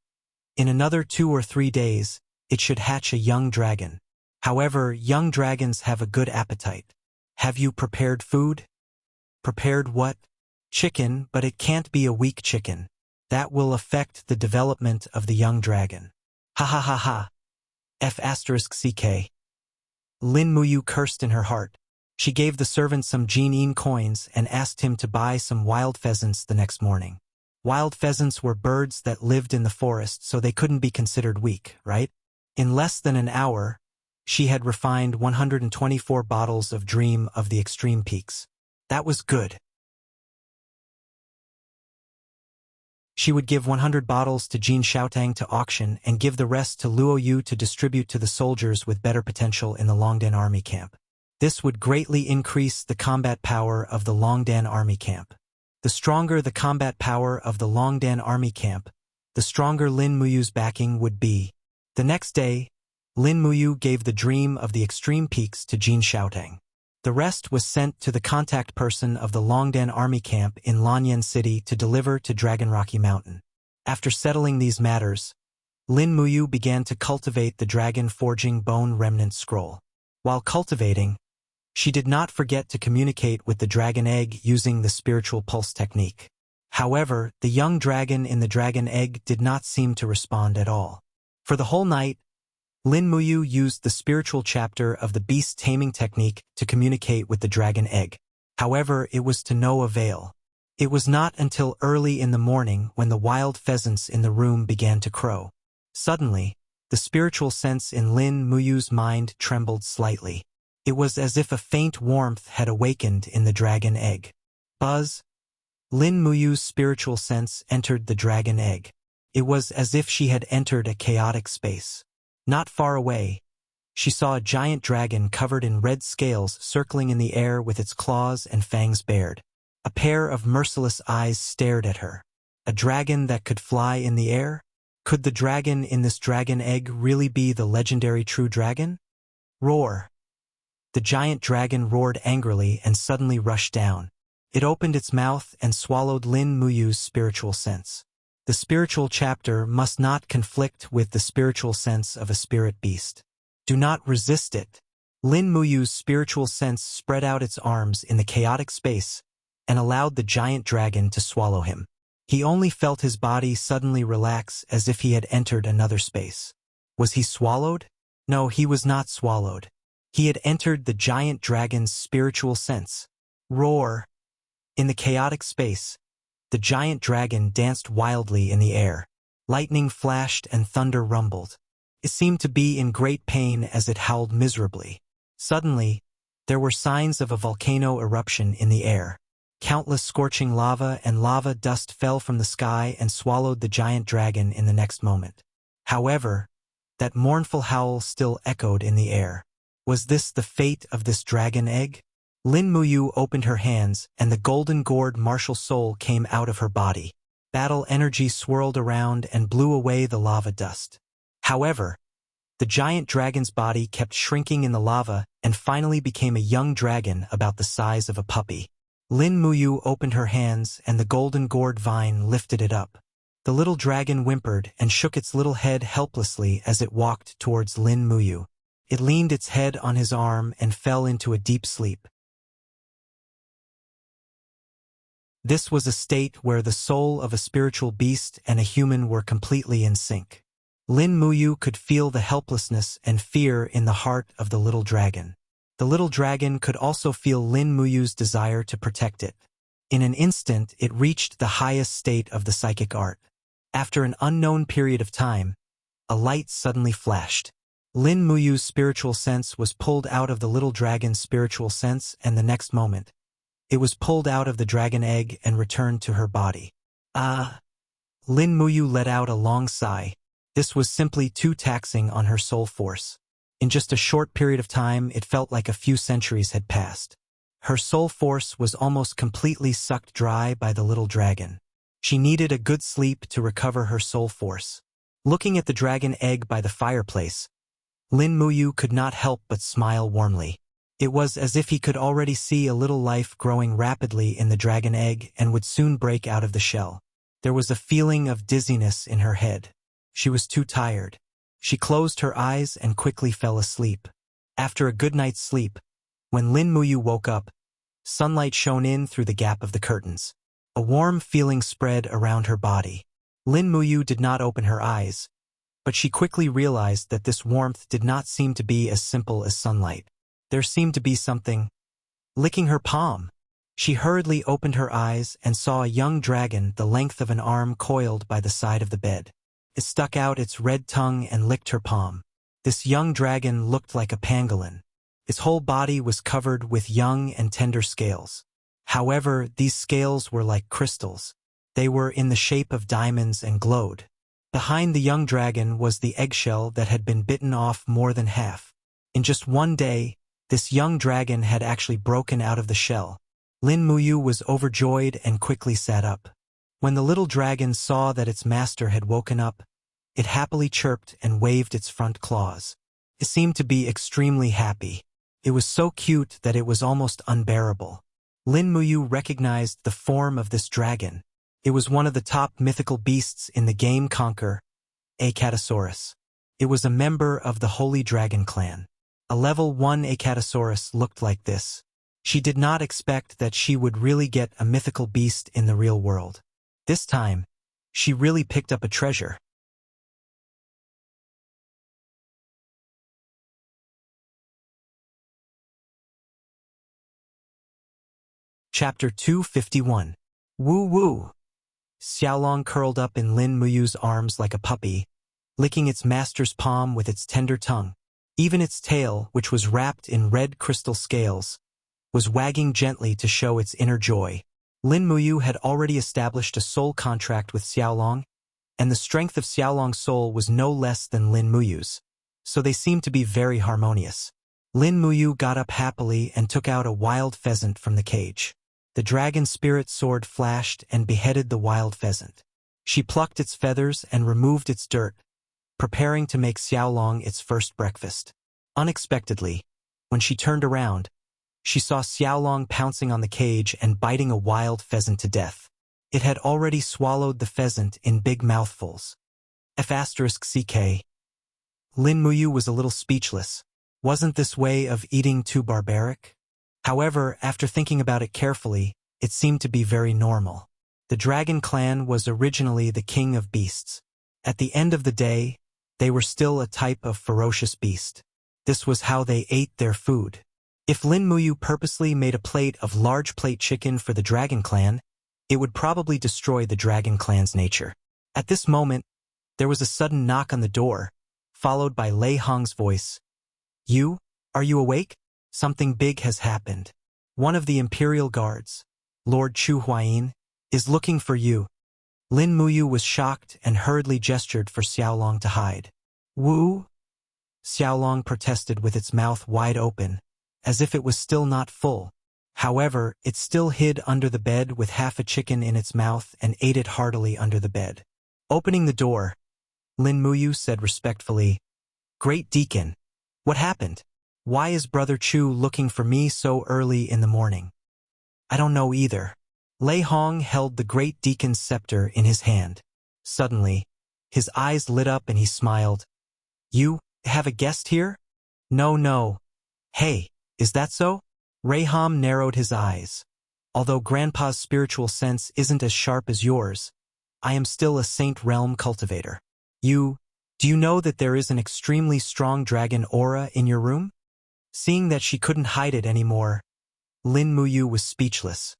"In another 2 or 3 days, it should hatch a young dragon. However, young dragons have a good appetite. Have you prepared food?" "Prepared what?" "Chicken, but it can't be a weak chicken. That will affect the development of the young dragon." "Ha ha ha ha. F***ck. Lin Muyu cursed in her heart. She gave the servant some Jin coins and asked him to buy some wild pheasants the next morning. Wild pheasants were birds that lived in the forest, so they couldn't be considered weak, right? In less than an hour, she had refined 124 bottles of Dream of the Extreme Peaks. That was good. She would give 100 bottles to Jin Xiaotang to auction and give the rest to Luo Yu to distribute to the soldiers with better potential in the Longdan army camp. This would greatly increase the combat power of the Longdan army camp. The stronger the combat power of the Longdan army camp, the stronger Lin Muyu's backing would be. The next day, Lin Muyu gave the Dream of the Extreme Peaks to Jin Xiaotang. The rest was sent to the contact person of the Longdan army camp in Lanyan City to deliver to Dragon Rocky Mountain. After settling these matters, Lin Muyu began to cultivate the dragon forging bone remnant scroll. While cultivating, she did not forget to communicate with the dragon egg using the spiritual pulse technique. However, the young dragon in the dragon egg did not seem to respond at all. For the whole night, Lin Muyu used the spiritual chapter of the beast taming technique to communicate with the dragon egg. However, it was to no avail. It was not until early in the morning when the wild pheasants in the room began to crow. Suddenly, the spiritual sense in Lin Muyu's mind trembled slightly. It was as if a faint warmth had awakened in the dragon egg. Buzz! Lin Muyu's spiritual sense entered the dragon egg. It was as if she had entered a chaotic space. Not far away, she saw a giant dragon covered in red scales circling in the air with its claws and fangs bared. A pair of merciless eyes stared at her. A dragon that could fly in the air? Could the dragon in this dragon egg really be the legendary true dragon? Roar! The giant dragon roared angrily and suddenly rushed down. It opened its mouth and swallowed Lin Muyu's spiritual sense. The spiritual chapter must not conflict with the spiritual sense of a spirit beast. Do not resist it. Lin Muyu's spiritual sense spread out its arms in the chaotic space and allowed the giant dragon to swallow him. He only felt his body suddenly relax as if he had entered another space. Was he swallowed? No, he was not swallowed. He had entered the giant dragon's spiritual sense. Roar! In the chaotic space, the giant dragon danced wildly in the air. Lightning flashed and thunder rumbled. It seemed to be in great pain as it howled miserably. Suddenly, there were signs of a volcano eruption in the air. Countless scorching lava and lava dust fell from the sky and swallowed the giant dragon in the next moment. However, that mournful howl still echoed in the air. Was this the fate of this dragon egg? Lin Muyu opened her hands, and the golden gourd martial soul came out of her body. Battle energy swirled around and blew away the lava dust. However, the giant dragon's body kept shrinking in the lava and finally became a young dragon about the size of a puppy. Lin Muyu opened her hands, and the golden gourd vine lifted it up. The little dragon whimpered and shook its little head helplessly as it walked towards Lin Muyu. It leaned its head on his arm and fell into a deep sleep. This was a state where the soul of a spiritual beast and a human were completely in sync. Lin Muyu could feel the helplessness and fear in the heart of the little dragon. The little dragon could also feel Lin Muyu's desire to protect it. In an instant, it reached the highest state of the psychic art. After an unknown period of time, a light suddenly flashed. Lin Muyu's spiritual sense was pulled out of the little dragon's spiritual sense, and the next moment, it was pulled out of the dragon egg and returned to her body. Lin Muyu let out a long sigh. This was simply too taxing on her soul force. In just a short period of time, it felt like a few centuries had passed. Her soul force was almost completely sucked dry by the little dragon. She needed a good sleep to recover her soul force. Looking at the dragon egg by the fireplace, Lin Muyu could not help but smile warmly. It was as if he could already see a little life growing rapidly in the dragon egg and would soon break out of the shell. There was a feeling of dizziness in her head. She was too tired. She closed her eyes and quickly fell asleep. After a good night's sleep, when Lin Muyu woke up, sunlight shone in through the gap of the curtains. A warm feeling spread around her body. Lin Muyu did not open her eyes, but she quickly realized that this warmth did not seem to be as simple as sunlight. There seemed to be something licking her palm. She hurriedly opened her eyes and saw a young dragon the length of an arm coiled by the side of the bed. It stuck out its red tongue and licked her palm. This young dragon looked like a pangolin. Its whole body was covered with young and tender scales. However, these scales were like crystals. They were in the shape of diamonds and glowed. Behind the young dragon was the eggshell that had been bitten off more than half. In just one day, this young dragon had actually broken out of the shell. Lin Muyu was overjoyed and quickly sat up. When the little dragon saw that its master had woken up, it happily chirped and waved its front claws. It seemed to be extremely happy. It was so cute that it was almost unbearable. Lin Muyu recognized the form of this dragon. It was one of the top mythical beasts in the game Conquer, Acatosaurus. It was a member of the Holy Dragon clan. A level 1 Acatosaurus looked like this. She did not expect that she would really get a mythical beast in the real world. This time, she really picked up a treasure. Chapter 251. Woo Woo. Xiaolong curled up in Lin Muyu's arms like a puppy, licking its master's palm with its tender tongue. Even its tail, which was wrapped in red crystal scales, was wagging gently to show its inner joy. Lin Muyu had already established a soul contract with Xiaolong, and the strength of Xiaolong's soul was no less than Lin Muyu's, so they seemed to be very harmonious. Lin Muyu got up happily and took out a wild pheasant from the cage. The dragon spirit sword flashed and beheaded the wild pheasant. She plucked its feathers and removed its dirt, preparing to make Xiaolong its first breakfast. Unexpectedly, when she turned around, she saw Xiaolong pouncing on the cage and biting a wild pheasant to death. It had already swallowed the pheasant in big mouthfuls. F***CK. Lin Muyu was a little speechless. Wasn't this way of eating too barbaric? However, after thinking about it carefully, it seemed to be very normal. The dragon clan was originally the king of beasts. At the end of the day, they were still a type of ferocious beast. This was how they ate their food. If Lin Muyu purposely made a plate of large plate chicken for the dragon clan, it would probably destroy the dragon clan's nature. At this moment, there was a sudden knock on the door, followed by Lei Hong's voice. "You? Are you awake? Something big has happened. One of the imperial guards, Lord Chu Huayin, is looking for you." Lin Muyu was shocked and hurriedly gestured for Xiaolong to hide. "Wu?" Xiaolong protested with its mouth wide open, as if it was still not full. However, it still hid under the bed with half a chicken in its mouth and ate it heartily under the bed. Opening the door, Lin Muyu said respectfully, "Great Deacon, what happened? Why is Brother Chu looking for me so early in the morning?" "I don't know either." Lei Hong held the Great Deacon's scepter in his hand. Suddenly, his eyes lit up and he smiled. "You have a guest here?" No. "Hey, is that so?" Raham narrowed his eyes. "Although Grandpa's spiritual sense isn't as sharp as yours, I am still a Saint Realm cultivator. Do you know that there is an extremely strong dragon aura in your room?" Seeing that she couldn't hide it anymore, Lin Muyu was speechless.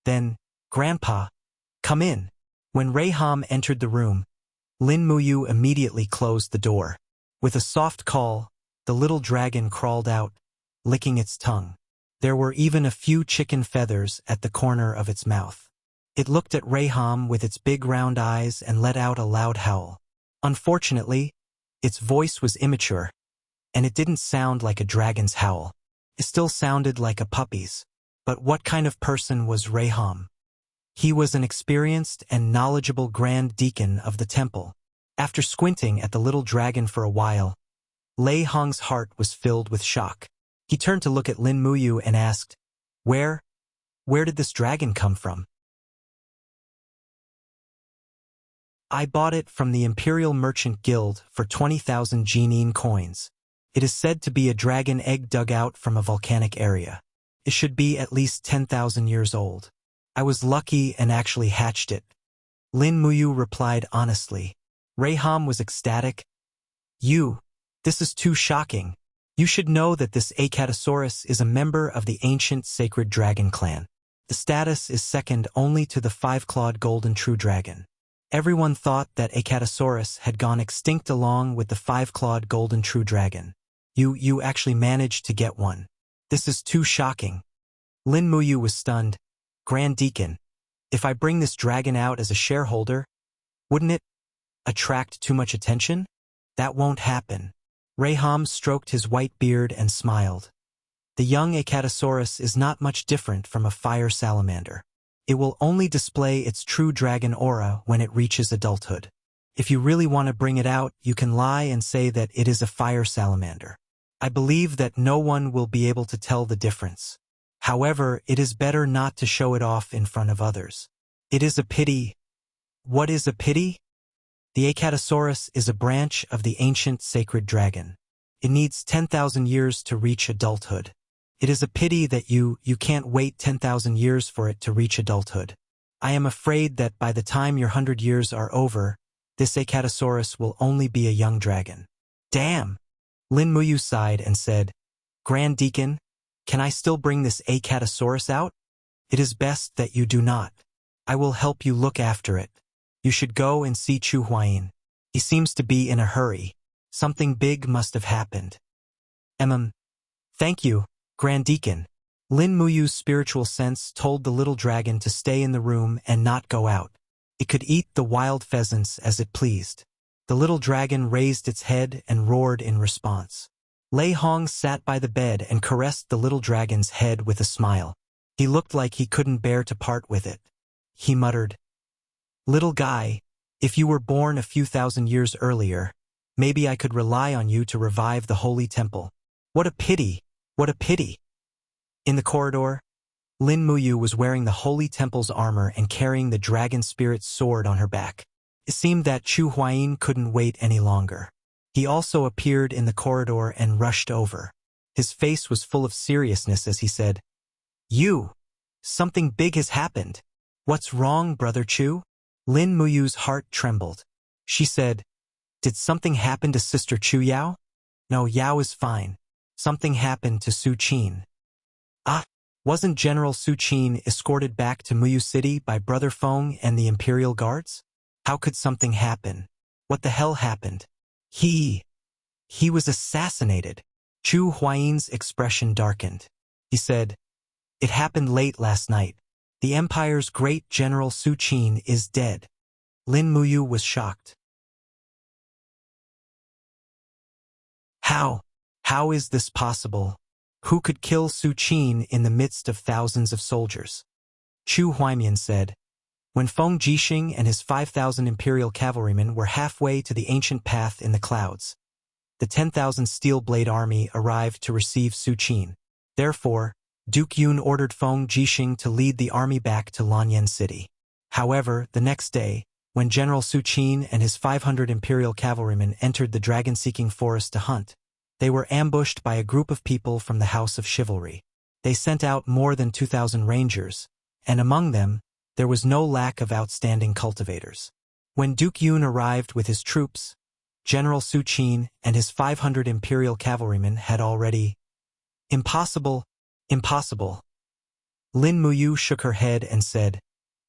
Then, "Grandpa, come in." When Ham entered the room, Lin Muyu immediately closed the door. With a soft call, the little dragon crawled out, licking its tongue. There were even a few chicken feathers at the corner of its mouth. It looked at Ham with its big round eyes and let out a loud howl. Unfortunately, its voice was immature, and it didn't sound like a dragon's howl. It still sounded like a puppy's. But what kind of person was Ham? He was an experienced and knowledgeable grand deacon of the temple. After squinting at the little dragon for a while, Lei Hong's heart was filled with shock. He turned to look at Lin Muyu and asked, Where did this dragon come from?" "I bought it from the Imperial Merchant Guild for 20,000 Jinine coins. It is said to be a dragon egg dug out from a volcanic area. It should be at least 10,000 years old. I was lucky and actually hatched it." Lin Muyu replied honestly. Ham was ecstatic. This is too shocking. You should know that this Acatosaurus is a member of the ancient sacred dragon clan. The status is second only to the five-clawed golden true dragon. Everyone thought that Acatosaurus had gone extinct along with the five-clawed golden true dragon. You actually managed to get one. This is too shocking. Lin Muyu was stunned. "Grand Deacon, if I bring this dragon out as a shareholder, wouldn't it attract too much attention? That won't happen." Ham stroked his white beard and smiled. "The young Acatosaurus is not much different from a fire salamander. It will only display its true dragon aura when it reaches adulthood. If you really want to bring it out, you can lie and say that it is a fire salamander. I believe that no one will be able to tell the difference. However, it is better not to show it off in front of others. It is a pity." "What is a pity?" "The Acatosaurus is a branch of the ancient sacred dragon. It needs 10,000 years to reach adulthood. It is a pity that you can't wait 10,000 years for it to reach adulthood. I am afraid that by the time your 100 years are over, this Acatosaurus will only be a young dragon." "Damn!" Lin Muyu sighed and said, "Grand Deacon, can I still bring this Acatosaurus out?" "It is best that you do not. I will help you look after it. You should go and see Chu Huayin. He seems to be in a hurry. Something big must have happened." Thank you, Grand Deacon." Lin Muyu's spiritual sense told the little dragon to stay in the room and not go out. It could eat the wild pheasants as it pleased. The little dragon raised its head and roared in response. Lei Hong sat by the bed and caressed the little dragon's head with a smile. He looked like he couldn't bear to part with it. He muttered, "Little guy, if you were born a few thousand years earlier, maybe I could rely on you to revive the holy temple. What a pity, what a pity." In the corridor, Lin Muyu was wearing the holy temple's armor and carrying the dragon spirit's sword on her back. It seemed that Chu Huayin couldn't wait any longer. He also appeared in the corridor and rushed over. His face was full of seriousness as he said, Something big has happened. What's wrong, Brother Chu?" Lin Muyu's heart trembled. She said, "Did something happen to Sister Chu Yao?" "No, Yao is fine. Something happened to Su Qin." "Ah, wasn't General Su Qin escorted back to Muyu City by Brother Feng and the Imperial Guards? How could something happen? What the hell happened?" He was assassinated." Chu Huayin's expression darkened. He said, "It happened late last night. The Empire's great General Su Qin is dead." Lin Muyu was shocked. How is this possible? Who could kill Su Qin in the midst of thousands of soldiers?" Chu Huaimian said, "When Feng Jixing and his 5,000 imperial cavalrymen were halfway to the ancient path in the clouds, the 10,000 Steel Blade army arrived to receive Su Qin. Therefore, Duke Yun ordered Feng Jixing to lead the army back to Lanyan City. However, the next day, when General Su Qin and his 500 imperial cavalrymen entered the dragon-seeking forest to hunt, they were ambushed by a group of people from the House of Chivalry. They sent out more than 2,000 rangers, and among them, there was no lack of outstanding cultivators. When Duke Yun arrived with his troops, General Su Qin and his 500 imperial cavalrymen had already Impossible, impossible. Lin Muyu shook her head and said,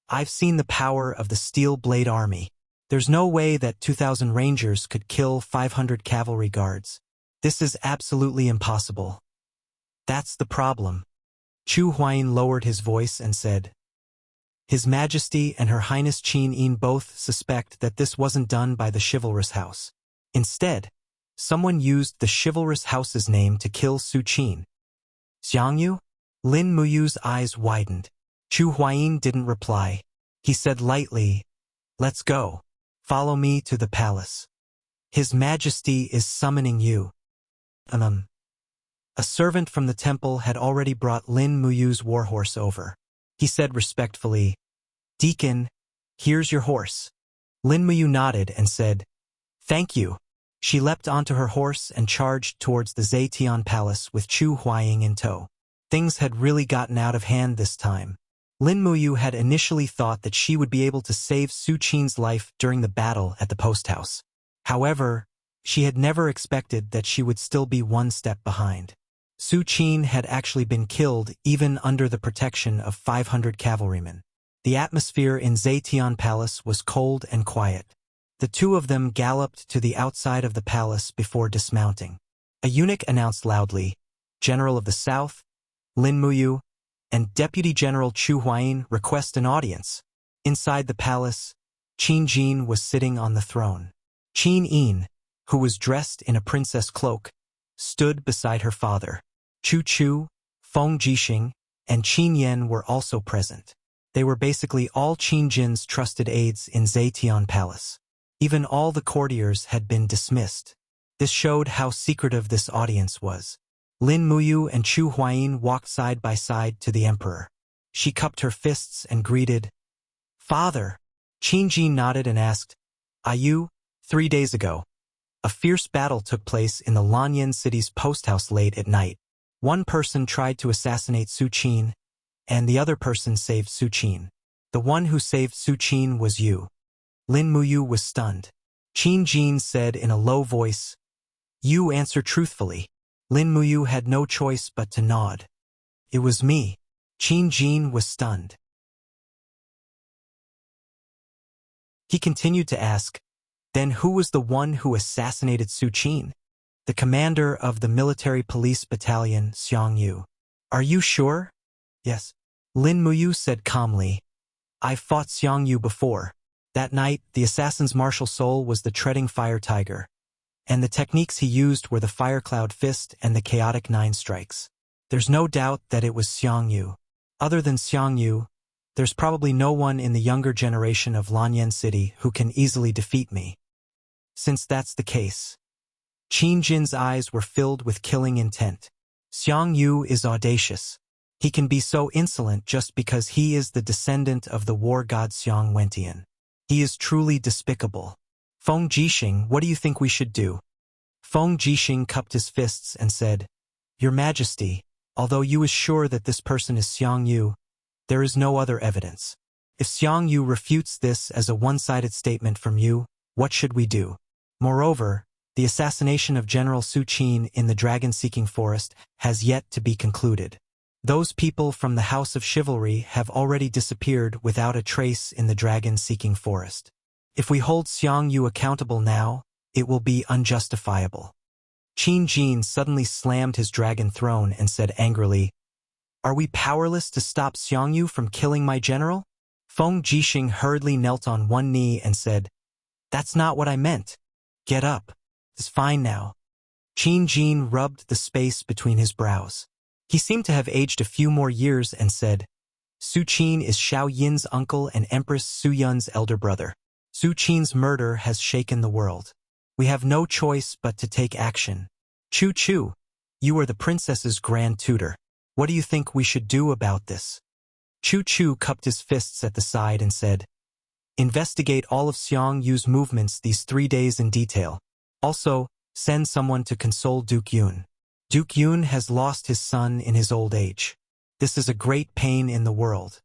I've seen the power of the Steel Blade Army. There's no way that 2,000 rangers could kill 500 cavalry guards. This is absolutely impossible. That's the problem. Chu Huayin lowered his voice and said, His Majesty and Her Highness Qin Yin both suspect that this wasn't done by the chivalrous house. Instead, someone used the chivalrous house's name to kill Su Qin. Xiangyu? Lin Muyu's eyes widened. Chu Huayin didn't reply. He said lightly, Let's go. Follow me to the palace. His Majesty is summoning you. A servant from the temple had already brought Lin Muyu's warhorse over. He said respectfully, Deacon, here's your horse. Lin Muyu nodded and said, Thank you. She leapt onto her horse and charged towards the Zetian Palace with Chu Huayin in tow. Things had really gotten out of hand this time. Lin Muyu had initially thought that she would be able to save Su Qin's life during the battle at the post house. However, she had never expected that she would still be one step behind. Su Qin had actually been killed even under the protection of 500 cavalrymen. The atmosphere in Zetian Palace was cold and quiet. The two of them galloped to the outside of the palace before dismounting. A eunuch announced loudly, General of the South, Lin Muyu, and Deputy General Chu Huayin request an audience. Inside the palace, Qin Jin was sitting on the throne. Qin Yin, who was dressed in a princess cloak, stood beside her father. Chu Chu, Feng Jixing, and Qin Yan were also present. They were basically all Qin Jin's trusted aides in Zetian Palace. Even all the courtiers had been dismissed. This showed how secretive this audience was. Lin Muyu and Chu Huayin walked side by side to the emperor. She cupped her fists and greeted, Father. Qin Jin nodded and asked, You? 3 days ago. A fierce battle took place in the Lanyan city's post house late at night. One person tried to assassinate Su Qin, and the other person saved Su Qin. The one who saved Su Qin was you. Lin Muyu was stunned. Qin Jin said in a low voice, You answer truthfully. Lin Muyu had no choice but to nod. It was me. Qin Jin was stunned. He continued to ask, Then who was the one who assassinated Su Qin? The commander of the military police battalion, Xiangyu. Are you sure? Yes. Lin Muyu said calmly, I've fought Xiangyu before. That night, the assassin's martial soul was the treading fire tiger, and the techniques he used were the fire cloud fist and the chaotic 9 strikes. There's no doubt that it was Xiangyu. Other than Xiangyu, there's probably no one in the younger generation of Lanyan City who can easily defeat me. Since that's the case. Qin Jin's eyes were filled with killing intent. Xiangyu is audacious. He can be so insolent just because he is the descendant of the war god Xiang Wentian. He is truly despicable. Feng Jixing, what do you think we should do? Feng Jixing cupped his fists and said, Your Majesty, although you is sure that this person is Xiangyu, there is no other evidence. If Xiangyu refutes this as a one-sided statement from you, what should we do? Moreover, the assassination of General Su Qin in the dragon-seeking forest has yet to be concluded. Those people from the House of Chivalry have already disappeared without a trace in the dragon-seeking forest. If we hold Xiangyu accountable now, it will be unjustifiable. Qin Jin suddenly slammed his dragon throne and said angrily, Are we powerless to stop Xiangyu from killing my general? Feng Jixing hurriedly knelt on one knee and said, That's not what I meant. Get up. It's fine now. Qin Jin rubbed the space between his brows. He seemed to have aged a few more years and said, Su Qin is Xiao Yin's uncle and Empress Su Yun's elder brother. Su Qin's murder has shaken the world. We have no choice but to take action. Chu Chu, you are the princess's grand tutor. What do you think we should do about this? Chu Chu cupped his fists at the side and said, Investigate all of Xiangyu's movements these 3 days in detail. Also, send someone to console Duke Yun. Duke Yun has lost his son in his old age. This is a great pain in the world.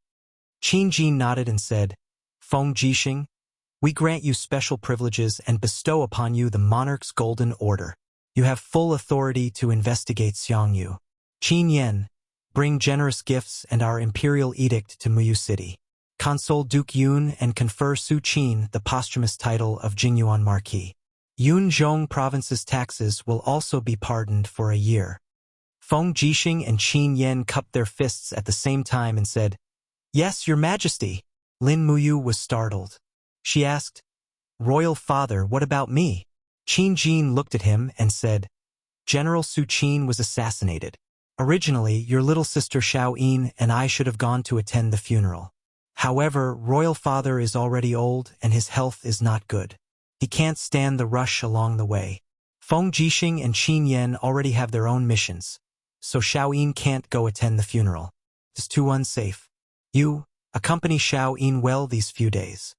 Qin Jin nodded and said, Feng Jixing, we grant you special privileges and bestow upon you the monarch's golden order. You have full authority to investigate Xiangyu. Qin Yen, bring generous gifts and our imperial edict to Muyu City. Console Duke Yun and confer Su Qin the posthumous title of Jingyuan Marquis. Yunzhong province's taxes will also be pardoned for a year. Feng Jixing and Qin Yen cupped their fists at the same time and said, "Yes, your majesty." Lin Muyu was startled. She asked, "Royal father, what about me?" Qin Jin looked at him and said, "General Su Qin was assassinated. Originally, your little sister Xiao Yin and I should have gone to attend the funeral. However, royal father is already old and his health is not good. He can't stand the rush along the way. Feng Jixing and Qin Yen already have their own missions, so Xiao Yin can't go attend the funeral. It's too unsafe. You, accompany Xiao Yin well these few days.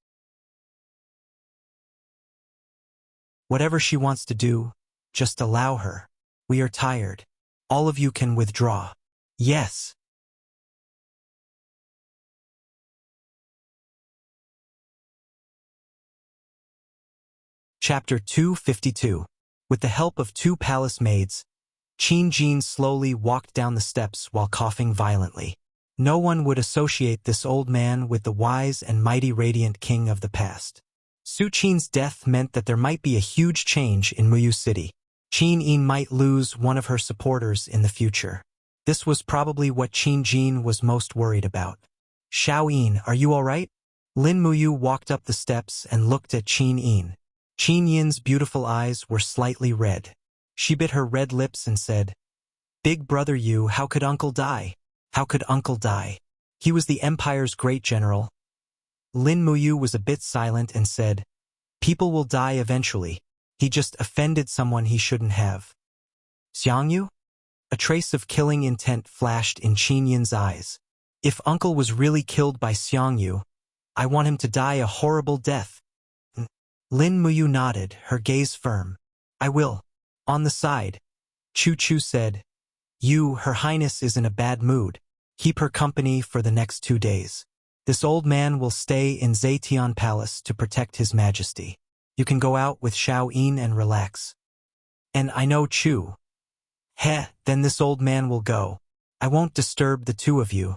Whatever she wants to do, just allow her. We are tired. All of you can withdraw." "Yes." Chapter 252. With the help of 2 palace maids, Qin Jin slowly walked down the steps while coughing violently. No one would associate this old man with the wise and mighty radiant king of the past. Su Qin's death meant that there might be a huge change in Muyu City. Qin Yin might lose one of her supporters in the future. This was probably what Qin Jin was most worried about. "Xiao Yin, are you all right?" Lin Muyu walked up the steps and looked at Qin Yin. Qin Yin's beautiful eyes were slightly red. She bit her red lips and said, "Big brother Yu, how could uncle die? How could uncle die? He was the empire's great general." Lin Muyu was a bit silent and said, "People will die eventually. He just offended someone he shouldn't have." "Xiangyu?" A trace of killing intent flashed in Qin Yin's eyes. "If uncle was really killed by Xiangyu, I want him to die a horrible death." Lin Muyu nodded, her gaze firm. "I will." On the side, Chu Chu said, Her Highness is in a bad mood. Keep her company for the next 2 days. This old man will stay in Zetian Palace to protect his majesty. You can go out with Xiao Yin and relax." "And I know Chu." Then this old man will go. I won't disturb the 2 of you."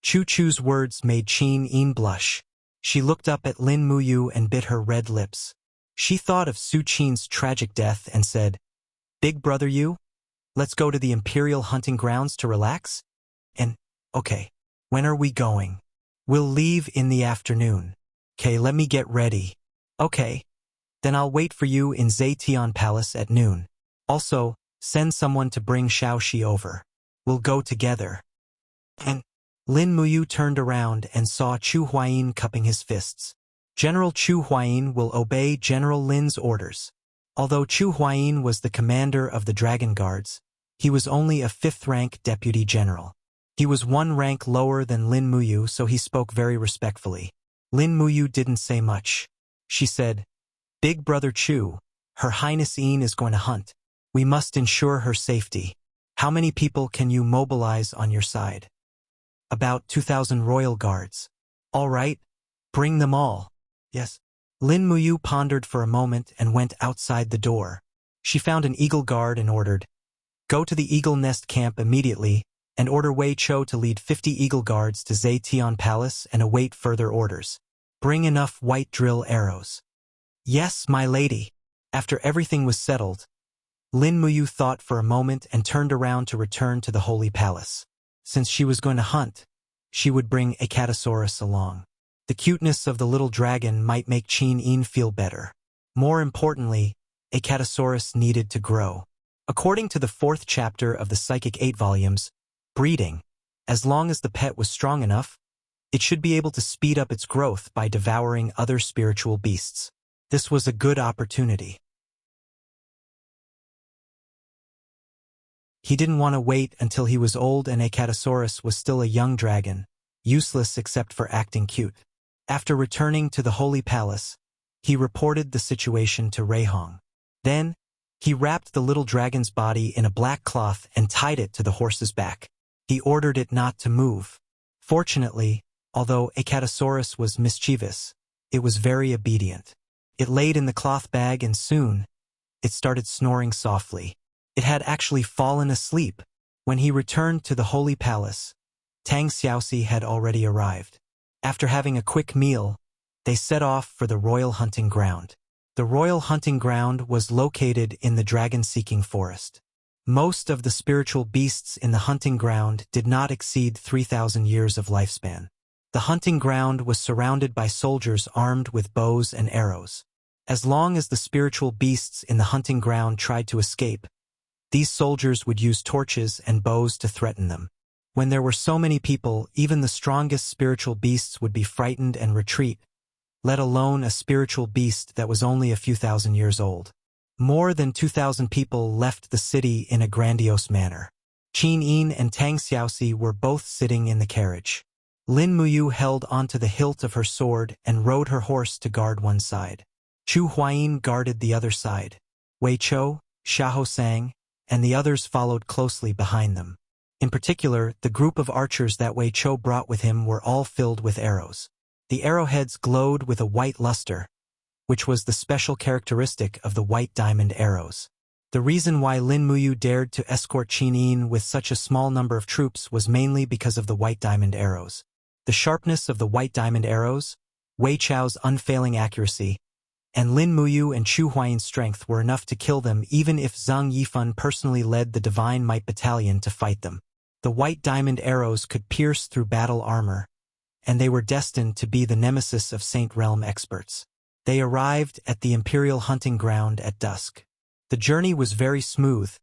Chu Chu's words made Qin Yin blush. She looked up at Lin Muyu and bit her red lips. She thought of Su Qin's tragic death and said, "Big brother Yu, let's go to the imperial hunting grounds to relax?" And, "Okay, when are we going?" "We'll leave in the afternoon." "Okay, let me get ready." "Okay, then I'll wait for you in Zetian Palace at noon. Also, send someone to bring Xiaoxi over. We'll go together." And Lin Muyu turned around and saw Chu Huayin cupping his fists. General Chu Huayin will obey General Lin's orders. Although Chu Huayin was the commander of the Dragon Guards, he was only a 5th-rank deputy general. He was 1 rank lower than Lin Muyu, so he spoke very respectfully. Lin Muyu didn't say much. She said, "Big brother Chu, Her Highness Yin is going to hunt. We must ensure her safety. How many people can you mobilize on your side?" "About 2,000 royal guards." "All right, bring them all." "Yes." Lin Muyu pondered for a moment and went outside the door. She found an eagle guard and ordered, "Go to the Eagle Nest camp immediately and order Wei Chou to lead 50 eagle guards to Zetian Palace and await further orders. Bring enough white drill arrows." "Yes, my lady." After everything was settled, Lin Muyu thought for a moment and turned around to return to the Holy Palace. Since she was going to hunt, she would bring Acatosaurus along. The cuteness of the little dragon might make Qin Yin feel better. More importantly, Acatosaurus needed to grow. According to the 4th chapter of the Psychic 8 volumes, breeding, as long as the pet was strong enough, it should be able to speed up its growth by devouring other spiritual beasts. This was a good opportunity. He didn't want to wait until he was old and Acatosaurus was still a young dragon, useless except for acting cute. After returning to the Holy Palace, he reported the situation to Reihong. Then, he wrapped the little dragon's body in a black cloth and tied it to the horse's back. He ordered it not to move. Fortunately, although Acatosaurus was mischievous, it was very obedient. It laid in the cloth bag and soon, it started snoring softly. It had actually fallen asleep. When he returned to the Holy Palace, Tang Xiaoxi had already arrived. After having a quick meal, they set off for the royal hunting ground. The royal hunting ground was located in the dragon-seeking forest. Most of the spiritual beasts in the hunting ground did not exceed 3,000 years of lifespan. The hunting ground was surrounded by soldiers armed with bows and arrows. As long as the spiritual beasts in the hunting ground tried to escape, these soldiers would use torches and bows to threaten them. When there were so many people, even the strongest spiritual beasts would be frightened and retreat, let alone a spiritual beast that was only a few thousand years old. More than 2,000 people left the city in a grandiose manner. Qin Yin and Tang Xiaoxi were both sitting in the carriage. Lin Muyu held onto the hilt of her sword and rode her horse to guard one side. Chu Huayin guarded the other side. Wei Chou, Xiahou Sang, and the others followed closely behind them. In particular, the group of archers that Wei Chou brought with him were all filled with arrows. The arrowheads glowed with a white luster, which was the special characteristic of the white diamond arrows. The reason why Lin Muyu dared to escort Qin Yin with such a small number of troops was mainly because of the white diamond arrows. The sharpness of the white diamond arrows, Wei Chou's unfailing accuracy, and Lin Muyu and Chu Huayin's strength were enough to kill them even if Zhang Yifan personally led the Divine Might Battalion to fight them. The white diamond arrows could pierce through battle armor, and they were destined to be the nemesis of Saint Realm experts. They arrived at the Imperial hunting ground at dusk. The journey was very smooth,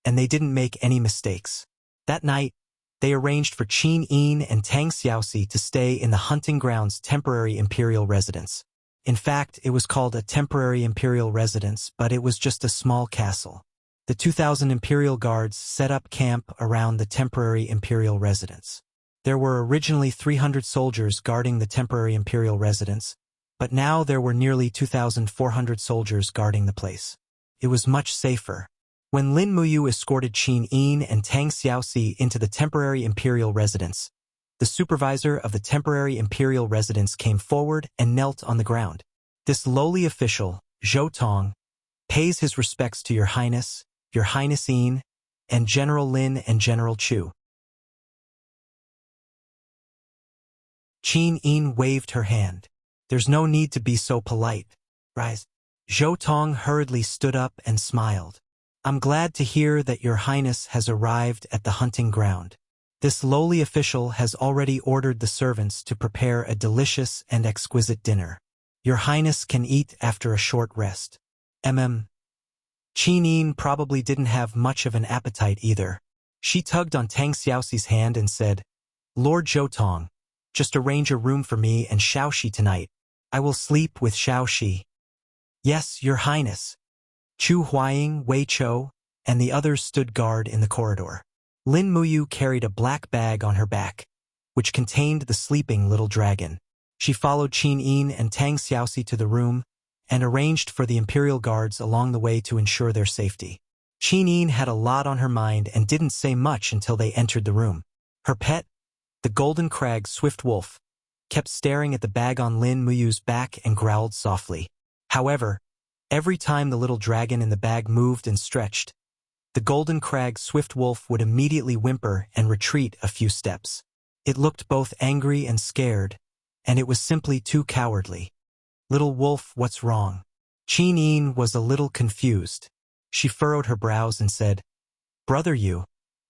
and they didn't make any mistakes. That night, they arranged for Qin Yin and Tang Xiaoxi to stay in the hunting ground's temporary imperial residence. In fact, it was called a temporary imperial residence, but it was just a small castle. The 2,000 imperial guards set up camp around the temporary imperial residence. There were originally 300 soldiers guarding the temporary imperial residence, but now there were nearly 2,400 soldiers guarding the place. It was much safer. When Lin Muyu escorted Qin Yin and Tang Xiaoxi into the temporary imperial residence, the supervisor of the temporary imperial residence came forward and knelt on the ground. This lowly official, Zhou Tong, pays his respects to Your Highness Yin, and General Lin and General Chu. Qin Yin waved her hand. There's no need to be so polite. Rise. Zhou Tong hurriedly stood up and smiled. I'm glad to hear that Your Highness has arrived at the hunting ground. This lowly official has already ordered the servants to prepare a delicious and exquisite dinner. Your Highness can eat after a short rest. Qin Yin probably didn't have much of an appetite either. She tugged on Tang Xiaoxi's hand and said, Lord Zhou Tong, just arrange a room for me and Xiaoxi tonight. I will sleep with Xiaoxi. Yes, Your Highness. Chu Huaying, Wei Chou, and the others stood guard in the corridor. Lin Muyu carried a black bag on her back, which contained the sleeping little dragon. She followed Qin Yin and Tang Xiaoxi to the room and arranged for the imperial guards along the way to ensure their safety. Qin Yin had a lot on her mind and didn't say much until they entered the room. Her pet, the golden crag Swift Wolf, kept staring at the bag on Lin Muyu's back and growled softly. However, every time the little dragon in the bag moved and stretched, the golden crag Swift Wolf would immediately whimper and retreat a few steps. It looked both angry and scared, and it was simply too cowardly. Little wolf, what's wrong? Qin Yin was a little confused. She furrowed her brows and said, Brother you,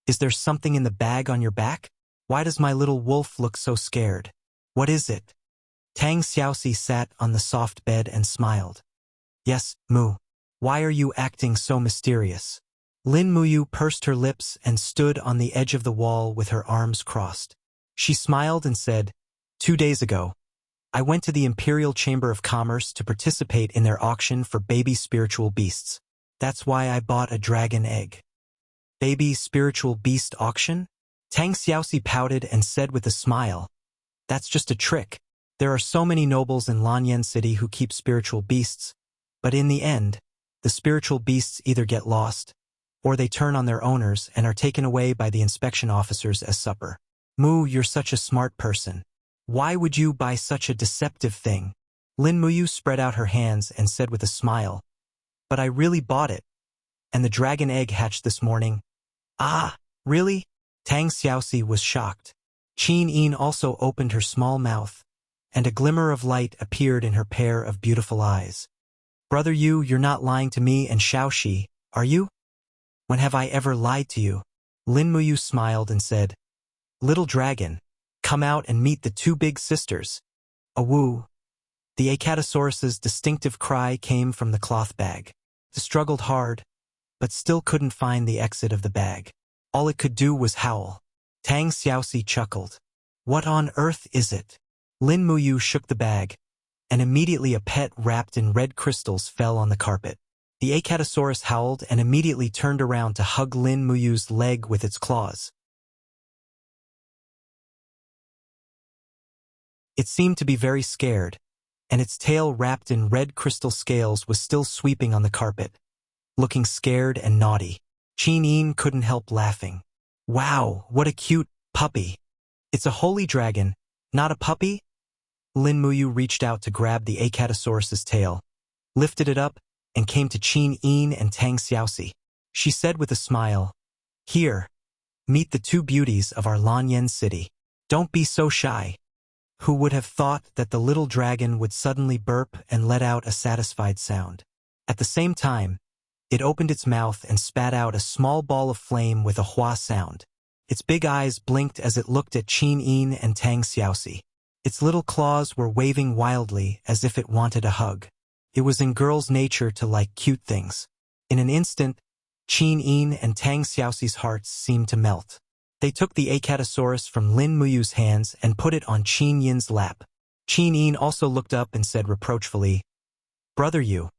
is there something in the bag on your back? Why does my little wolf look so scared? What is it? Tang Xiaoxi sat on the soft bed and smiled. Yes, Mu. Why are you acting so mysterious? Lin Muyu pursed her lips and stood on the edge of the wall with her arms crossed. She smiled and said, 2 days ago, I went to the Imperial Chamber of Commerce to participate in their auction for baby spiritual beasts. That's why I bought a dragon egg. Baby spiritual beast auction? Tang Xiaoxi pouted and said with a smile, That's just a trick. There are so many nobles in Lanyan City who keep spiritual beasts, but in the end, the spiritual beasts either get lost, or they turn on their owners and are taken away by the inspection officers as supper. Mu, you're such a smart person. Why would you buy such a deceptive thing? Lin Muyu spread out her hands and said with a smile, But I really bought it. And the dragon egg hatched this morning. Ah, Really? Tang Xiaoxi was shocked. Qin Yin also opened her small mouth, and a glimmer of light appeared in her pair of beautiful eyes. Brother Yu, you're not lying to me and Xiaoxi, are you? When have I ever lied to you? Lin Muyu smiled and said, Little dragon, come out and meet the two big sisters. Awoo. The Acatosaurus's distinctive cry came from the cloth bag. It struggled hard, but still couldn't find the exit of the bag. All it could do was howl. Tang Xiaoxi chuckled. What on earth is it? Lin Muyu shook the bag, and immediately a pet wrapped in red crystals fell on the carpet. The Acatosaurus howled and immediately turned around to hug Lin Muyu's leg with its claws. It seemed to be very scared, and its tail wrapped in red crystal scales was still sweeping on the carpet, looking scared and naughty. Qin Yin couldn't help laughing. Wow, what a cute puppy. It's a holy dragon, not a puppy? Lin Muyu reached out to grab the Acatosaurus's tail, lifted it up, and came to Qin Yin and Tang Xiaoxi. She said with a smile, Here, meet the two beauties of our Lanyan city. Don't be so shy. Who would have thought that the little dragon would suddenly burp and let out a satisfied sound? At the same time, it opened its mouth and spat out a small ball of flame with a hua sound. Its big eyes blinked as it looked at Qin Yin and Tang Xiaoxi. Its little claws were waving wildly as if it wanted a hug. It was in girls' nature to like cute things. In an instant, Qin Yin and Tang Xiaoxi's hearts seemed to melt. They took the Acatosaurus from Lin Muyu's hands and put it on Qin Yin's lap. Qin Yin also looked up and said reproachfully, Brother Yu,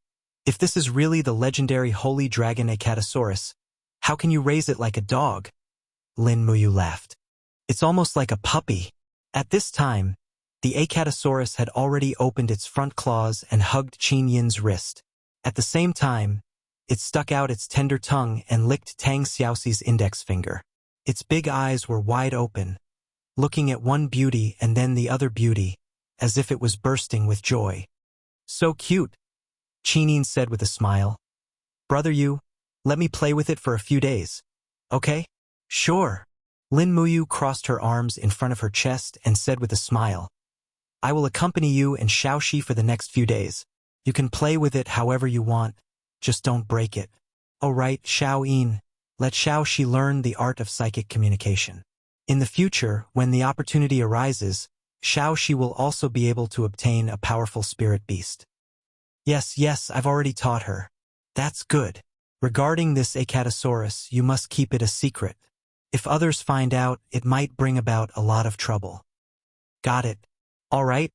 if this is really the legendary holy dragon Acatosaurus, how can you raise it like a dog? Lin Muyu laughed. It's almost like a puppy. At this time, the Acatosaurus had already opened its front claws and hugged Qin Yin's wrist. At the same time, it stuck out its tender tongue and licked Tang Xiaoxi's index finger. Its big eyes were wide open, looking at one beauty and then the other beauty, as if it was bursting with joy. So cute, Qin Yin said with a smile. Brother Yu, let me play with it for a few days. Okay? Sure. Lin Muyu crossed her arms in front of her chest and said with a smile, I will accompany you and Xiaoxi for the next few days. You can play with it however you want, just don't break it. All right, Xiao Yin. Let Xiaoxi learn the art of psychic communication. In the future, when the opportunity arises, Xiaoxi will also be able to obtain a powerful spirit beast. Yes, I've already taught her. That's good. Regarding this Acatosaurus, you must keep it a secret. If others find out, it might bring about a lot of trouble. Got it. All right.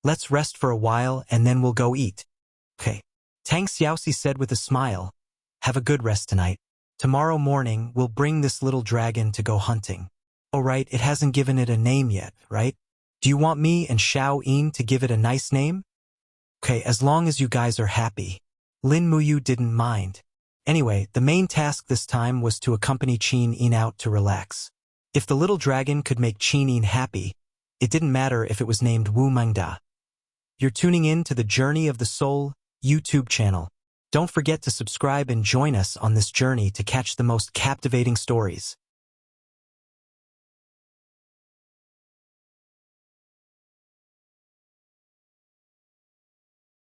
Let's rest for a while and then we'll go eat. Okay. Tang Xiaoxi said with a smile, Have a good rest tonight. Tomorrow morning, we'll bring this little dragon to go hunting. Oh right, it hasn't given it a name yet, right? Do you want me and Xiao Yin to give it a nice name? Okay, as long as you guys are happy. Lin Muyu didn't mind. Anyway, the main task this time was to accompany Qin Yin out to relax. If the little dragon could make Qin Yin happy, it didn't matter if it was named Wu Mengda. You're tuning in to the Journey of the Soul YouTube channel. Don't forget to subscribe and join us on this journey to catch the most captivating stories.